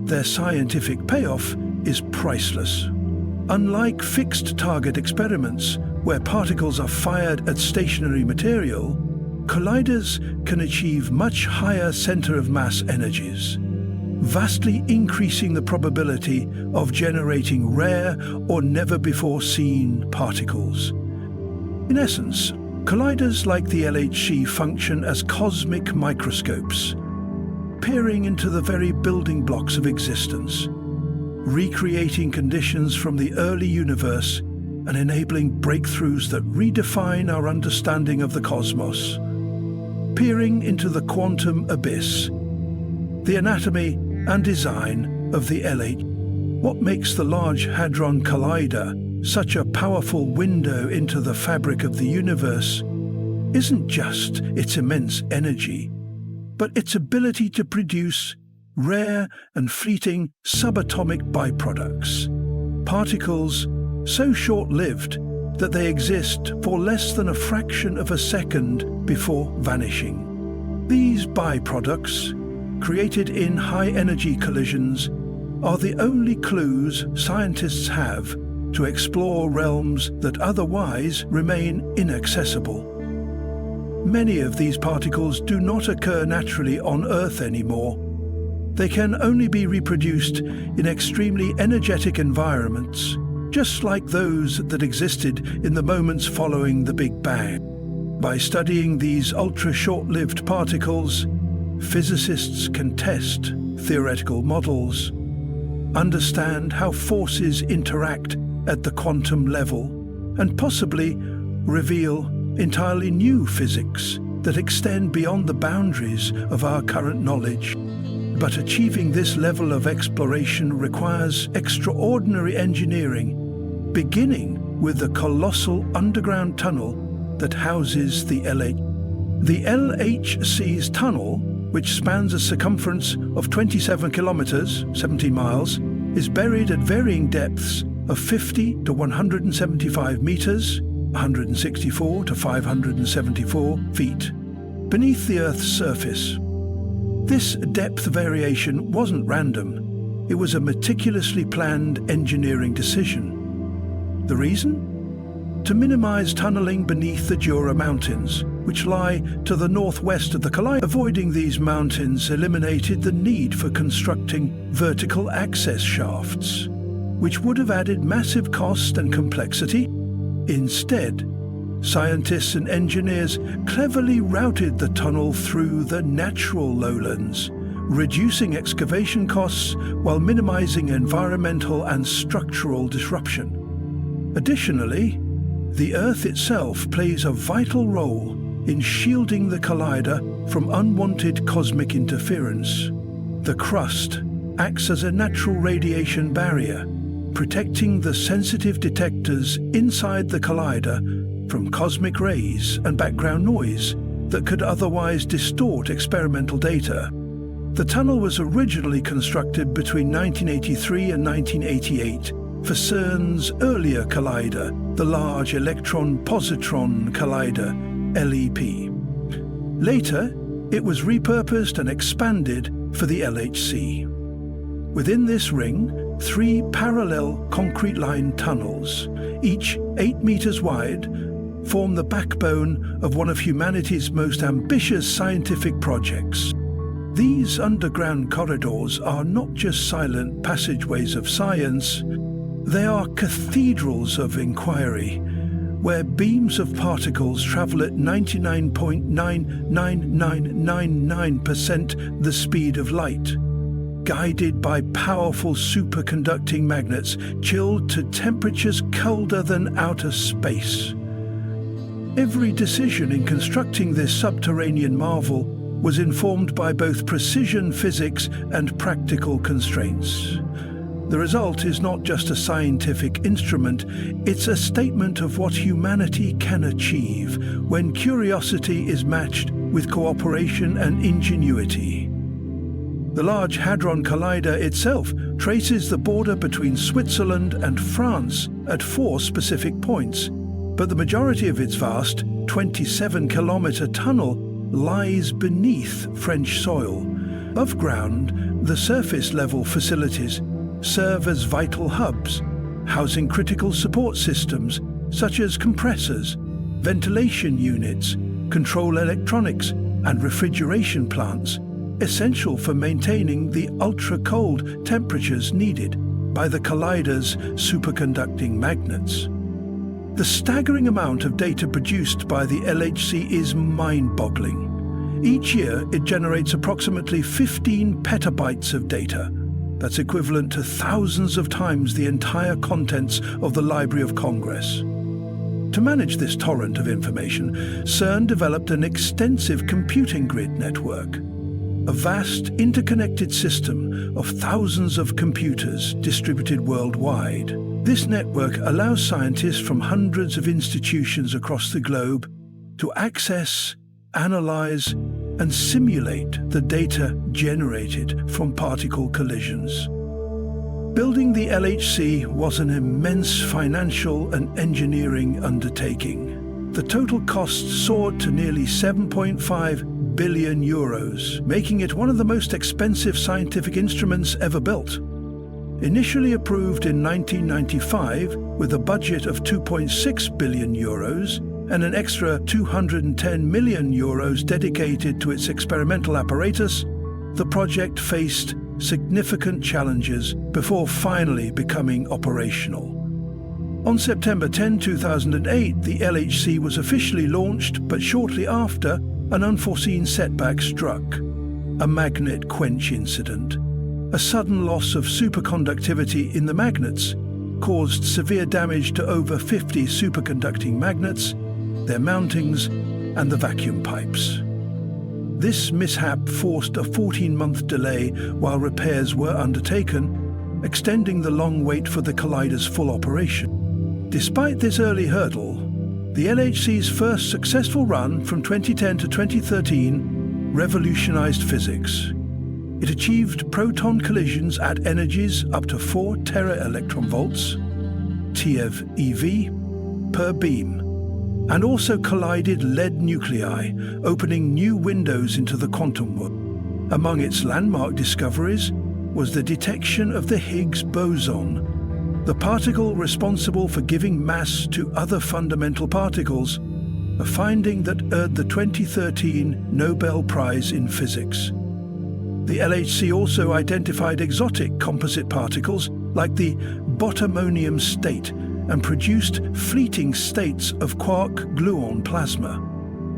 their scientific payoff is priceless. Unlike fixed target experiments, where particles are fired at stationary material, colliders can achieve much higher center of mass energies, vastly increasing the probability of generating rare or never-before-seen particles. In essence, colliders like the LHC function as cosmic microscopes, peering into the very building blocks of existence, recreating conditions from the early universe and enabling breakthroughs that redefine our understanding of the cosmos. Peering into the quantum abyss, the anatomy and design of the LHC. What makes the Large Hadron Collider such a powerful window into the fabric of the universe isn't just its immense energy, but its ability to produce rare and fleeting subatomic byproducts, particles so short-lived that they exist for less than a fraction of a second before vanishing. These byproducts, created in high-energy collisions, are the only clues scientists have to explore realms that otherwise remain inaccessible. Many of these particles do not occur naturally on Earth anymore. They can only be reproduced in extremely energetic environments, just like those that existed in the moments following the Big Bang. By studying these ultra-short-lived particles, physicists can test theoretical models, understand how forces interact at the quantum level, and possibly reveal entirely new physics that extend beyond the boundaries of our current knowledge. But achieving this level of exploration requires extraordinary engineering, beginning with the colossal underground tunnel that houses the LHC's tunnel which spans a circumference of 27 kilometers, 17 miles, is buried at varying depths of 50 to 175 meters, 164 to 574 feet, beneath the Earth's surface. This depth variation wasn't random. It was a meticulously planned engineering decision. The reason? To minimize tunneling beneath the Jura Mountains, which lie to the northwest of the collider. Avoiding these mountains eliminated the need for constructing vertical access shafts, which would have added massive cost and complexity. Instead, scientists and engineers cleverly routed the tunnel through the natural lowlands, reducing excavation costs while minimizing environmental and structural disruption. Additionally, the Earth itself plays a vital role in shielding the collider from unwanted cosmic interference. The crust acts as a natural radiation barrier, protecting the sensitive detectors inside the collider from cosmic rays and background noise that could otherwise distort experimental data. The tunnel was originally constructed between 1983 and 1988 for CERN's earlier collider, the Large Electron Positron Collider, LEP. Later, it was repurposed and expanded for the LHC. Within this ring, 3 parallel concrete-lined tunnels, each 8 meters wide, form the backbone of one of humanity's most ambitious scientific projects. These underground corridors are not just silent passageways of science, they are cathedrals of inquiry, where beams of particles travel at 99.99999% the speed of light, guided by powerful superconducting magnets chilled to temperatures colder than outer space. Every decision in constructing this subterranean marvel was informed by both precision physics and practical constraints. The result is not just a scientific instrument, it's a statement of what humanity can achieve when curiosity is matched with cooperation and ingenuity. The Large Hadron Collider itself traces the border between Switzerland and France at 4 specific points, but the majority of its vast 27-kilometer tunnel lies beneath French soil. Above ground, the surface-level facilities serve as vital hubs, housing critical support systems such as compressors, ventilation units, control electronics, and refrigeration plants, essential for maintaining the ultra-cold temperatures needed by the collider's superconducting magnets. The staggering amount of data produced by the LHC is mind-boggling. Each year, it generates approximately 15 petabytes of data. That's equivalent to thousands of times the entire contents of the Library of Congress. To manage this torrent of information, CERN developed an extensive computing grid network, a vast interconnected system of thousands of computers distributed worldwide. This network allows scientists from hundreds of institutions across the globe to access, analyze, and simulate the data generated from particle collisions. Building the LHC was an immense financial and engineering undertaking. The total cost soared to nearly 7.5 billion euros, making it one of the most expensive scientific instruments ever built. Initially approved in 1995 with a budget of 2.6 billion euros, and an extra 210 million euros dedicated to its experimental apparatus, the project faced significant challenges before finally becoming operational. On September 10, 2008, the LHC was officially launched, but shortly after, an unforeseen setback struck: a magnet quench incident. A sudden loss of superconductivity in the magnets caused severe damage to over 50 superconducting magnets, their mountings, and the vacuum pipes. This mishap forced a 14-month delay while repairs were undertaken, extending the long wait for the collider's full operation. Despite this early hurdle, the LHC's first successful run from 2010 to 2013 revolutionized physics. It achieved proton collisions at energies up to 4 tera-electron-volts, TeV, per beam, and also collided lead nuclei, opening new windows into the quantum world. Among its landmark discoveries was the detection of the Higgs boson, the particle responsible for giving mass to other fundamental particles, a finding that earned the 2013 Nobel Prize in Physics. The LHC also identified exotic composite particles like the bottomonium state and produced fleeting states of quark-gluon plasma,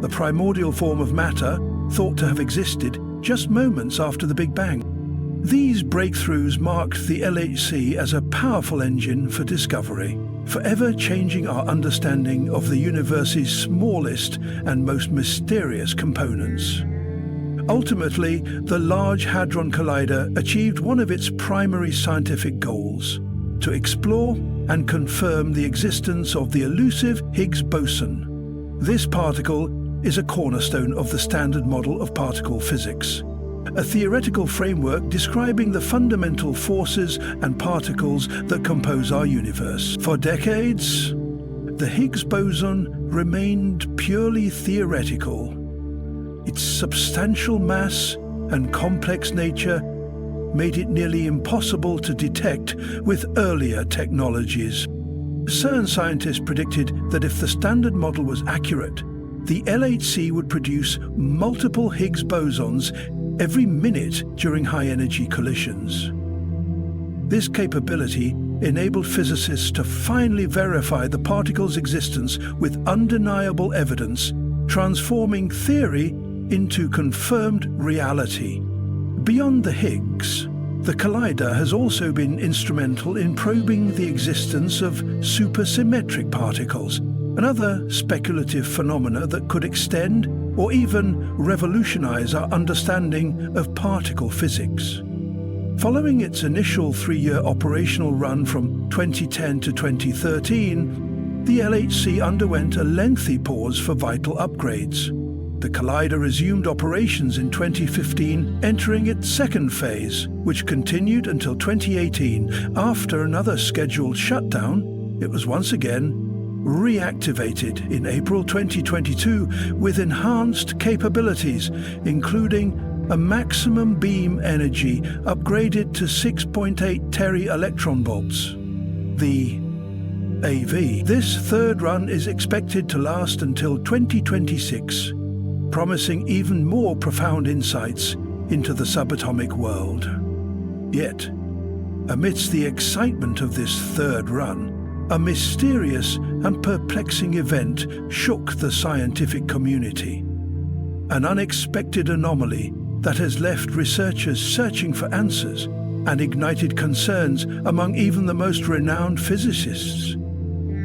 the primordial form of matter thought to have existed just moments after the Big Bang. These breakthroughs marked the LHC as a powerful engine for discovery, forever changing our understanding of the universe's smallest and most mysterious components. Ultimately, the Large Hadron Collider achieved one of its primary scientific goals: to explore and confirm the existence of the elusive Higgs boson. This particle is a cornerstone of the Standard Model of particle physics, a theoretical framework describing the fundamental forces and particles that compose our universe. For decades, the Higgs boson remained purely theoretical. Its substantial mass and complex nature made it nearly impossible to detect with earlier technologies. CERN scientists predicted that if the Standard Model was accurate, the LHC would produce multiple Higgs bosons every minute during high-energy collisions. This capability enabled physicists to finally verify the particle's existence with undeniable evidence, transforming theory into confirmed reality. Beyond the Higgs, the collider has also been instrumental in probing the existence of supersymmetric particles, another speculative phenomena that could extend or even revolutionize our understanding of particle physics. Following its initial 3-year operational run from 2010 to 2013, the LHC underwent a lengthy pause for vital upgrades. The collider resumed operations in 2015, entering its second phase, which continued until 2018. After another scheduled shutdown, it was once again reactivated in April 2022 with enhanced capabilities, including a maximum beam energy upgraded to 6.8 tera-electron-volts. The AV. This third run is expected to last until 2026, promising even more profound insights into the subatomic world. Yet, amidst the excitement of this third run, a mysterious and perplexing event shook the scientific community. An unexpected anomaly that has left researchers searching for answers and ignited concerns among even the most renowned physicists.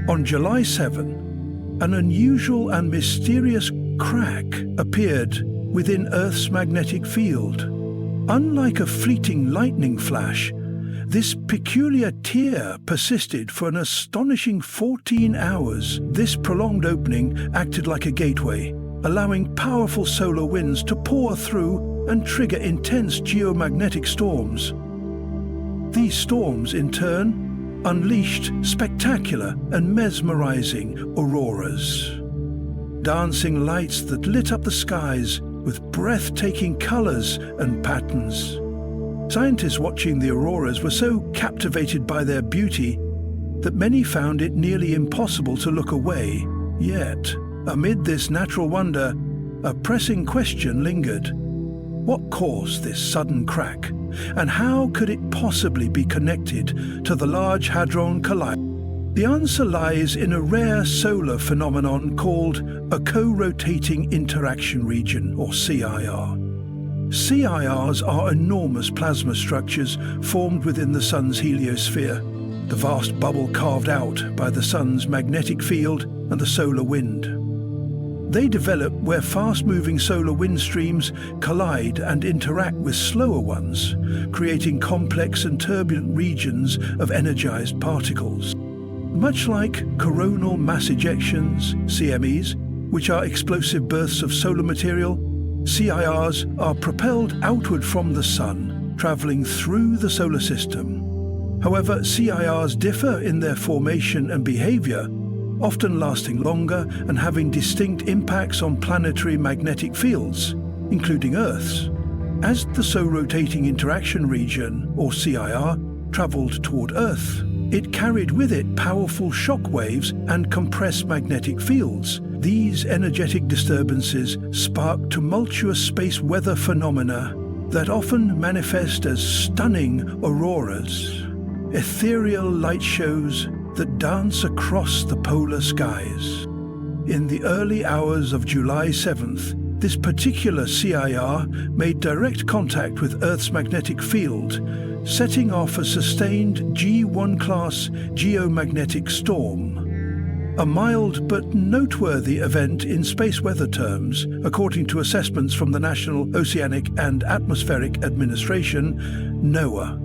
On July 7, an unusual and mysterious crack appeared within Earth's magnetic field. Unlike a fleeting lightning flash, this peculiar tear persisted for an astonishing 14 hours. This prolonged opening acted like a gateway, allowing powerful solar winds to pour through and trigger intense geomagnetic storms. These storms, in turn, unleashed spectacular and mesmerizing auroras, dancing lights that lit up the skies with breathtaking colors and patterns. Scientists watching the auroras were so captivated by their beauty that many found it nearly impossible to look away. Yet, amid this natural wonder, a pressing question lingered. What caused this sudden crack, and how could it possibly be connected to the Large Hadron Collider? The answer lies in a rare solar phenomenon called a co-rotating interaction region, or CIR. CIRs are enormous plasma structures formed within the Sun's heliosphere, the vast bubble carved out by the Sun's magnetic field and the solar wind. They develop where fast-moving solar wind streams collide and interact with slower ones, creating complex and turbulent regions of energized particles. Much like coronal mass ejections, CMEs, which are explosive bursts of solar material, CIRs are propelled outward from the Sun, traveling through the solar system. However, CIRs differ in their formation and behavior, often lasting longer and having distinct impacts on planetary magnetic fields, including Earth's. As the Solar-Rotating Interaction Region, or CIR, traveled toward Earth, it carried with it powerful shock waves and compressed magnetic fields. These energetic disturbances spark tumultuous space weather phenomena that often manifest as stunning auroras, ethereal light shows that dance across the polar skies. In the early hours of July 7th, this particular CIR made direct contact with Earth's magnetic field, setting off a sustained G1 class geomagnetic storm. A mild but noteworthy event in space weather terms, according to assessments from the National Oceanic and Atmospheric Administration, NOAA.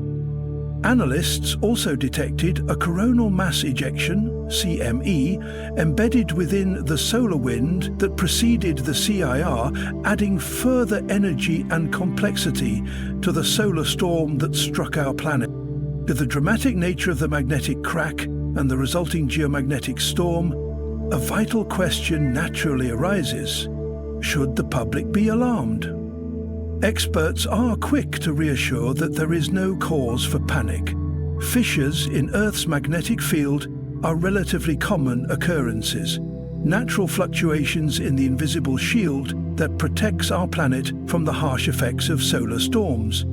Analysts also detected a coronal mass ejection, CME, embedded within the solar wind that preceded the CIR, adding further energy and complexity to the solar storm that struck our planet. With the dramatic nature of the magnetic crack and the resulting geomagnetic storm, a vital question naturally arises: should the public be alarmed? Experts are quick to reassure that there is no cause for panic. Fissures in Earth's magnetic field are relatively common occurrences, natural fluctuations in the invisible shield that protects our planet from the harsh effects of solar storms.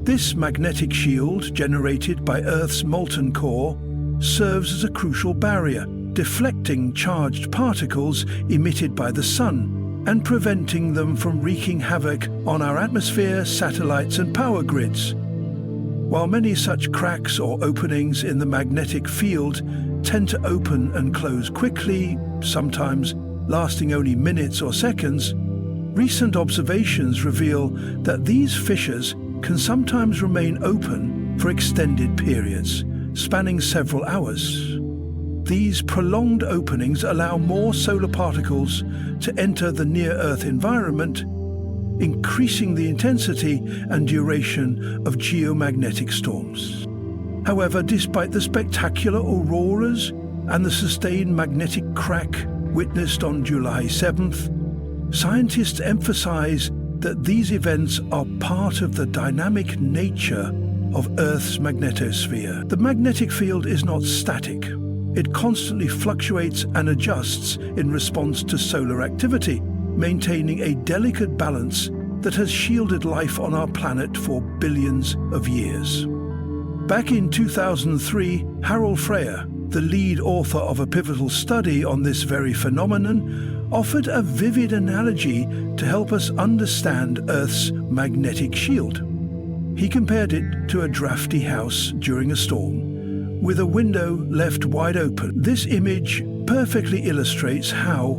This magnetic shield, generated by Earth's molten core, serves as a crucial barrier, deflecting charged particles emitted by the Sun and preventing them from wreaking havoc on our atmosphere, satellites and power grids. While many such cracks or openings in the magnetic field tend to open and close quickly, sometimes lasting only minutes or seconds, recent observations reveal that these fissures can sometimes remain open for extended periods, spanning several hours. These prolonged openings allow more solar particles to enter the near-Earth environment, increasing the intensity and duration of geomagnetic storms. However, despite the spectacular auroras and the sustained magnetic crack witnessed on July 7th, scientists emphasize that these events are part of the dynamic nature of Earth's magnetosphere. The magnetic field is not static. It constantly fluctuates and adjusts in response to solar activity, maintaining a delicate balance that has shielded life on our planet for billions of years. Back in 2003, Harold Freyer, the lead author of a pivotal study on this very phenomenon, offered a vivid analogy to help us understand Earth's magnetic shield. He compared it to a drafty house during a storm, with a window left wide open. This image perfectly illustrates how,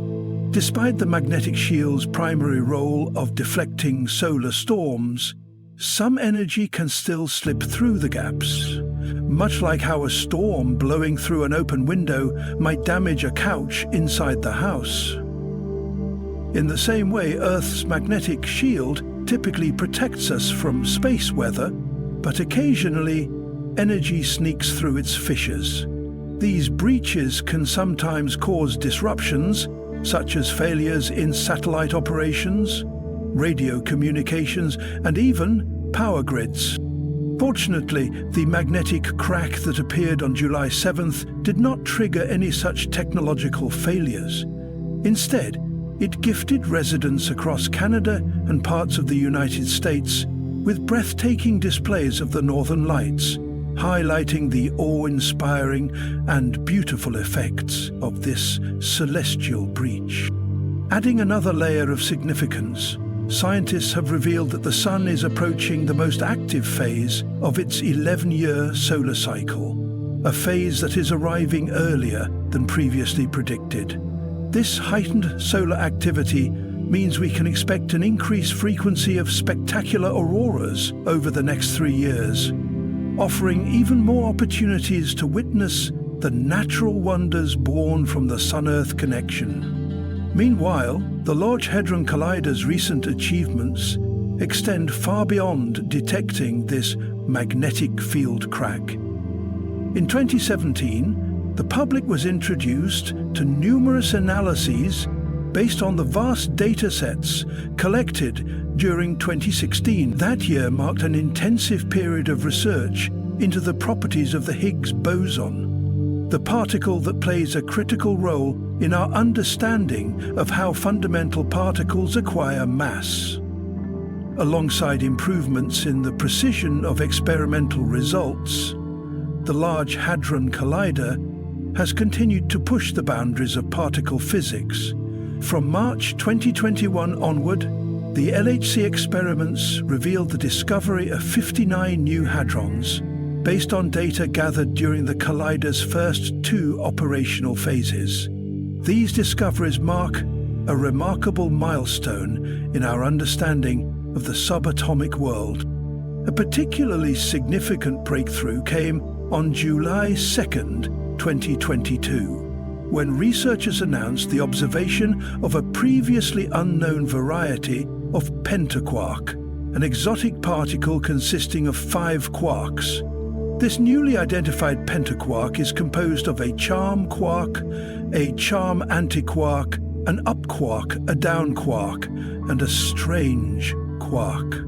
despite the magnetic shield's primary role of deflecting solar storms, some energy can still slip through the gaps. Much like how a storm blowing through an open window might damage a couch inside the house. In the same way, Earth's magnetic shield typically protects us from space weather, but occasionally energy sneaks through its fissures. These breaches can sometimes cause disruptions, such as failures in satellite operations, radio communications, and even power grids. Fortunately, the magnetic crack that appeared on July 7th did not trigger any such technological failures. Instead, it gifted residents across Canada and parts of the United States with breathtaking displays of the Northern Lights, highlighting the awe-inspiring and beautiful effects of this celestial breach. Adding another layer of significance, scientists have revealed that the Sun is approaching the most active phase of its 11-year solar cycle, a phase that is arriving earlier than previously predicted. This heightened solar activity means we can expect an increased frequency of spectacular auroras over the next 3 years, offering even more opportunities to witness the natural wonders born from the Sun-Earth connection. Meanwhile, the Large Hadron Collider's recent achievements extend far beyond detecting this magnetic field crack. In 2017, the public was introduced to numerous analyses based on the vast data sets collected during 2016. That year marked an intensive period of research into the properties of the Higgs boson, the particle that plays a critical role in our understanding of how fundamental particles acquire mass. Alongside improvements in the precision of experimental results, the Large Hadron Collider has continued to push the boundaries of particle physics. From March 2021 onward, the LHC experiments revealed the discovery of 59 new hadrons based on data gathered during the collider's first 2 operational phases. These discoveries mark a remarkable milestone in our understanding of the subatomic world. A particularly significant breakthrough came on July 2, 2022, when researchers announced the observation of a previously unknown variety of pentaquark, an exotic particle consisting of 5 quarks. This newly identified pentaquark is composed of a charm quark, a charm antiquark, an up quark, a down quark, and a strange quark.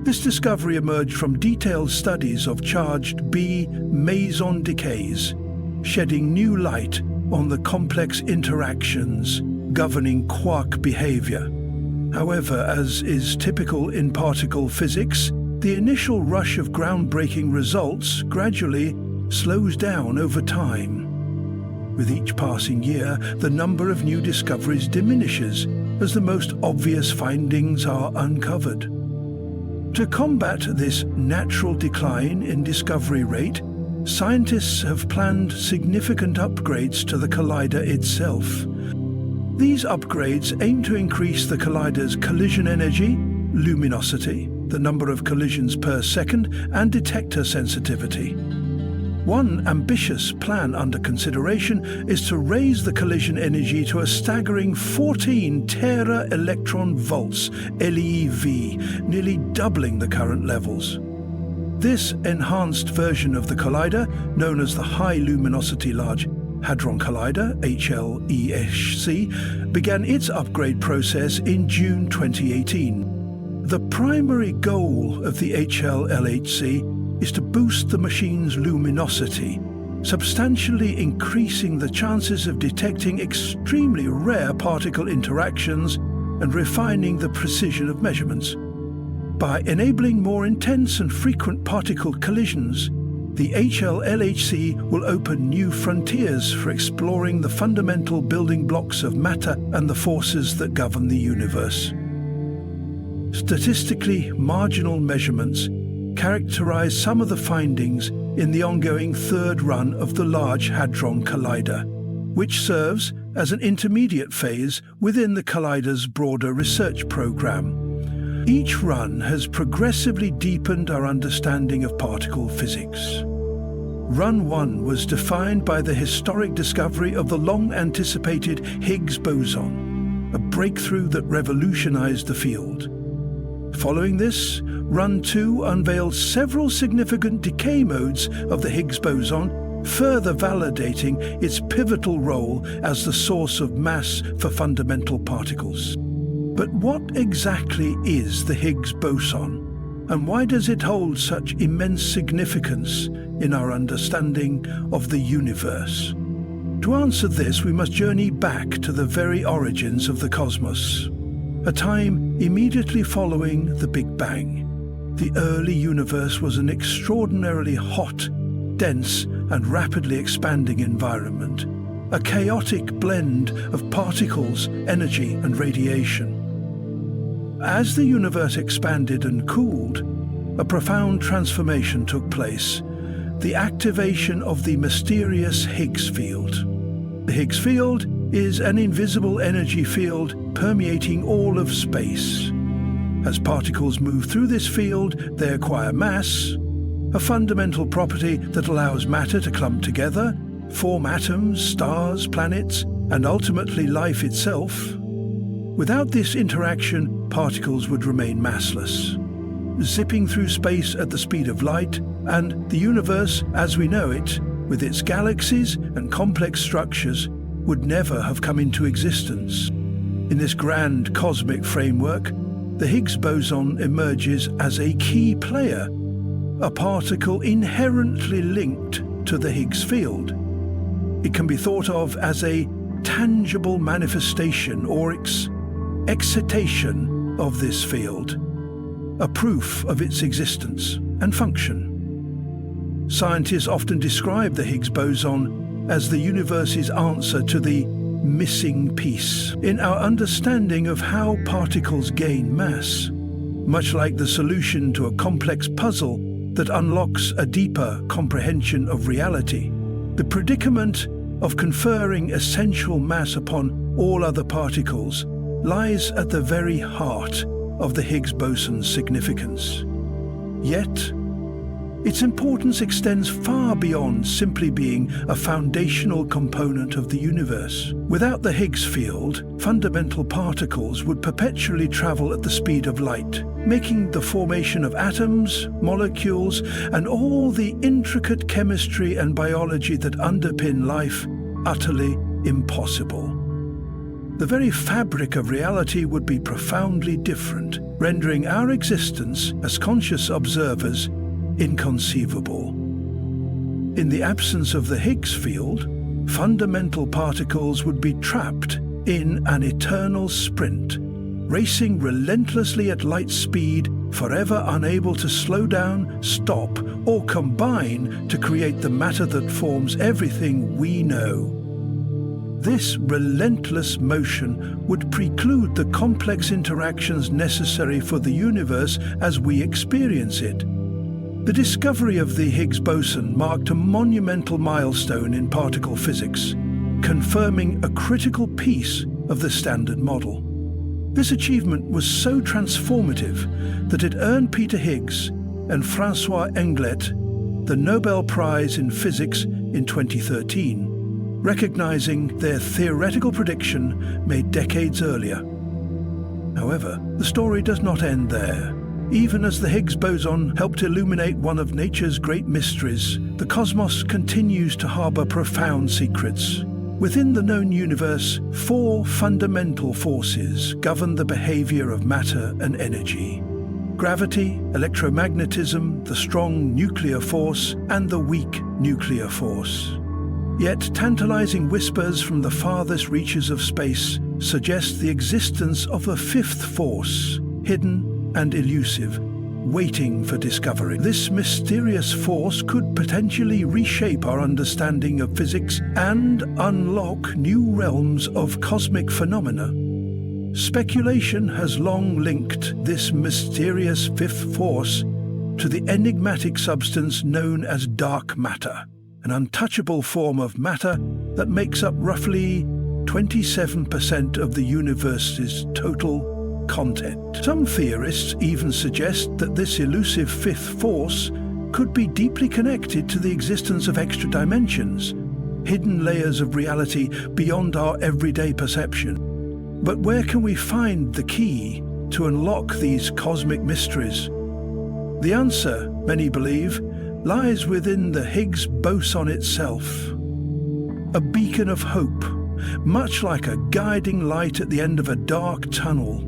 This discovery emerged from detailed studies of charged B meson decays, shedding new light on the complex interactions governing quark behavior. However, as is typical in particle physics, the initial rush of groundbreaking results gradually slows down over time. With each passing year, the number of new discoveries diminishes as the most obvious findings are uncovered. To combat this natural decline in discovery rate, scientists have planned significant upgrades to the collider itself. These upgrades aim to increase the collider's collision energy, luminosity, the number of collisions per second, and detector sensitivity. One ambitious plan under consideration is to raise the collision energy to a staggering 14 tera-electron volts LeV, nearly doubling the current levels. This enhanced version of the collider, known as the High Luminosity Large Hadron Collider, HLEHC, began its upgrade process in June 2018. The primary goal of the HLLHC is to boost the machine's luminosity, substantially increasing the chances of detecting extremely rare particle interactions and refining the precision of measurements. By enabling more intense and frequent particle collisions, the HLLHC will open new frontiers for exploring the fundamental building blocks of matter and the forces that govern the universe. Statistically marginal measurements characterize some of the findings in the ongoing 3rd run of the Large Hadron Collider, which serves as an intermediate phase within the collider's broader research program. Each run has progressively deepened our understanding of particle physics. Run 1 was defined by the historic discovery of the long-anticipated Higgs boson, a breakthrough that revolutionized the field. Following this, Run 2 unveiled several significant decay modes of the Higgs boson, further validating its pivotal role as the source of mass for fundamental particles. But what exactly is the Higgs boson, and why does it hold such immense significance in our understanding of the universe? To answer this, we must journey back to the very origins of the cosmos, a time immediately following the Big Bang. The early universe was an extraordinarily hot, dense, and rapidly expanding environment, a chaotic blend of particles, energy, and radiation. As the universe expanded and cooled, a profound transformation took place, the activation of the mysterious Higgs field. The Higgs field is an invisible energy field permeating all of space. As particles move through this field, they acquire mass, a fundamental property that allows matter to clump together, form atoms, stars, planets, and ultimately life itself. Without this interaction, particles would remain massless, zipping through space at the speed of light, and the universe as we know it, with its galaxies and complex structures, would never have come into existence. In this grand cosmic framework, the Higgs boson emerges as a key player, a particle inherently linked to the Higgs field. It can be thought of as a tangible manifestation or excitation of this field, a proof of its existence and function. Scientists often describe the Higgs boson as the universe's answer to the missing piece in our understanding of how particles gain mass, much like the solution to a complex puzzle that unlocks a deeper comprehension of reality. The predicament of conferring essential mass upon all other particles lies at the very heart of the Higgs boson's significance. Yet, its importance extends far beyond simply being a foundational component of the universe. Without the Higgs field, fundamental particles would perpetually travel at the speed of light, making the formation of atoms, molecules, and all the intricate chemistry and biology that underpin life utterly impossible. The very fabric of reality would be profoundly different, rendering our existence as conscious observers inconceivable. In the absence of the Higgs field, fundamental particles would be trapped in an eternal sprint, racing relentlessly at light speed, forever unable to slow down, stop, or combine to create the matter that forms everything we know. This relentless motion would preclude the complex interactions necessary for the universe as we experience it. The discovery of the Higgs boson marked a monumental milestone in particle physics, confirming a critical piece of the Standard Model. This achievement was so transformative that it earned Peter Higgs and François Englert the Nobel Prize in Physics in 2013, recognizing their theoretical prediction made decades earlier. However, the story does not end there. Even as the Higgs boson helped illuminate one of nature's great mysteries, the cosmos continues to harbor profound secrets. Within the known universe, 4 fundamental forces govern the behavior of matter and energy: gravity, electromagnetism, the strong nuclear force, and the weak nuclear force. Yet tantalizing whispers from the farthest reaches of space suggest the existence of a 5th force, hidden and elusive, waiting for discovery. This mysterious force could potentially reshape our understanding of physics and unlock new realms of cosmic phenomena. Speculation has long linked this mysterious 5th force to the enigmatic substance known as dark matter, an untouchable form of matter that makes up roughly 27% of the universe's total content. Some theorists even suggest that this elusive 5th force could be deeply connected to the existence of extra dimensions, hidden layers of reality beyond our everyday perception. But where can we find the key to unlock these cosmic mysteries? The answer, many believe, lies within the Higgs boson itself. A beacon of hope, much like a guiding light at the end of a dark tunnel,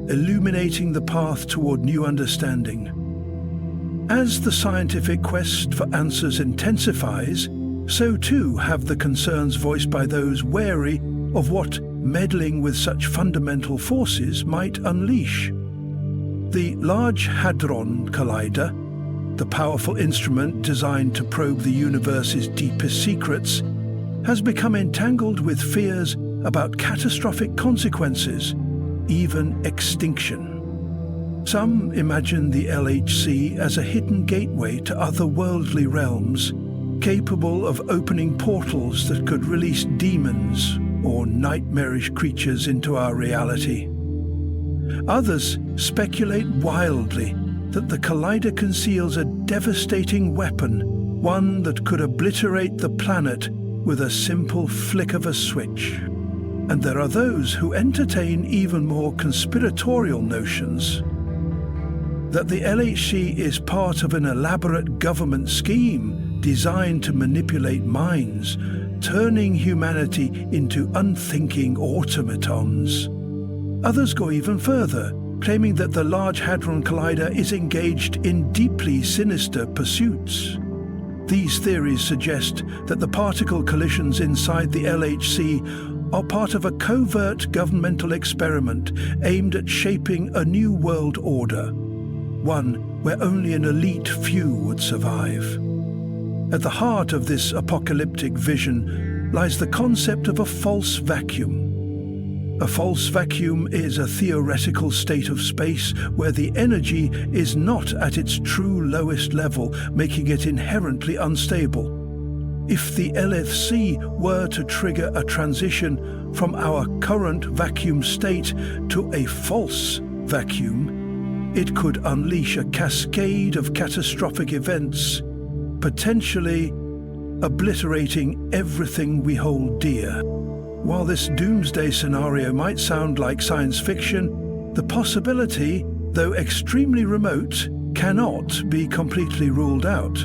illuminating the path toward new understanding. As the scientific quest for answers intensifies, so too have the concerns voiced by those wary of what meddling with such fundamental forces might unleash. The Large Hadron Collider, the powerful instrument designed to probe the universe's deepest secrets, has become entangled with fears about catastrophic consequences, even extinction. Some imagine the LHC as a hidden gateway to otherworldly realms, capable of opening portals that could release demons or nightmarish creatures into our reality. Others speculate wildly that the collider conceals a devastating weapon, one that could obliterate the planet with a simple flick of a switch. And there are those who entertain even more conspiratorial notions that the LHC is part of an elaborate government scheme designed to manipulate minds, turning humanity into unthinking automatons. Others go even further, claiming that the Large Hadron Collider is engaged in deeply sinister pursuits. These theories suggest that the particle collisions inside the LHC are part of a covert governmental experiment aimed at shaping a new world order, one where only an elite few would survive. At the heart of this apocalyptic vision lies the concept of a false vacuum. A false vacuum is a theoretical state of space where the energy is not at its true lowest level, making it inherently unstable. If the LHC were to trigger a transition from our current vacuum state to a false vacuum, it could unleash a cascade of catastrophic events, potentially obliterating everything we hold dear. While this doomsday scenario might sound like science fiction, the possibility, though extremely remote, cannot be completely ruled out.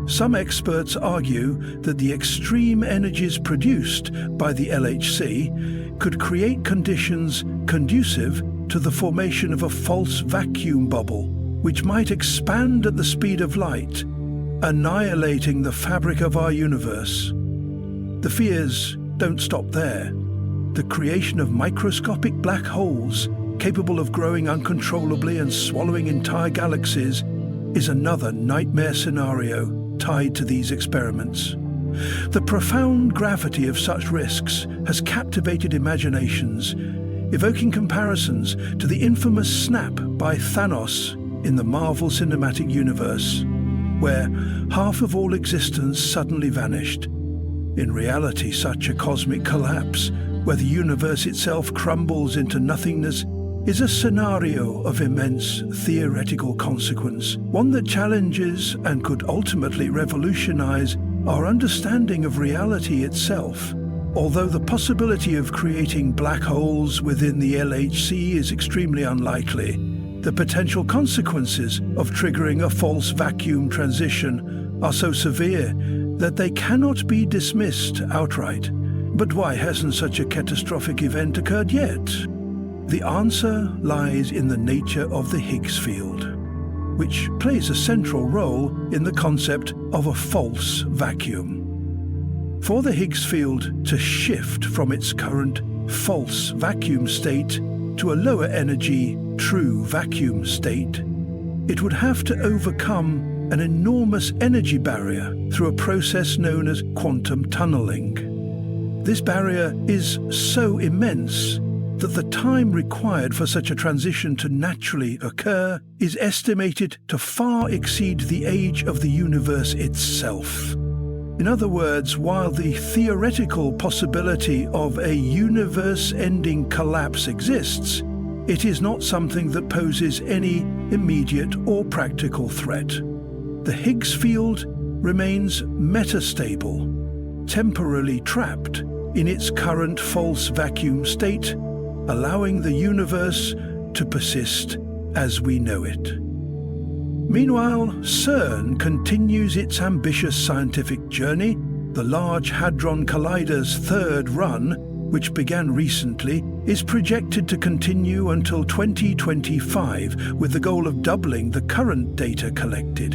Some experts argue that the extreme energies produced by the LHC could create conditions conducive to the formation of a false vacuum bubble, which might expand at the speed of light, annihilating the fabric of our universe. The fears don't stop there. The creation of microscopic black holes, capable of growing uncontrollably and swallowing entire galaxies, is another nightmare scenario tied to these experiments. The profound gravity of such risks has captivated imaginations, evoking comparisons to the infamous snap by Thanos in the Marvel Cinematic Universe, where half of all existence suddenly vanished. In reality, such a cosmic collapse, where the universe itself crumbles into nothingness, is a scenario of immense theoretical consequence, one that challenges and could ultimately revolutionize our understanding of reality itself. Although the possibility of creating black holes within the LHC is extremely unlikely, the potential consequences of triggering a false vacuum transition are so severe that they cannot be dismissed outright. But why hasn't such a catastrophic event occurred yet? The answer lies in the nature of the Higgs field, which plays a central role in the concept of a false vacuum. For the Higgs field to shift from its current false vacuum state to a lower energy, true vacuum state, it would have to overcome an enormous energy barrier through a process known as quantum tunneling. This barrier is so immense that the time required for such a transition to naturally occur is estimated to far exceed the age of the universe itself. In other words, while the theoretical possibility of a universe-ending collapse exists, it is not something that poses any immediate or practical threat. The Higgs field remains metastable, temporarily trapped in its current false vacuum state, allowing the universe to persist as we know it. Meanwhile, CERN continues its ambitious scientific journey. The Large Hadron Collider's third run, which began recently, is projected to continue until 2025, with the goal of doubling the current data collected.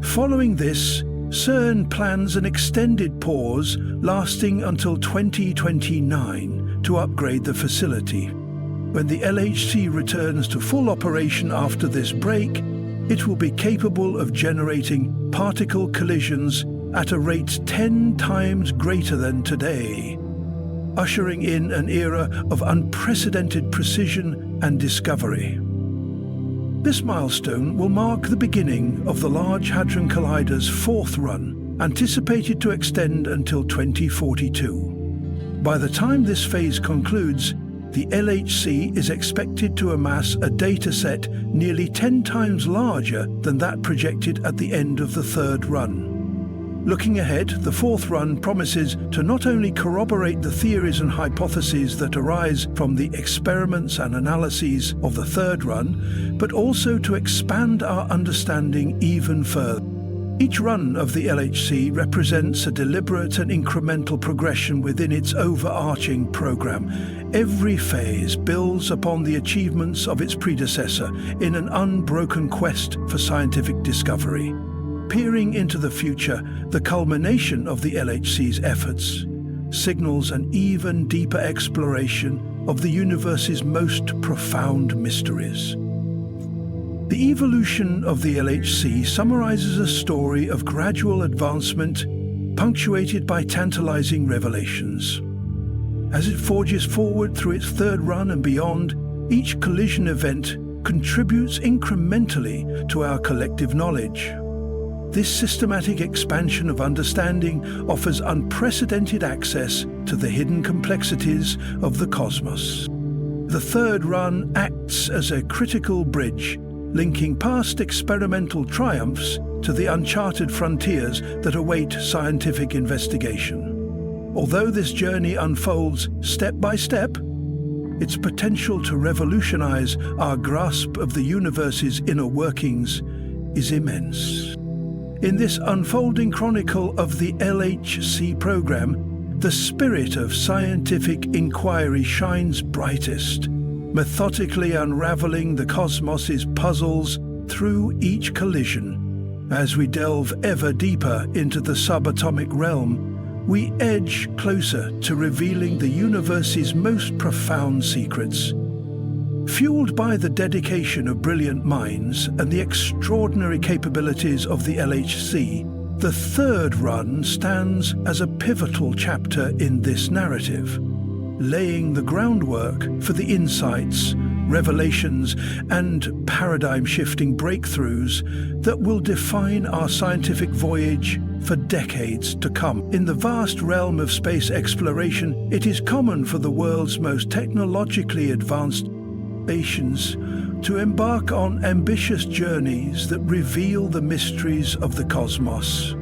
Following this, CERN plans an extended pause lasting until 2029 to upgrade the facility. When the LHC returns to full operation after this break, it will be capable of generating particle collisions at a rate 10 times greater than today, ushering in an era of unprecedented precision and discovery. This milestone will mark the beginning of the Large Hadron Collider's fourth run, anticipated to extend until 2042. By the time this phase concludes, the LHC is expected to amass a dataset nearly 10 times larger than that projected at the end of the third run. Looking ahead, the fourth run promises to not only corroborate the theories and hypotheses that arise from the experiments and analyses of the third run, but also to expand our understanding even further. Each run of the LHC represents a deliberate and incremental progression within its overarching program. Every phase builds upon the achievements of its predecessor in an unbroken quest for scientific discovery. Peering into the future, the culmination of the LHC's efforts signals an even deeper exploration of the universe's most profound mysteries. The evolution of the LHC summarizes a story of gradual advancement, punctuated by tantalizing revelations. As it forges forward through its third run and beyond, each collision event contributes incrementally to our collective knowledge. This systematic expansion of understanding offers unprecedented access to the hidden complexities of the cosmos. The third run acts as a critical bridge, linking past experimental triumphs to the uncharted frontiers that await scientific investigation. Although this journey unfolds step by step, its potential to revolutionize our grasp of the universe's inner workings is immense. In this unfolding chronicle of the LHC program, the spirit of scientific inquiry shines brightest, methodically unraveling the cosmos's puzzles through each collision. As we delve ever deeper into the subatomic realm, we edge closer to revealing the universe's most profound secrets. Fueled by the dedication of brilliant minds and the extraordinary capabilities of the LHC, the third run stands as a pivotal chapter in this narrative, laying the groundwork for the insights, revelations, and paradigm-shifting breakthroughs that will define our scientific voyage for decades to come. In the vast realm of space exploration, it is common for the world's most technologically advanced nations to embark on ambitious journeys that reveal the mysteries of the cosmos.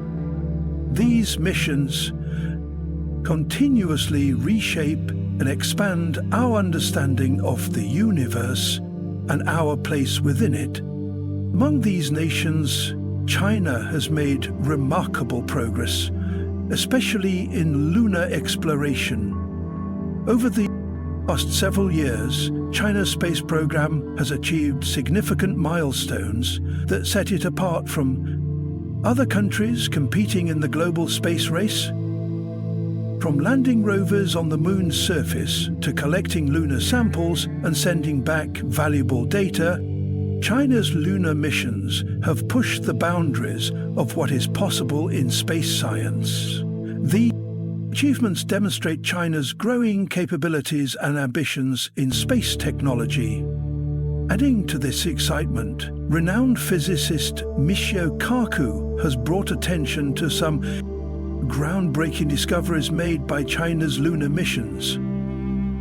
These missions continuously reshape and expand our understanding of the universe and our place within it. Among these nations, China has made remarkable progress, especially in lunar exploration. Over the past several years, China's space program has achieved significant milestones that set it apart from other countries competing in the global space race. From landing rovers on the moon's surface to collecting lunar samples and sending back valuable data, China's lunar missions have pushed the boundaries of what is possible in space science. These achievements demonstrate China's growing capabilities and ambitions in space technology. Adding to this excitement, renowned physicist Michio Kaku has brought attention to some groundbreaking discoveries made by China's lunar missions.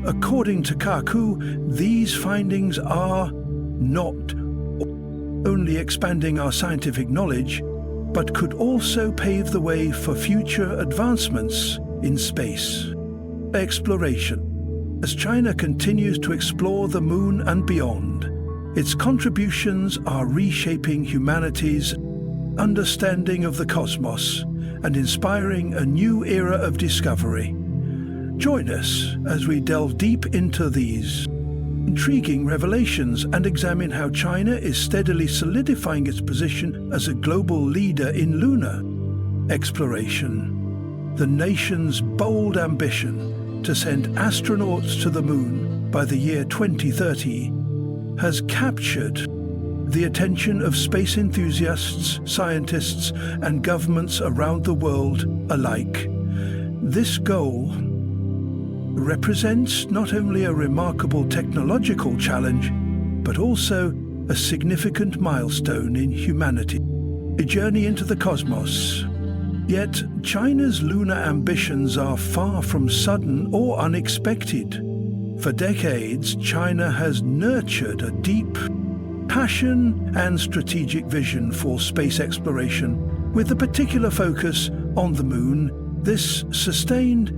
According to Kaku, these findings are not only expanding our scientific knowledge, but could also pave the way for future advancements in space exploration. As China continues to explore the moon and beyond, its contributions are reshaping humanity's understanding of the cosmos and inspiring a new era of discovery. Join us as we delve deep into these intriguing revelations and examine how China is steadily solidifying its position as a global leader in lunar exploration. The nation's bold ambition to send astronauts to the moon by the year 2030 has captured the attention of space enthusiasts, scientists, and governments around the world alike. This goal represents not only a remarkable technological challenge, but also a significant milestone in humanity, a journey into the cosmos. Yet, China's lunar ambitions are far from sudden or unexpected. For decades, China has nurtured a deep passion and strategic vision for space exploration, with a particular focus on the Moon, this sustained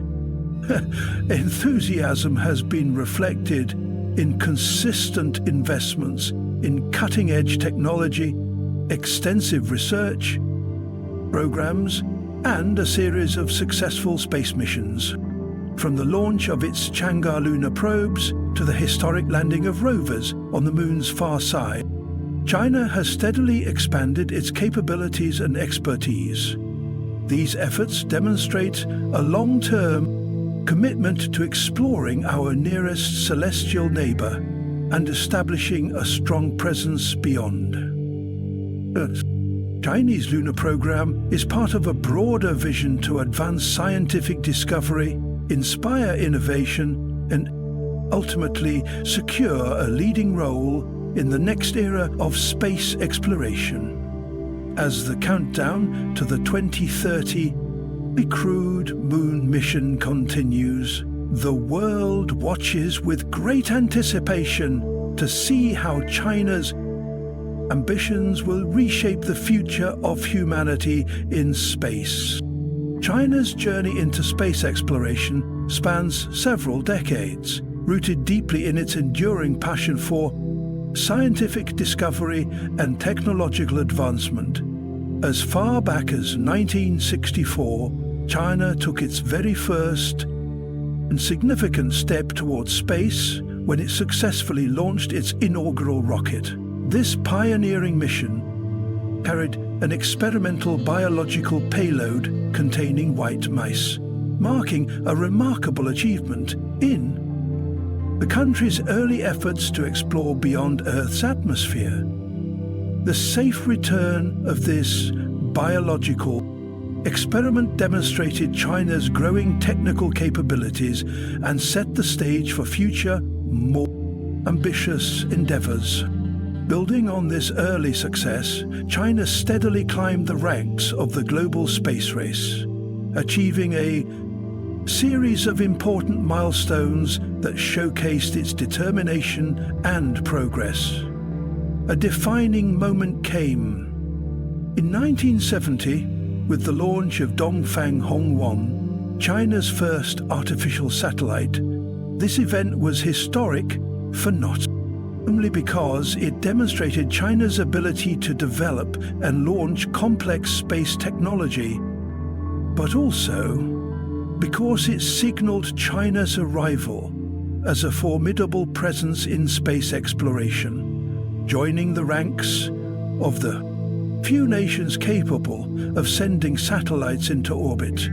enthusiasm has been reflected in consistent investments in cutting-edge technology, extensive research programs, and a series of successful space missions. From the launch of its Chang'e lunar probes to the historic landing of rovers on the Moon's far side, China has steadily expanded its capabilities and expertise. These efforts demonstrate a long-term commitment to exploring our nearest celestial neighbor and establishing a strong presence beyond Earth. Chinese lunar program is part of a broader vision to advance scientific discovery, inspire innovation, and ultimately secure a leading role in the next era of space exploration. As the countdown to the 2030 crewed moon mission continues, the world watches with great anticipation to see how China's ambitions will reshape the future of humanity in space. China's journey into space exploration spans several decades, rooted deeply in its enduring passion for scientific discovery and technological advancement. As far back as 1964, China took its very first and significant step towards space when it successfully launched its inaugural rocket. This pioneering mission carried an experimental biological payload containing white mice, marking a remarkable achievement in the country's early efforts to explore beyond Earth's atmosphere. The safe return of this biological experiment demonstrated China's growing technical capabilities and set the stage for future, more ambitious endeavors. Building on this early success, China steadily climbed the ranks of the global space race, achieving a series of important milestones that showcased its determination and progress. A defining moment came in 1970 with the launch of Dongfang Hong-1, China's first artificial satellite. This event was historic for not only because it demonstrated China's ability to develop and launch complex space technology, but also because it signaled China's arrival as a formidable presence in space exploration, joining the ranks of the few nations capable of sending satellites into orbit.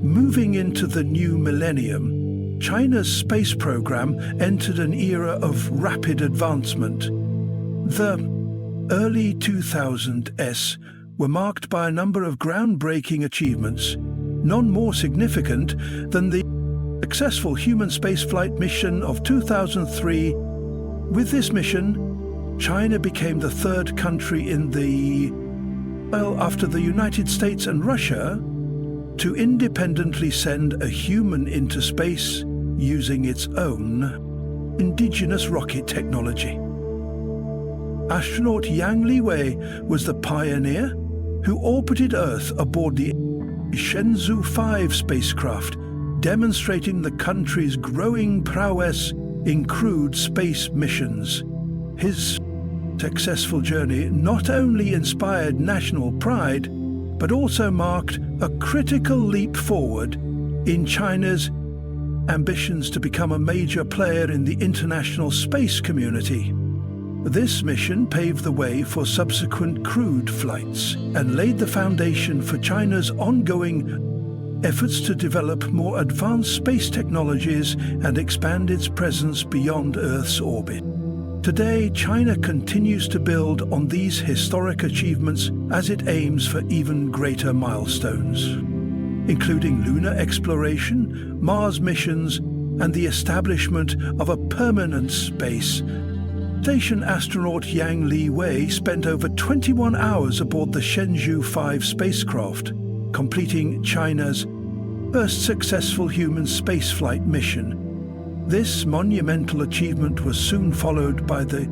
Moving into the new millennium, China's space program entered an era of rapid advancement. The early 2000s were marked by a number of groundbreaking achievements, none more significant than the successful human spaceflight mission of 2003. With this mission, China became the third country in after the United States and Russia, to independently send a human into space using its own indigenous rocket technology. Astronaut Yang Liwei was the pioneer who orbited Earth aboard the Shenzhou 5 spacecraft, demonstrating the country's growing prowess in crewed space missions. His successful journey not only inspired national pride, but also marked a critical leap forward in China's ambitions to become a major player in the international space community. This mission paved the way for subsequent crewed flights and laid the foundation for China's ongoing efforts to develop more advanced space technologies and expand its presence beyond Earth's orbit. Today, China continues to build on these historic achievements as it aims for even greater milestones, including lunar exploration, Mars missions, and the establishment of a permanent space station. Astronaut Yang Liwei spent over 21 hours aboard the Shenzhou 5 spacecraft, completing China's first successful human spaceflight mission. This monumental achievement was soon followed by the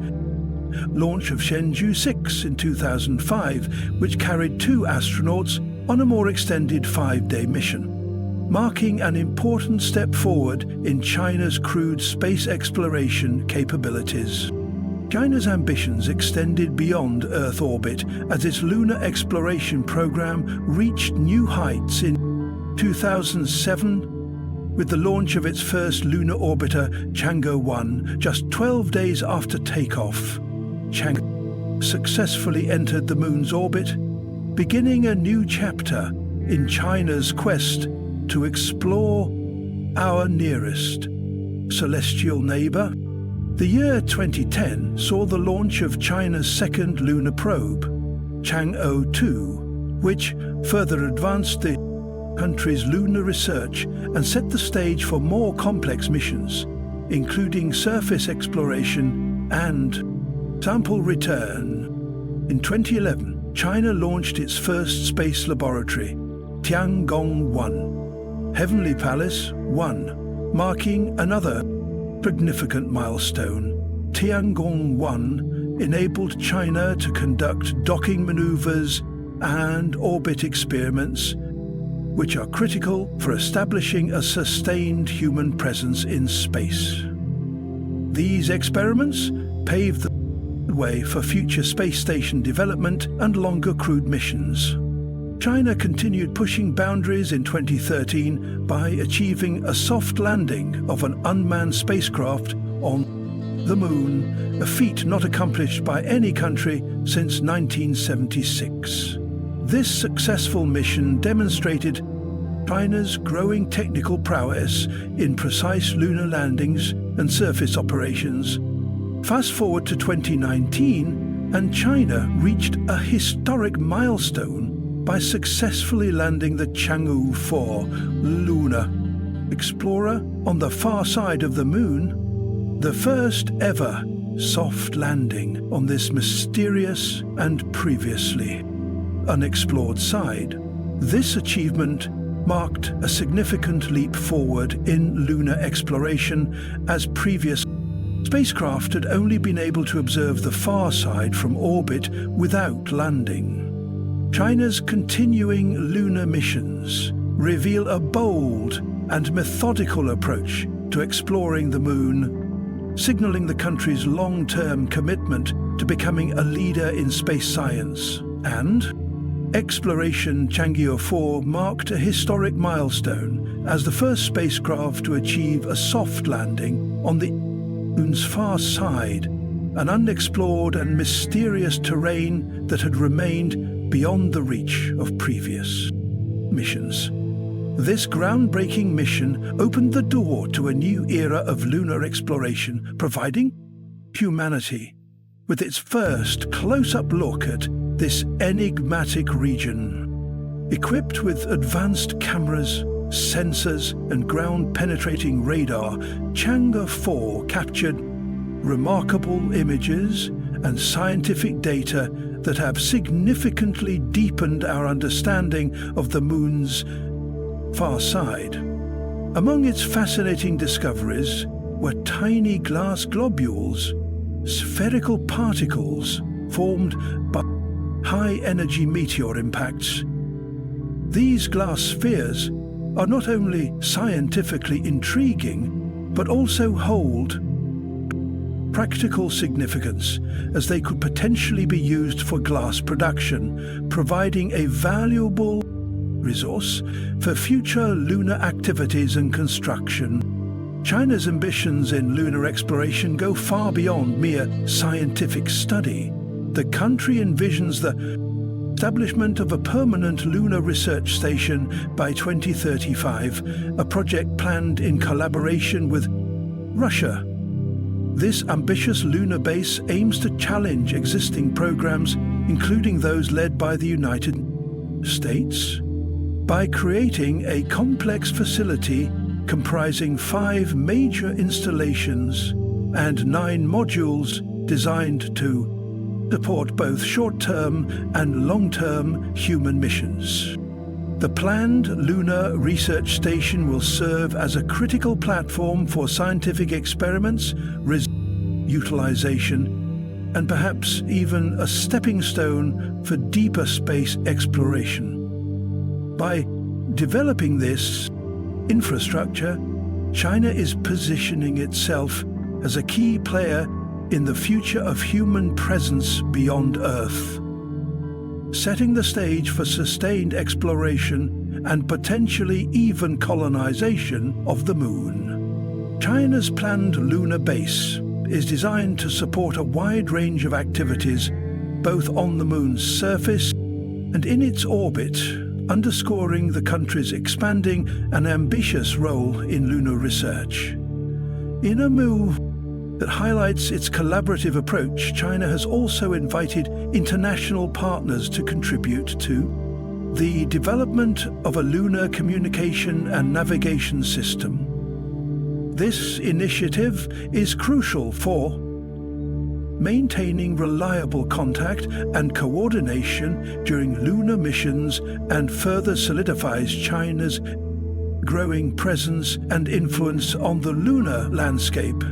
launch of Shenzhou 6 in 2005, which carried 2 astronauts on a more extended 5-day mission, marking an important step forward in China's crewed space exploration capabilities. China's ambitions extended beyond Earth orbit as its lunar exploration program reached new heights in 2007 with the launch of its first lunar orbiter, Chang'e-1, just 12 days after takeoff. Chang'e successfully entered the Moon's orbit, beginning a new chapter in China's quest to explore our nearest celestial neighbor. The year 2010 saw the launch of China's second lunar probe, Chang'e-2, which further advanced the country's lunar research and set the stage for more complex missions, including surface exploration and sample return. In 2011, China launched its first space laboratory, Tiangong-1, Heavenly Palace 1, marking another significant milestone. Tiangong-1 enabled China to conduct docking maneuvers and orbit experiments, which are critical for establishing a sustained human presence in space. These experiments paved the way for future space station development and longer crewed missions. China continued pushing boundaries in 2013 by achieving a soft landing of an unmanned spacecraft on the Moon, a feat not accomplished by any country since 1976. This successful mission demonstrated China's growing technical prowess in precise lunar landings and surface operations. Fast forward to 2019, and China reached a historic milestone by successfully landing the Chang'e 4 lunar explorer on the far side of the Moon, the first ever soft landing on this mysterious and previously unexplored side. This achievement marked a significant leap forward in lunar exploration, as previous spacecraft had only been able to observe the far side from orbit without landing. China's continuing lunar missions reveal a bold and methodical approach to exploring the Moon, signaling the country's long-term commitment to becoming a leader in space science. And Exploration Chang'e 4 marked a historic milestone as the first spacecraft to achieve a soft landing on the Moon's far side, an unexplored and mysterious terrain that had remained beyond the reach of previous missions. This groundbreaking mission opened the door to a new era of lunar exploration, providing humanity with its first close-up look at this enigmatic region. Equipped with advanced cameras, sensors, and ground-penetrating radar, Chang'e 4 captured remarkable images and scientific data that have significantly deepened our understanding of the Moon's far side. Among its fascinating discoveries were tiny glass globules, spherical particles formed by high-energy meteor impacts. These glass spheres are not only scientifically intriguing, but also hold practical significance, as they could potentially be used for glass production, providing a valuable resource for future lunar activities and construction. China's ambitions in lunar exploration go far beyond mere scientific study. The country envisions the establishment of a permanent lunar research station by 2035, a project planned in collaboration with Russia. This ambitious lunar base aims to challenge existing programs, including those led by the United States, by creating a complex facility comprising 5 major installations and 9 modules designed to support both short-term and long-term human missions. The planned lunar research station will serve as a critical platform for scientific experiments, utilization, and perhaps even a stepping stone for deeper space exploration. By developing this infrastructure, China is positioning itself as a key player in the future of human presence beyond Earth, setting the stage for sustained exploration and potentially even colonization of the Moon. China's planned lunar base is designed to support a wide range of activities, both on the Moon's surface and in its orbit, underscoring the country's expanding and ambitious role in lunar research. In a move that highlights its collaborative approach, China has also invited international partners to contribute to the development of a lunar communication and navigation system. This initiative is crucial for maintaining reliable contact and coordination during lunar missions and further solidifies China's growing presence and influence on the lunar landscape.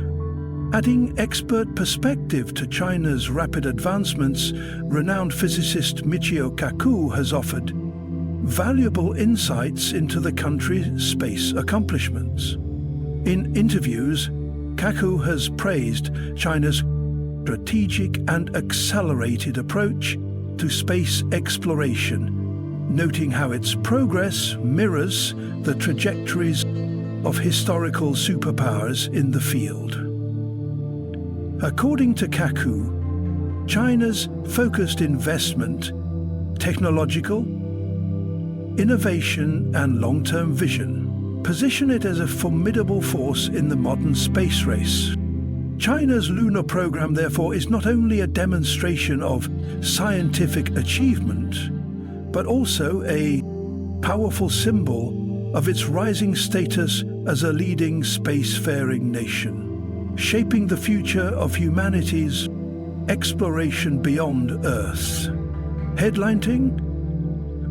Adding expert perspective to China's rapid advancements, renowned physicist Michio Kaku has offered valuable insights into the country's space accomplishments. In interviews, Kaku has praised China's strategic and accelerated approach to space exploration, noting how its progress mirrors the trajectories of historical superpowers in the field. According to Kaku, China's focused investment, technological innovation and long-term vision position it as a formidable force in the modern space race. China's lunar program, therefore, is not only a demonstration of scientific achievement, but also a powerful symbol of its rising status as a leading spacefaring nation, shaping the future of humanity's exploration beyond Earth. Headlining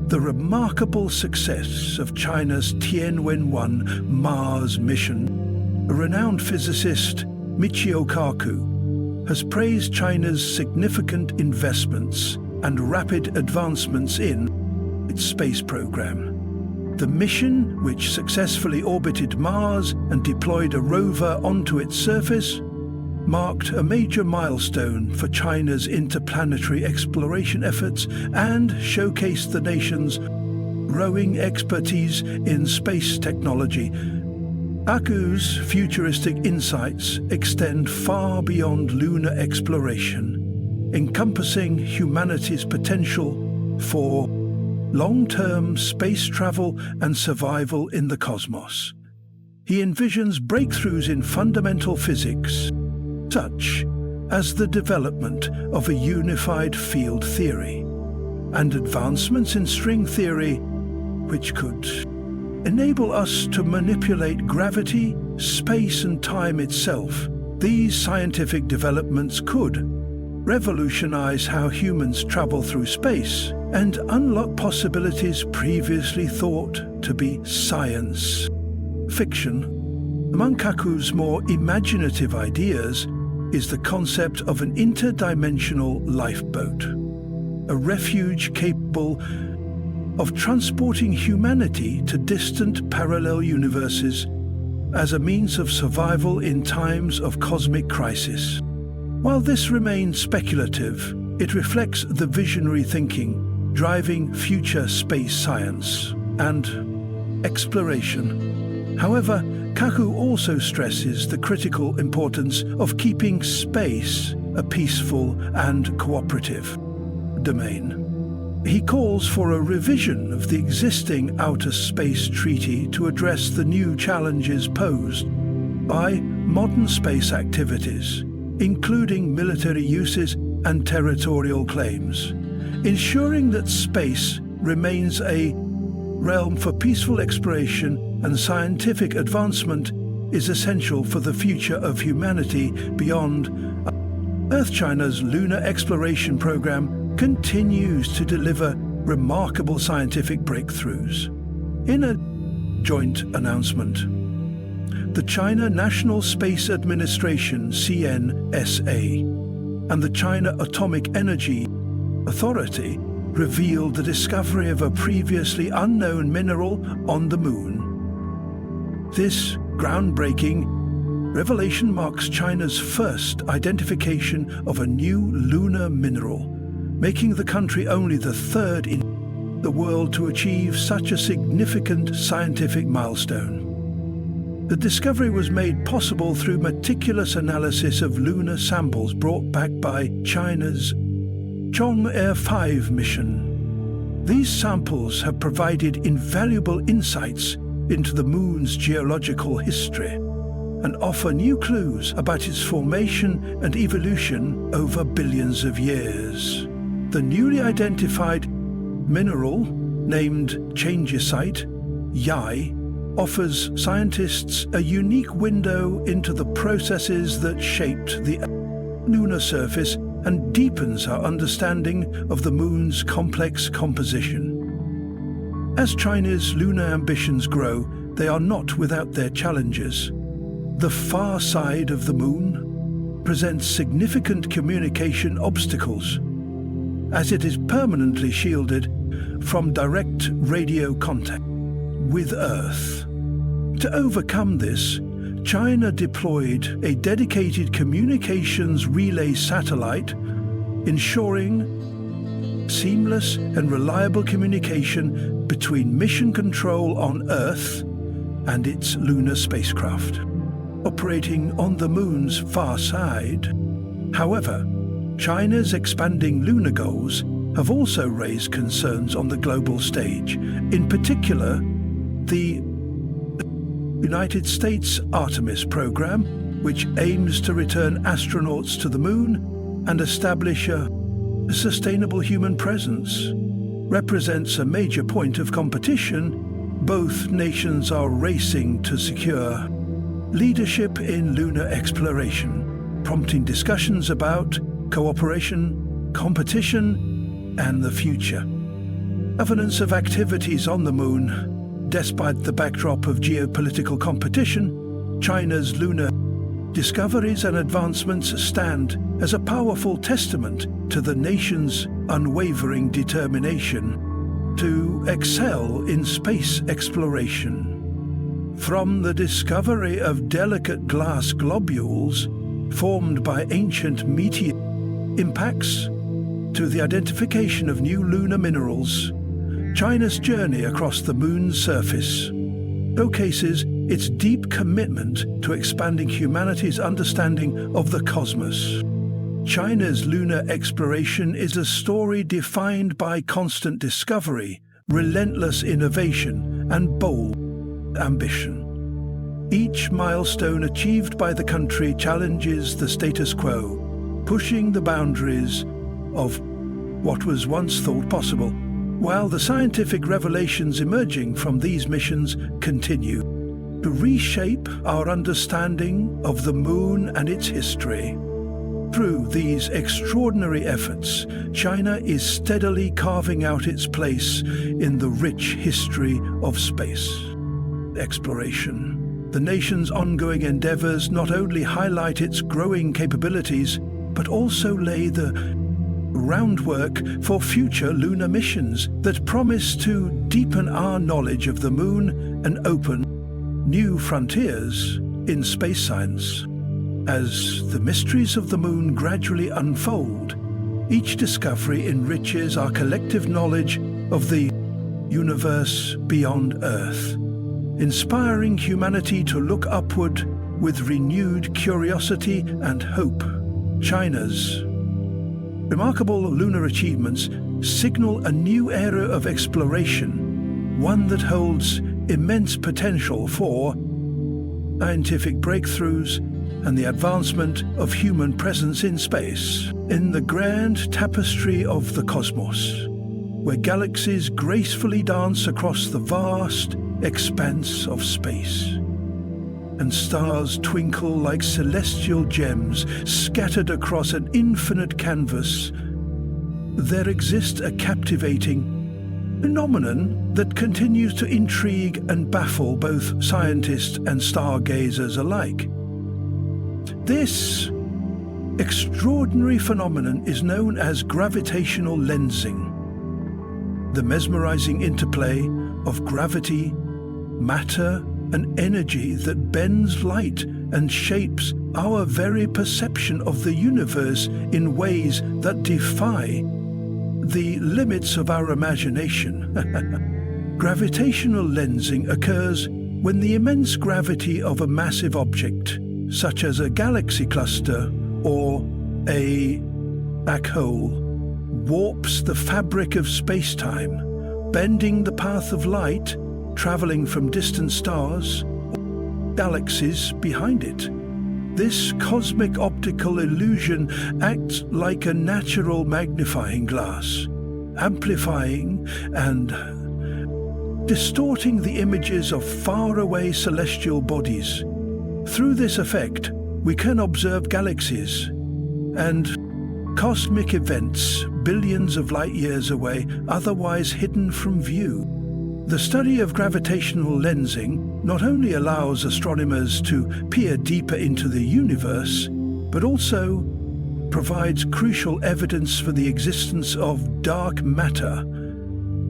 the remarkable success of China's Tianwen-1 Mars mission, a renowned physicist Michio Kaku has praised China's significant investments and rapid advancements in its space program. The mission, which successfully orbited Mars and deployed a rover onto its surface, marked a major milestone for China's interplanetary exploration efforts and showcased the nation's growing expertise in space technology. Kaku's futuristic insights extend far beyond lunar exploration, encompassing humanity's potential for long-term space travel and survival in the cosmos. He envisions breakthroughs in fundamental physics, such as the development of a unified field theory, and advancements in string theory, which could enable us to manipulate gravity, space, and time itself. These scientific developments could revolutionize how humans travel through space and unlock possibilities previously thought to be science fiction. Among Kaku's more imaginative ideas is the concept of an interdimensional lifeboat, a refuge capable of transporting humanity to distant parallel universes as a means of survival in times of cosmic crisis. While this remains speculative, it reflects the visionary thinking driving future space science and exploration. However, Kaku also stresses the critical importance of keeping space a peaceful and cooperative domain. He calls for a revision of the existing Outer Space Treaty to address the new challenges posed by modern space activities, including military uses and territorial claims. Ensuring that space remains a realm for peaceful exploration and scientific advancement is essential for the future of humanity beyond Earth. China's lunar exploration program continues to deliver remarkable scientific breakthroughs. In a joint announcement, the China National Space Administration (CNSA) and the China Atomic Energy Authority revealed the discovery of a previously unknown mineral on the Moon. This groundbreaking revelation marks China's first identification of a new lunar mineral, making the country only the third in the world to achieve such a significant scientific milestone. The discovery was made possible through meticulous analysis of lunar samples brought back by China's Chang'e 5 mission. These samples have provided invaluable insights into the Moon's geological history and offer new clues about its formation and evolution over billions of years. The newly identified mineral, named changesite, Yai, offers scientists a unique window into the processes that shaped the lunar surface and deepens our understanding of the Moon's complex composition. As China's lunar ambitions grow, they are not without their challenges. The far side of the Moon presents significant communication obstacles, as it is permanently shielded from direct radio contact with Earth. To overcome this, China deployed a dedicated communications relay satellite, ensuring seamless and reliable communication between mission control on Earth and its lunar spacecraft, operating on the Moon's far side. However, China's expanding lunar goals have also raised concerns on the global stage, in particular the United States Artemis program, which aims to return astronauts to the Moon and establish a sustainable human presence, represents a major point of competition. Both nations are racing to secure leadership in lunar exploration, prompting discussions about cooperation, competition, and the future. Evidence of activities on the Moon. Despite the backdrop of geopolitical competition, China's lunar discoveries and advancements stand as a powerful testament to the nation's unwavering determination to excel in space exploration. From the discovery of delicate glass globules formed by ancient meteor impacts to the identification of new lunar minerals, China's journey across the Moon's surface showcases its deep commitment to expanding humanity's understanding of the cosmos. China's lunar exploration is a story defined by constant discovery, relentless innovation, and bold ambition. Each milestone achieved by the country challenges the status quo, pushing the boundaries of what was once thought possible. While the scientific revelations emerging from these missions continue to reshape our understanding of the Moon and its history. Through these extraordinary efforts, China is steadily carving out its place in the rich history of space exploration. The nation's ongoing endeavors not only highlight its growing capabilities, but also lay the groundwork for future lunar missions that promise to deepen our knowledge of the Moon and open new frontiers in space science. As the mysteries of the Moon gradually unfold, each discovery enriches our collective knowledge of the universe beyond Earth, inspiring humanity to look upward with renewed curiosity and hope. China's remarkable lunar achievements signal a new era of exploration, one that holds immense potential for scientific breakthroughs and the advancement of human presence in space. In the grand tapestry of the cosmos, where galaxies gracefully dance across the vast expanse of space, and stars twinkle like celestial gems scattered across an infinite canvas, there exists a captivating phenomenon that continues to intrigue and baffle both scientists and stargazers alike. This extraordinary phenomenon is known as gravitational lensing. the mesmerizing interplay of gravity, matter, and energy that bends light and shapes our very perception of the universe in ways that defy the limits of our imagination. Gravitational lensing occurs when the immense gravity of a massive object, such as a galaxy cluster or a black hole, warps the fabric of space-time, bending the path of light, traveling from distant stars, galaxies behind it. This cosmic optical illusion acts like a natural magnifying glass, amplifying and distorting the images of faraway celestial bodies. Through this effect, we can observe galaxies and cosmic events billions of light years away, otherwise hidden from view. The study of gravitational lensing not only allows astronomers to peer deeper into the universe, but also provides crucial evidence for the existence of dark matter,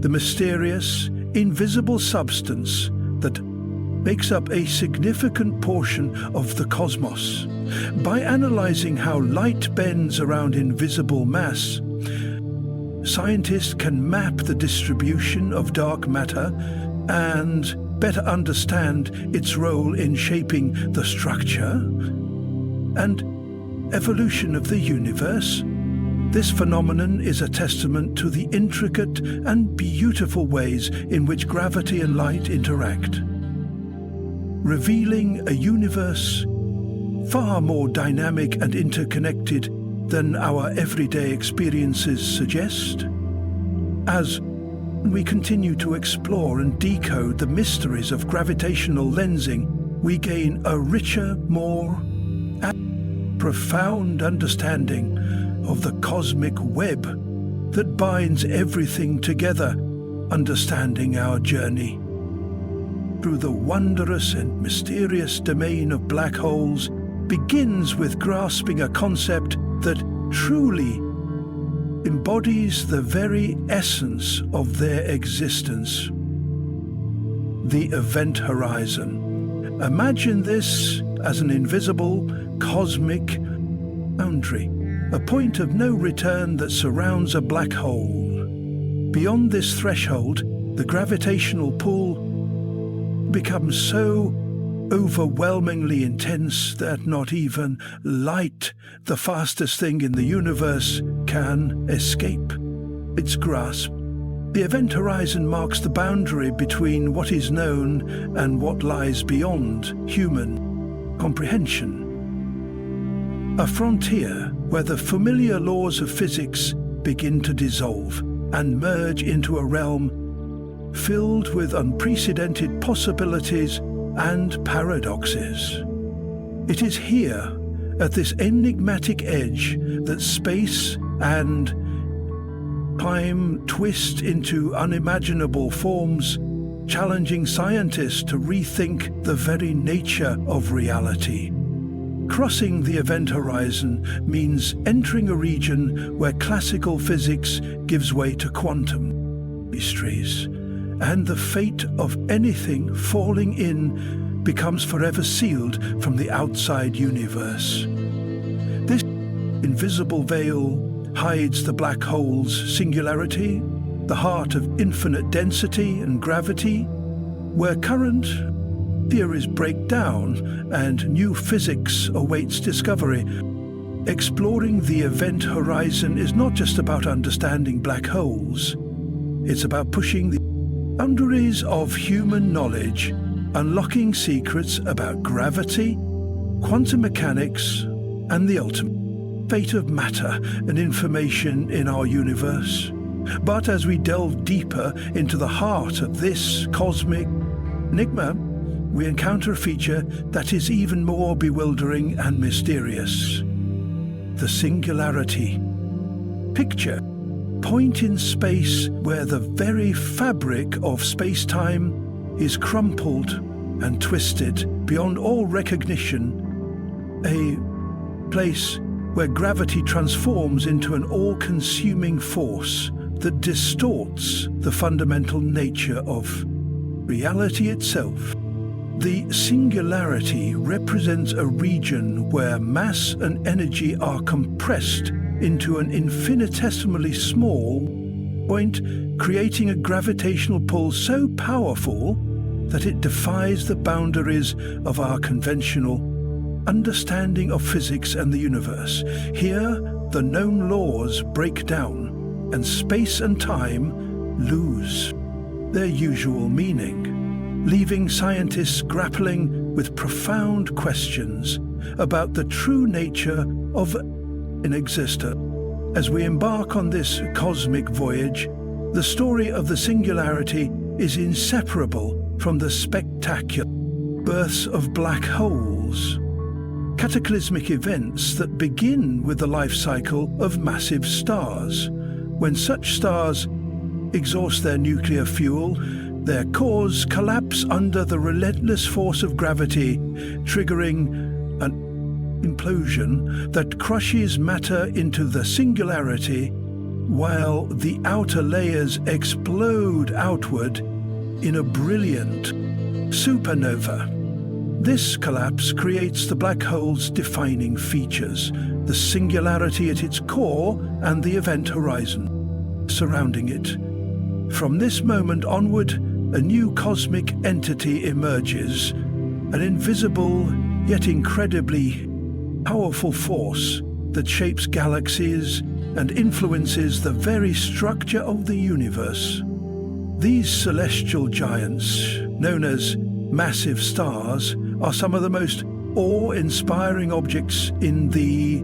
the mysterious, invisible substance that makes up a significant portion of the cosmos. By analyzing how light bends around invisible mass, scientists can map the distribution of dark matter and better understand its role in shaping the structure and evolution of the universe. This phenomenon is a testament to the intricate and beautiful ways in which gravity and light interact, revealing a universe far more dynamic and interconnected than our everyday experiences suggest. As we continue to explore and decode the mysteries of gravitational lensing, we gain a richer, more profound understanding of the cosmic web that binds everything together, understanding our journey through the wondrous and mysterious domain of black holes begins with grasping a concept that truly embodies the very essence of their existence: the event horizon. Imagine this as an invisible, cosmic boundary, a point of no return that surrounds a black hole. Beyond this threshold, the gravitational pull becomes so overwhelmingly intense that not even light, the fastest thing in the universe, can escape its grasp. The event horizon marks the boundary between what is known and what lies beyond human comprehension. A frontier where the familiar laws of physics begin to dissolve and merge into a realm filled with unprecedented possibilities and paradoxes. It is here, at this enigmatic edge, that space and time twist into unimaginable forms, challenging scientists to rethink the very nature of reality. Crossing the event horizon means entering a region where classical physics gives way to quantum mysteries, and the fate of anything falling in becomes forever sealed from the outside universe. This invisible veil hides the black hole's singularity, the heart of infinite density and gravity, where current theories break down and new physics awaits discovery. Exploring the event horizon is not just about understanding black holes. It's about pushing the boundaries of human knowledge, unlocking secrets about gravity, quantum mechanics, and the ultimate fate of matter and information in our universe. But as we delve deeper into the heart of this cosmic enigma, we encounter a feature that is even more bewildering and mysterious: the singularity. Picture a point in space where the very fabric of space-time is crumpled and twisted beyond all recognition, a place where gravity transforms into an all-consuming force that distorts the fundamental nature of reality itself. The singularity represents a region where mass and energy are compressed into an infinitesimally small point, creating a gravitational pull so powerful that it defies the boundaries of our conventional understanding of physics and the universe. Here, the known laws break down, and space and time lose their usual meaning, leaving scientists grappling with profound questions about the true nature of an existence. As we embark on this cosmic voyage, the story of the singularity is inseparable from the spectacular births of black holes, cataclysmic events that begin with the life cycle of massive stars. When such stars exhaust their nuclear fuel, their cores collapse under the relentless force of gravity, triggering an implosion that crushes matter into the singularity, while the outer layers explode outward in a brilliant supernova. This collapse creates the black hole's defining features, the singularity at its core and the event horizon surrounding it. From this moment onward, a new cosmic entity emerges, an invisible yet incredibly powerful force that shapes galaxies and influences the very structure of the universe. These celestial giants, known as massive stars, are some of the most awe-inspiring objects in the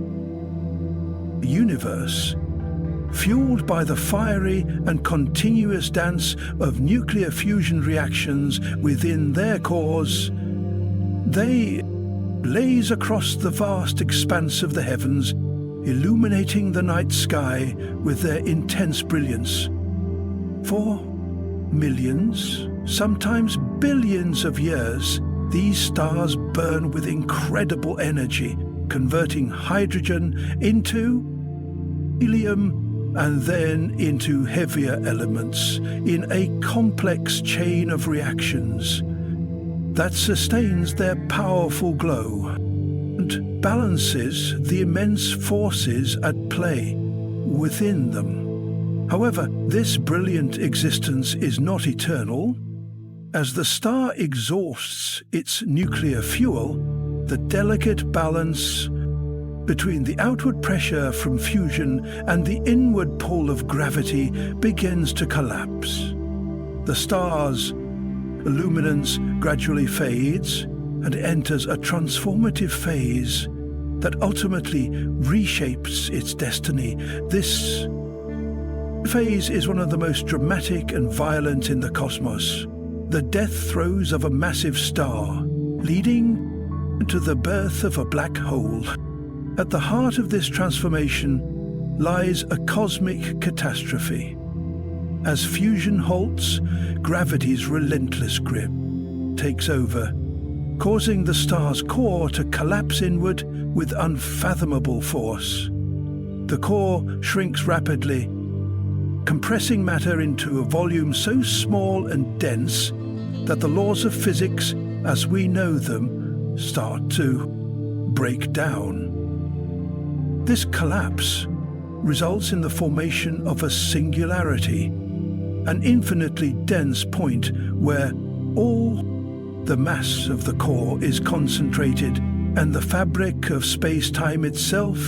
universe. Fueled by the fiery and continuous dance of nuclear fusion reactions within their cores, they blaze across the vast expanse of the heavens, illuminating the night sky with their intense brilliance. For millions, sometimes billions of years, these stars burn with incredible energy, converting hydrogen into helium and then into heavier elements in a complex chain of reactions that sustains their powerful glow and balances the immense forces at play within them. However, this brilliant existence is not eternal. As the star exhausts its nuclear fuel, the delicate balance between the outward pressure from fusion and the inward pull of gravity begins to collapse. The star's luminance gradually fades and enters a transformative phase that ultimately reshapes its destiny. This phase is one of the most dramatic and violent in the cosmos, the death throes of a massive star, leading to the birth of a black hole. At the heart of this transformation lies a cosmic catastrophe. As fusion halts, gravity's relentless grip takes over, causing the star's core to collapse inward with unfathomable force. The core shrinks rapidly, compressing matter into a volume so small and dense that the laws of physics as we know them start to break down. This collapse results in the formation of a singularity, an infinitely dense point where all the mass of the core is concentrated and the fabric of space-time itself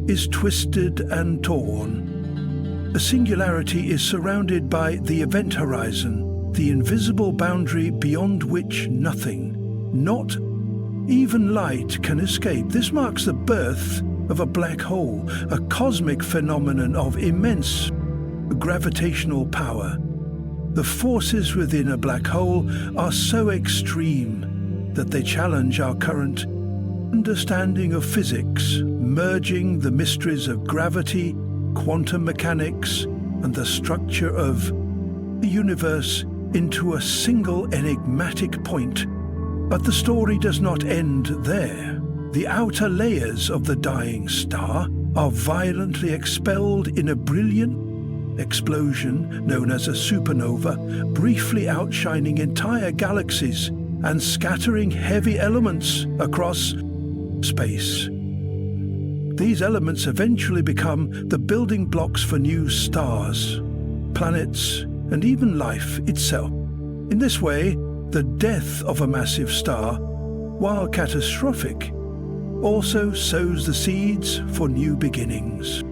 is twisted and torn. A singularity is surrounded by the event horizon, the invisible boundary beyond which nothing, not even light, can escape. This marks the birth of a black hole, a cosmic phenomenon of immense gravitational power. The forces within a black hole are so extreme that they challenge our current understanding of physics, merging the mysteries of gravity, quantum mechanics, and the structure of the universe into a single enigmatic point. But the story does not end there. The outer layers of the dying star are violently expelled in a brilliant explosion known as a supernova, briefly outshining entire galaxies and scattering heavy elements across space. These elements eventually become the building blocks for new stars, planets, and even life itself. In this way, the death of a massive star, while catastrophic, also sows the seeds for new beginnings.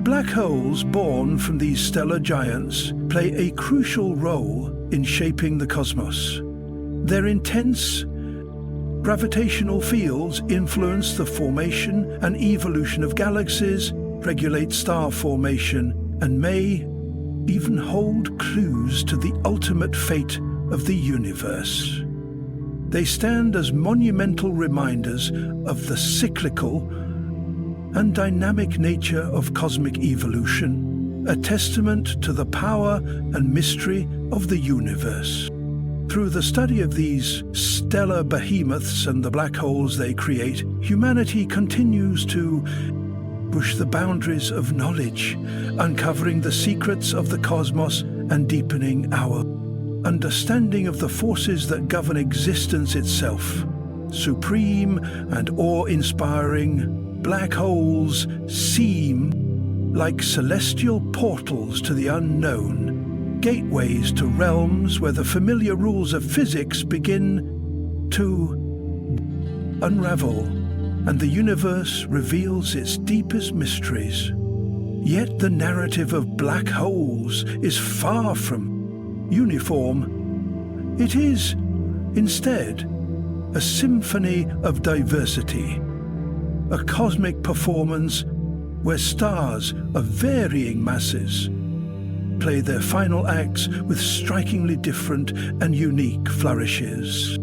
Black holes born from these stellar giants play a crucial role in shaping the cosmos. Their intense gravitational fields influence the formation and evolution of galaxies, regulate star formation, and may even hold clues to the ultimate fate of the universe. They stand as monumental reminders of the cyclical and dynamic nature of cosmic evolution, a testament to the power and mystery of the universe. Through the study of these stellar behemoths and the black holes they create, humanity continues to push the boundaries of knowledge, uncovering the secrets of the cosmos and deepening our understanding of the forces that govern existence itself. Supreme and awe-inspiring, black holes seem like celestial portals to the unknown, gateways to realms where the familiar rules of physics begin to unravel, and the universe reveals its deepest mysteries. Yet the narrative of black holes is far from uniform. It is, instead, a symphony of diversity, a cosmic performance where stars of varying masses play their final acts with strikingly different and unique flourishes.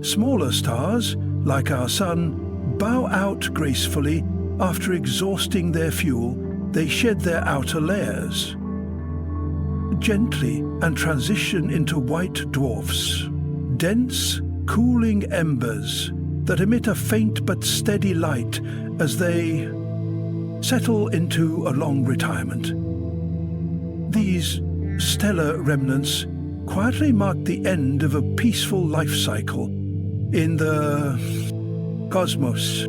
Smaller stars, like our Sun, bow out gracefully after exhausting their fuel. They shed their outer layers gently and transition into white dwarfs, dense, cooling embers that emit a faint but steady light as they settle into a long retirement. These stellar remnants quietly mark the end of a peaceful life cycle in the cosmos.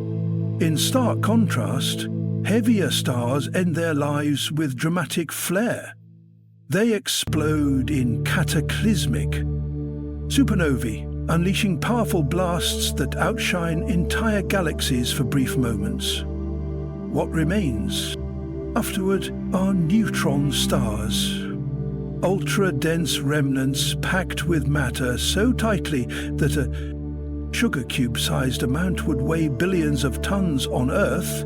In stark contrast, heavier stars end their lives with dramatic flair. They explode in cataclysmic supernovae, unleashing powerful blasts that outshine entire galaxies for brief moments. What remains afterward are neutron stars, ultra-dense remnants packed with matter so tightly that a sugar cube-sized amount would weigh billions of tons on Earth.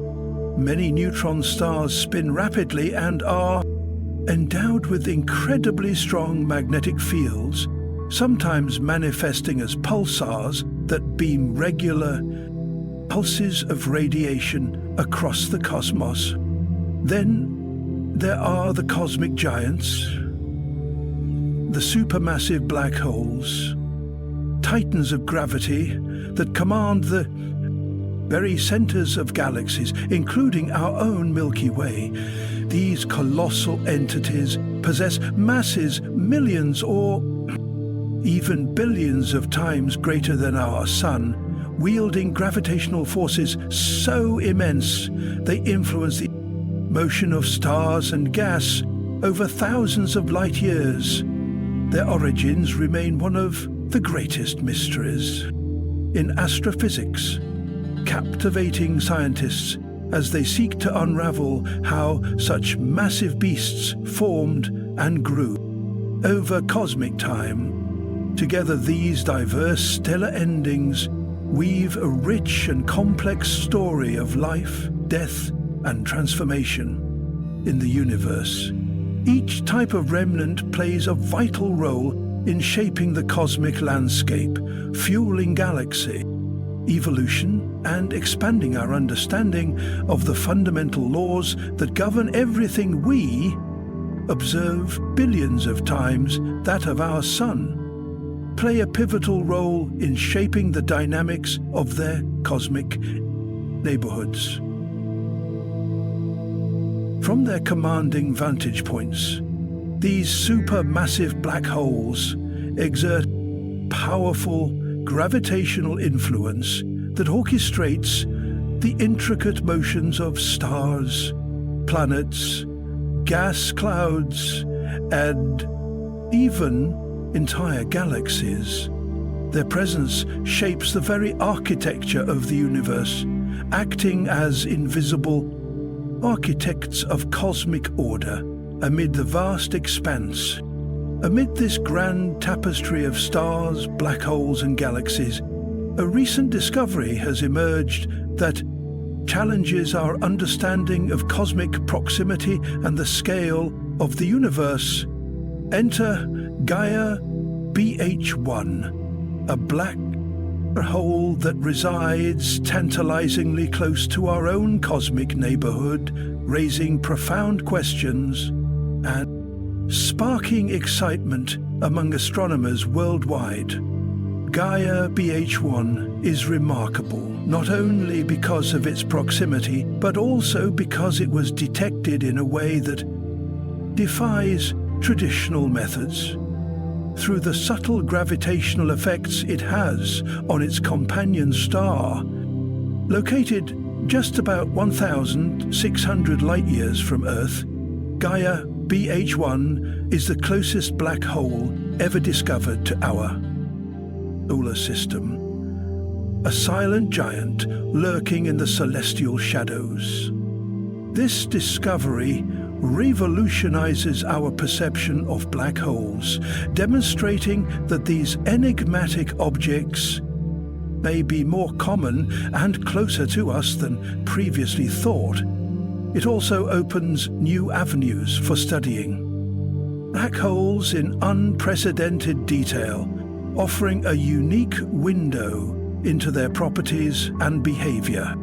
Many neutron stars spin rapidly and are endowed with incredibly strong magnetic fields, sometimes manifesting as pulsars that beam regular pulses of radiation across the cosmos. Then there are the cosmic giants, the supermassive black holes, titans of gravity that command the very centers of galaxies, including our own Milky Way. These colossal entities possess masses millions or even billions of times greater than our Sun, wielding gravitational forces so immense they influence the motion of stars and gas over thousands of light years. Their origins remain one of the greatest mysteries in astrophysics, captivating scientists as they seek to unravel how such massive beasts formed and grew over cosmic time. Together, these diverse stellar endings weave a rich and complex story of life, death, and transformation in the universe. Each type of remnant plays a vital role in shaping the cosmic landscape, fueling galaxy evolution and expanding our understanding of the fundamental laws that govern everything we observe billions of times that of our Sun, play a pivotal role in shaping the dynamics of their cosmic neighborhoods. From their commanding vantage points, These supermassive black holes exert powerful gravitational influence that orchestrates the intricate motions of stars, planets, gas clouds, and even entire galaxies. Their presence shapes the very architecture of the universe, acting as invisible architects of cosmic order amid the vast expanse. Amid this grand tapestry of stars, black holes, and galaxies, a recent discovery has emerged that challenges our understanding of cosmic proximity and the scale of the universe. Enter Gaia BH1, a black hole that resides tantalizingly close to our own cosmic neighborhood, raising profound questions and sparking excitement among astronomers worldwide. Gaia BH1 is remarkable, not only because of its proximity, but also because it was detected in a way that defies traditional methods. Through the subtle gravitational effects it has on its companion star, located just about 1,600 light-years from Earth, Gaia BH1 is the closest black hole ever discovered to our solar system, a silent giant lurking in the celestial shadows. This discovery revolutionizes our perception of black holes, demonstrating that these enigmatic objects may be more common and closer to us than previously thought. It also opens new avenues for studying black holes in unprecedented detail, offering a unique window into their properties and behavior,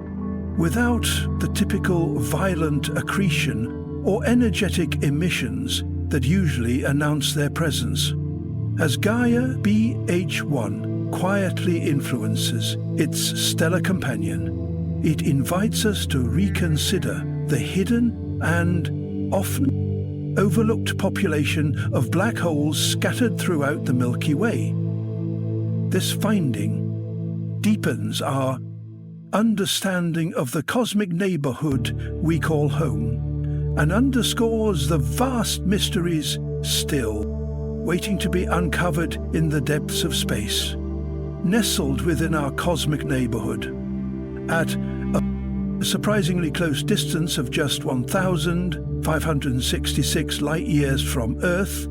without the typical violent accretion or energetic emissions that usually announce their presence. As Gaia BH1 quietly influences its stellar companion, it invites us to reconsider the hidden and often overlooked population of black holes scattered throughout the Milky Way. This finding deepens our understanding of the cosmic neighborhood we call home, and underscores the vast mysteries still waiting to be uncovered in the depths of space. Nestled within our cosmic neighborhood, at a surprisingly close distance of just 1,566 light-years from Earth,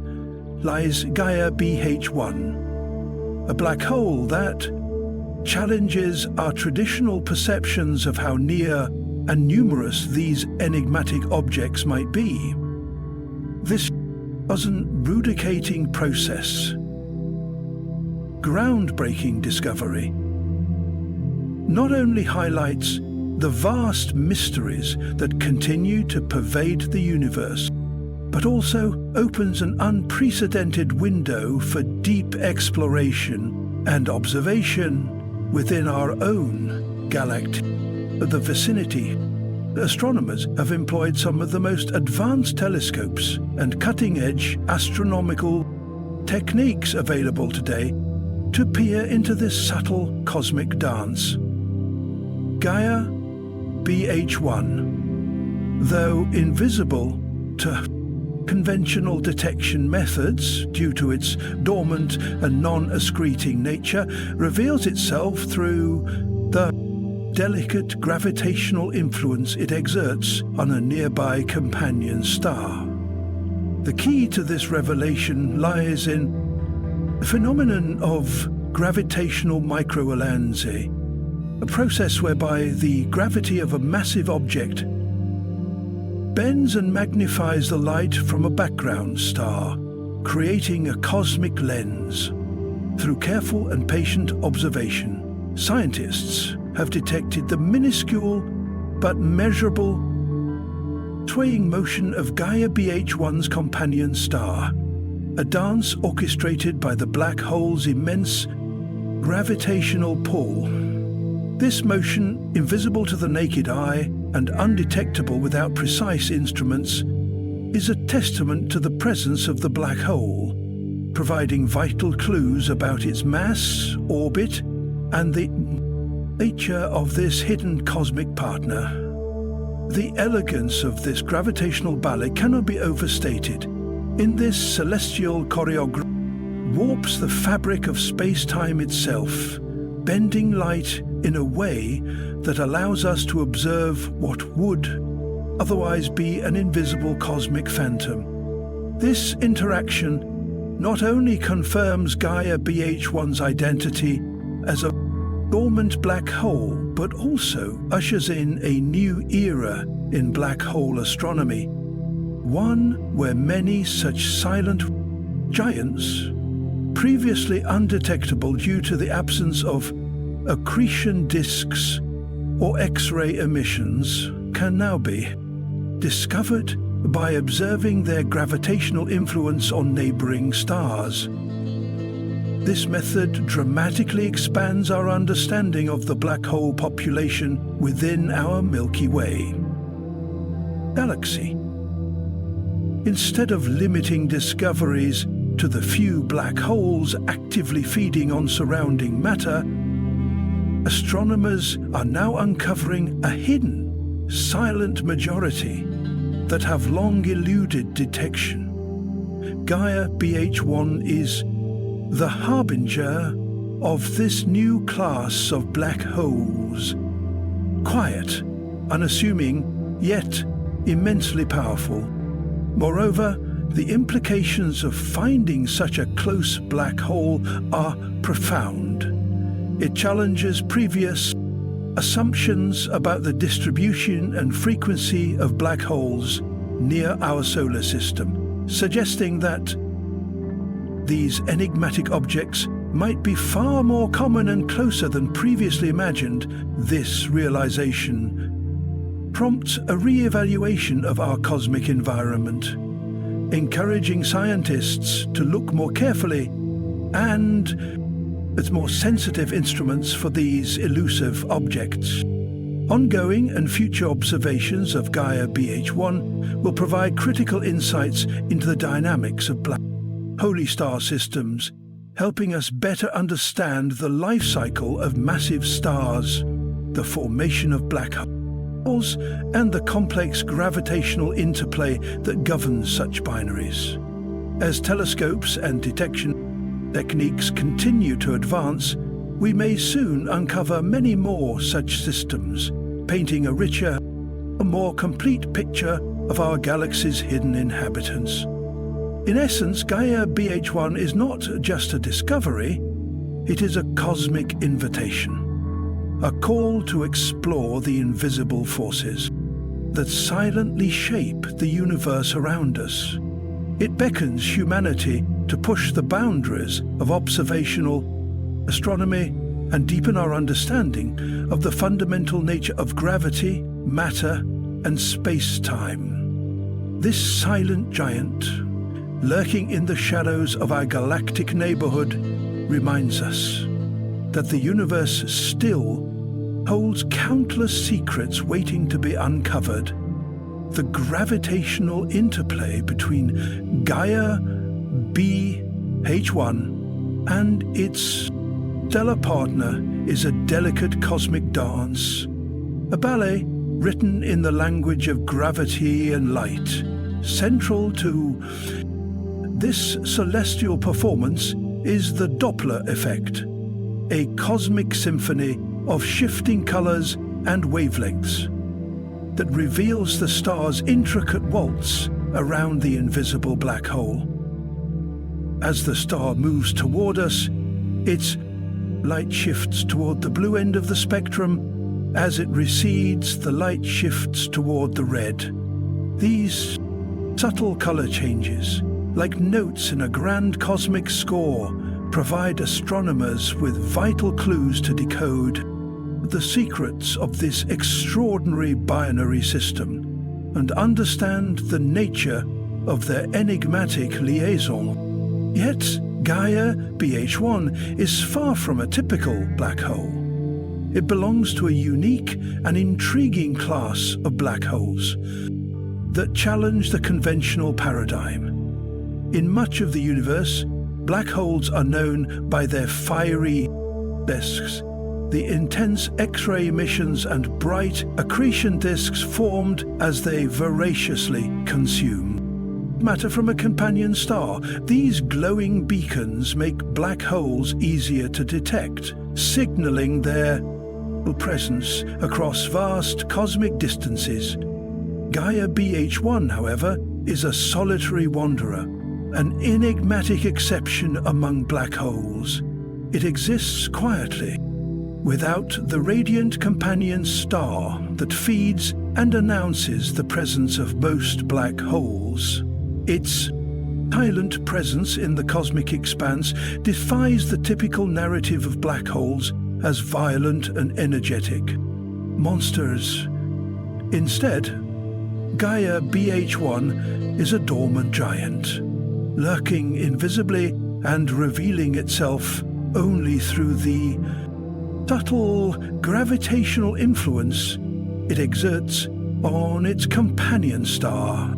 lies Gaia BH1, a black hole that challenges our traditional perceptions of how near and numerous these enigmatic objects might be. This rudicating process, groundbreaking discovery, not only highlights the vast mysteries that continue to pervade the universe, but also opens an unprecedented window for deep exploration and observation within our own galactic the vicinity. Astronomers have employed some of the most advanced telescopes and cutting-edge astronomical techniques available today to peer into this subtle cosmic dance. Gaia BH1, though invisible to conventional detection methods due to its dormant and non-excreting nature, reveals itself through the delicate gravitational influence it exerts on a nearby companion star. The key to this revelation lies in the phenomenon of gravitational microlensing, a process whereby the gravity of a massive object bends and magnifies the light from a background star, creating a cosmic lens. Through careful and patient observation, scientists have detected the minuscule but measurable swaying motion of Gaia BH1's companion star, a dance orchestrated by the black hole's immense gravitational pull. This motion, invisible to the naked eye and undetectable without precise instruments, is a testament to the presence of the black hole, providing vital clues about its mass, orbit, and the nature of this hidden cosmic partner. The elegance of this gravitational ballet cannot be overstated. In this celestial choreography warps the fabric of space-time itself, bending light in a way that allows us to observe what would otherwise be an invisible cosmic phantom. This interaction not only confirms Gaia BH1's identity as a dormant black hole, but also ushers in a new era in black hole astronomy, one where many such silent giants, previously undetectable due to the absence of accretion disks or X-ray emissions, can now be discovered by observing their gravitational influence on neighboring stars. This method dramatically expands our understanding of the black hole population within our Milky Way galaxy. Instead of limiting discoveries to the few black holes actively feeding on surrounding matter, astronomers are now uncovering a hidden, silent majority that have long eluded detection. Gaia BH1 is the harbinger of this new class of black holes. Quiet, unassuming, yet immensely powerful. Moreover, the implications of finding such a close black hole are profound. It challenges previous assumptions about the distribution and frequency of black holes near our solar system, suggesting that these enigmatic objects might be far more common and closer than previously imagined. This realization prompts a re-evaluation of our cosmic environment, encouraging scientists to look more carefully and with more sensitive instruments for these elusive objects. Ongoing and future observations of Gaia BH1 will provide critical insights into the dynamics of black holy star systems, helping us better understand the life cycle of massive stars, the formation of black holes, and the complex gravitational interplay that governs such binaries. As telescopes and detection techniques continue to advance, we may soon uncover many more such systems, painting a richer, a more complete picture of our galaxy's hidden inhabitants. In essence, Gaia BH1 is not just a discovery, it is a cosmic invitation, a call to explore the invisible forces that silently shape the universe around us. It beckons humanity to push the boundaries of observational astronomy and deepen our understanding of the fundamental nature of gravity, matter, and space-time. This silent giant, lurking in the shadows of our galactic neighborhood, reminds us that the universe still holds countless secrets waiting to be uncovered. The gravitational interplay between Gaia BH1 and its stellar partner is a delicate cosmic dance, a ballet written in the language of gravity and light. Central to this celestial performance is the Doppler effect, a cosmic symphony of shifting colors and wavelengths that reveals the star's intricate waltz around the invisible black hole. As the star moves toward us, its light shifts toward the blue end of the spectrum. As it recedes, the light shifts toward the red. These subtle color changes, like notes in a grand cosmic score, provide astronomers with vital clues to decode the secrets of this extraordinary binary system and understand the nature of their enigmatic liaison. Yet, Gaia BH1 is far from a typical black hole. It belongs to a unique and intriguing class of black holes. that challenge the conventional paradigm. In much of the universe, black holes are known by their fiery disks, the intense X-ray emissions and bright accretion disks formed as they voraciously consume matter from a companion star. These glowing beacons make black holes easier to detect, signaling their presence across vast cosmic distances. Gaia BH1, however, is a solitary wanderer, an enigmatic exception among black holes. It exists quietly, without the radiant companion star that feeds and announces the presence of most black holes. Its silent presence in the cosmic expanse defies the typical narrative of black holes as violent and energetic monsters. Instead, Gaia BH1 is a dormant giant, lurking invisibly and revealing itself only through the subtle gravitational influence it exerts on its companion star.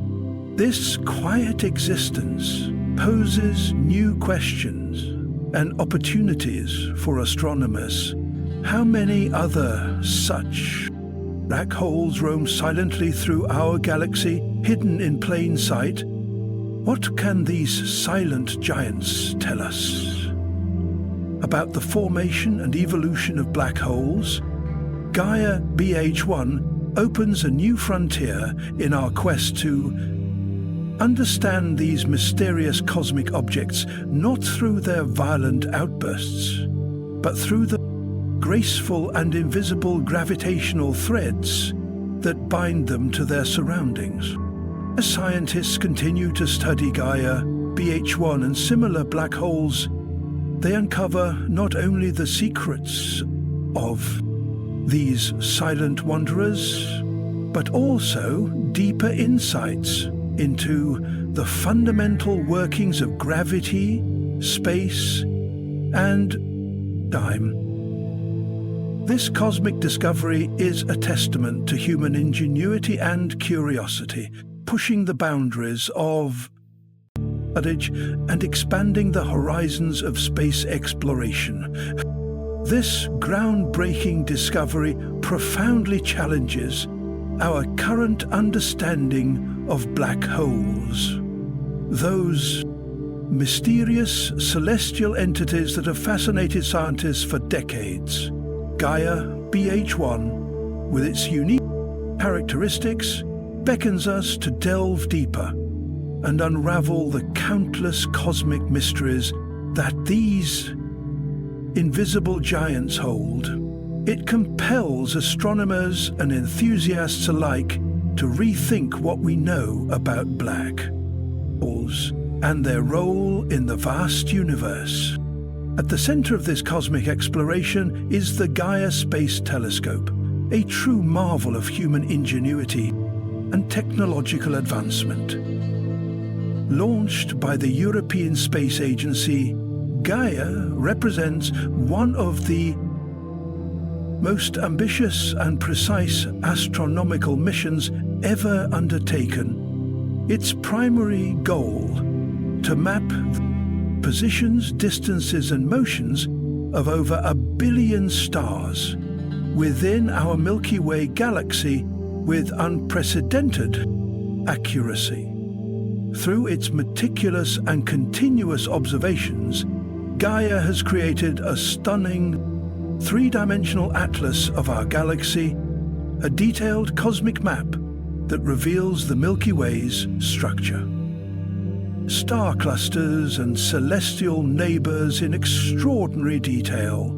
This quiet existence poses new questions and opportunities for astronomers. How many other such black holes roam silently through our galaxy, hidden in plain sight? What can these silent giants tell us about the formation and evolution of black holes? Gaia BH1 opens a new frontier in our quest to understand these mysterious cosmic objects, not through their violent outbursts, but through the graceful and invisible gravitational threads that bind them to their surroundings. As scientists continue to study Gaia BH1 and similar black holes, they uncover not only the secrets of these silent wanderers, but also deeper insights into the fundamental workings of gravity, space, and time. This cosmic discovery is a testament to human ingenuity and curiosity, pushing the boundaries of knowledge and expanding the horizons of space exploration. This groundbreaking discovery profoundly challenges our current understanding of black holes. Those mysterious celestial entities that have fascinated scientists for decades. Gaia BH1, with its unique characteristics, beckons us to delve deeper and unravel the countless cosmic mysteries that these invisible giants hold. It compels astronomers and enthusiasts alike to rethink what we know about black holes and their role in the vast universe. At the center of this cosmic exploration is the Gaia Space Telescope, a true marvel of human ingenuity and technological advancement. Launched by the European Space Agency, Gaia represents one of the most ambitious and precise astronomical missions ever undertaken. Its primary goal: to map positions, distances, and motions of over 1 billion stars within our Milky Way galaxy with unprecedented accuracy. Through its meticulous and continuous observations, Gaia has created a stunning three-dimensional atlas of our galaxy, a detailed cosmic map that reveals the Milky Way's structure. Star clusters and celestial neighbors in extraordinary detail.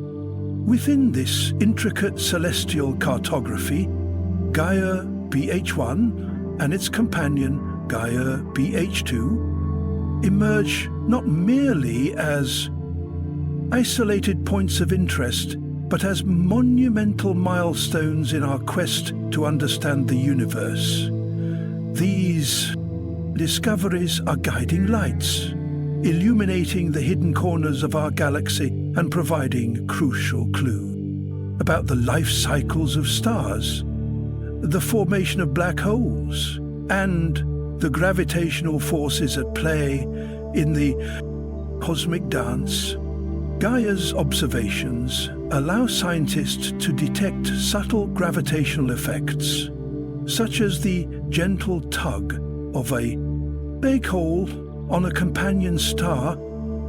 Within this intricate celestial cartography, Gaia BH1 and its companion Gaia BH2 emerge not merely as isolated points of interest, but as monumental milestones in our quest to understand the universe. These discoveries are guiding lights, illuminating the hidden corners of our galaxy and providing a crucial clue about the life cycles of stars, the formation of black holes, and the gravitational forces at play in the cosmic dance. Gaia's observations allow scientists to detect subtle gravitational effects, such as the gentle tug of a black hole on a companion star,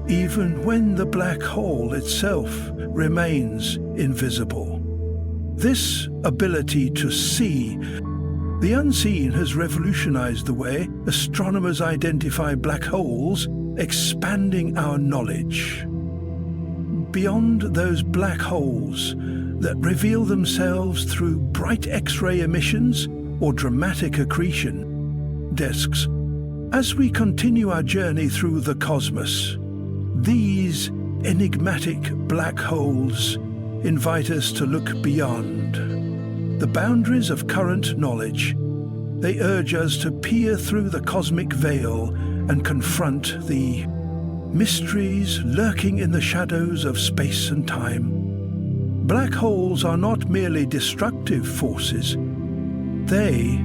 even when the black hole itself remains invisible. This ability to see the unseen has revolutionized the way astronomers identify black holes, expanding our knowledge. Beyond those black holes that reveal themselves through bright X-ray emissions or dramatic accretion disks, as we continue our journey through the cosmos, these enigmatic black holes invite us to look beyond the boundaries of current knowledge. They urge us to peer through the cosmic veil and confront the mysteries lurking in the shadows of space and time. Black holes are not merely destructive forces. They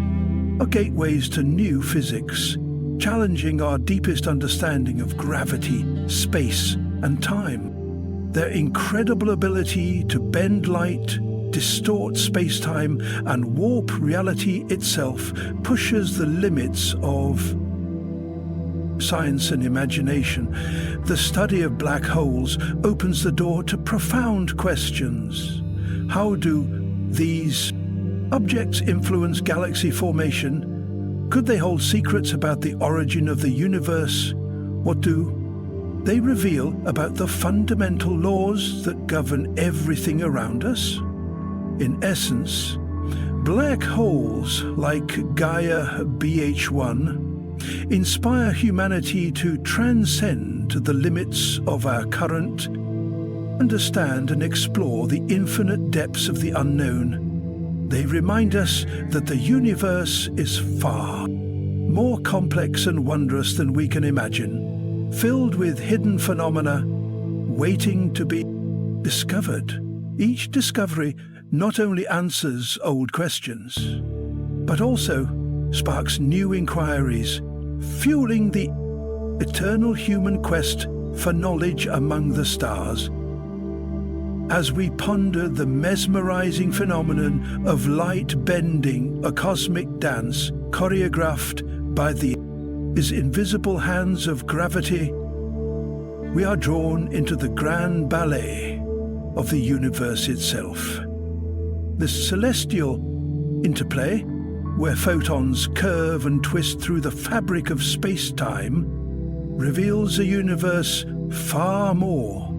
are gateways to new physics, challenging our deepest understanding of gravity, space, and time. Their incredible ability to bend light, distort space-time, and warp reality itself pushes the limits of science and imagination. The study of black holes opens the door to profound questions. How do these objects influence galaxy formation? Could they hold secrets about the origin of the universe? What do they reveal about the fundamental laws that govern everything around us? In essence, black holes like Gaia BH1 inspire humanity to transcend the limits of our current, understand and explore the infinite depths of the unknown. They remind us that the universe is far more complex and wondrous than we can imagine, filled with hidden phenomena waiting to be discovered. Each discovery not only answers old questions, but also sparks new inquiries, fueling the eternal human quest for knowledge among the stars. As we ponder the mesmerizing phenomenon of light bending, a cosmic dance choreographed by the invisible hands of gravity, we are drawn into the grand ballet of the universe itself. The celestial interplay, where photons curve and twist through the fabric of space-time, reveals a universe far more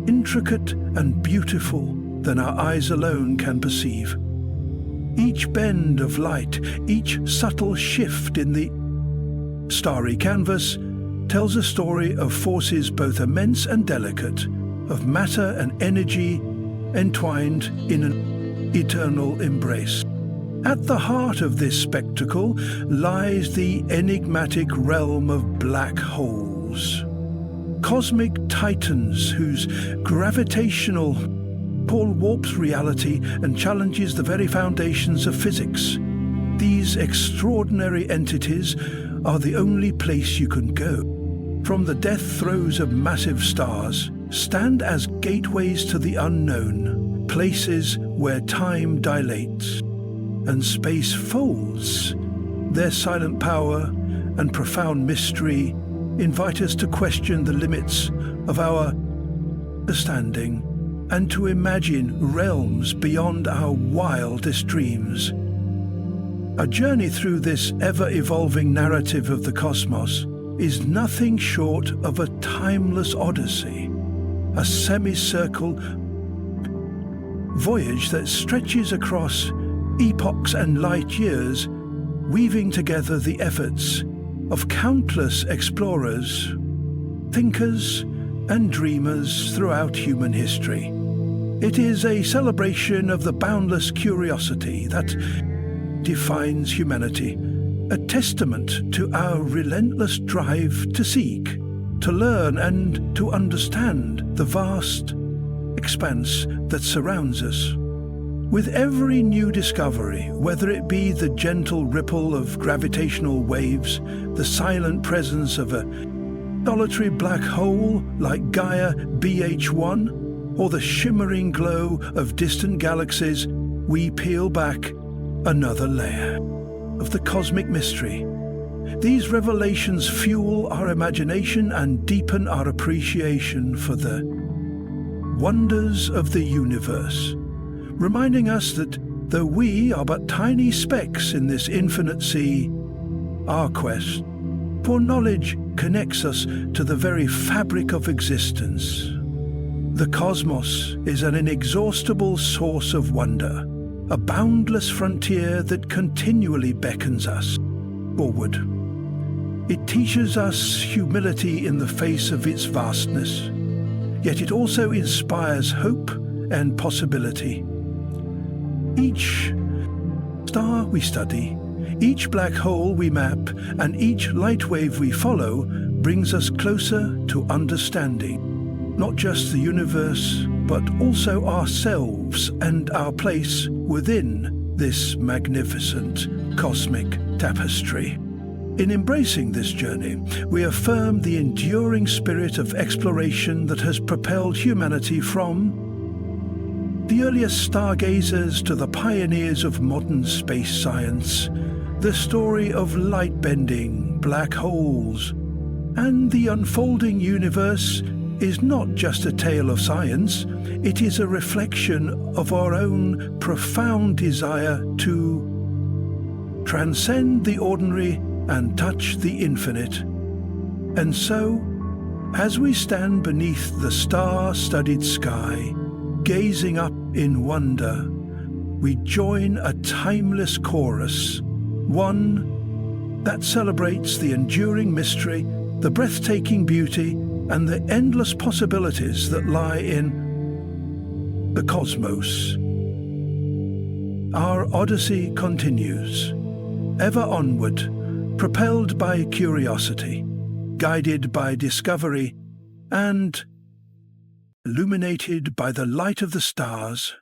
intricate and beautiful than our eyes alone can perceive. Each bend of light, each subtle shift in the starry canvas tells a story of forces both immense and delicate, of matter and energy entwined in an eternal embrace. At the heart of this spectacle lies the enigmatic realm of black holes. Cosmic titans whose gravitational pull warps reality and challenges the very foundations of physics. These extraordinary entities are the only place you can go. From the death throes of massive stars, stand as gateways to the unknown, places where time dilates and space folds. Their silent power and profound mystery invite us to question the limits of our understanding and to imagine realms beyond our wildest dreams. A journey through this ever-evolving narrative of the cosmos is nothing short of a timeless odyssey, a semicircle voyage that stretches across epochs and light years, weaving together the efforts of countless explorers, thinkers, and dreamers throughout human history. It is a celebration of the boundless curiosity that defines humanity, a testament to our relentless drive to seek, to learn, and to understand the vast expanse that surrounds us. With every new discovery, whether it be the gentle ripple of gravitational waves, the silent presence of a solitary black hole like Gaia BH1, or the shimmering glow of distant galaxies, we peel back another layer of the cosmic mystery. These revelations fuel our imagination and deepen our appreciation for the wonders of the universe, reminding us that though we are but tiny specks in this infinite sea, our quest for knowledge connects us to the very fabric of existence. The cosmos is an inexhaustible source of wonder, a boundless frontier that continually beckons us forward. It teaches us humility in the face of its vastness, yet it also inspires hope and possibility. Each star we study, each black hole we map, and each light wave we follow brings us closer to understanding not just the universe, but also ourselves and our place within this magnificent cosmic tapestry. In embracing this journey, we affirm the enduring spirit of exploration that has propelled humanity from the earliest stargazers to the pioneers of modern space science. The story of light-bending black holes and the unfolding universe is not just a tale of science, it is a reflection of our own profound desire to transcend the ordinary and touch the infinite. And so, as we stand beneath the star-studded sky, gazing up in wonder, we join a timeless chorus, one that celebrates the enduring mystery, the breathtaking beauty, and the endless possibilities that lie in the cosmos. Our odyssey continues, ever onward, propelled by curiosity, guided by discovery, and illuminated by the light of the stars.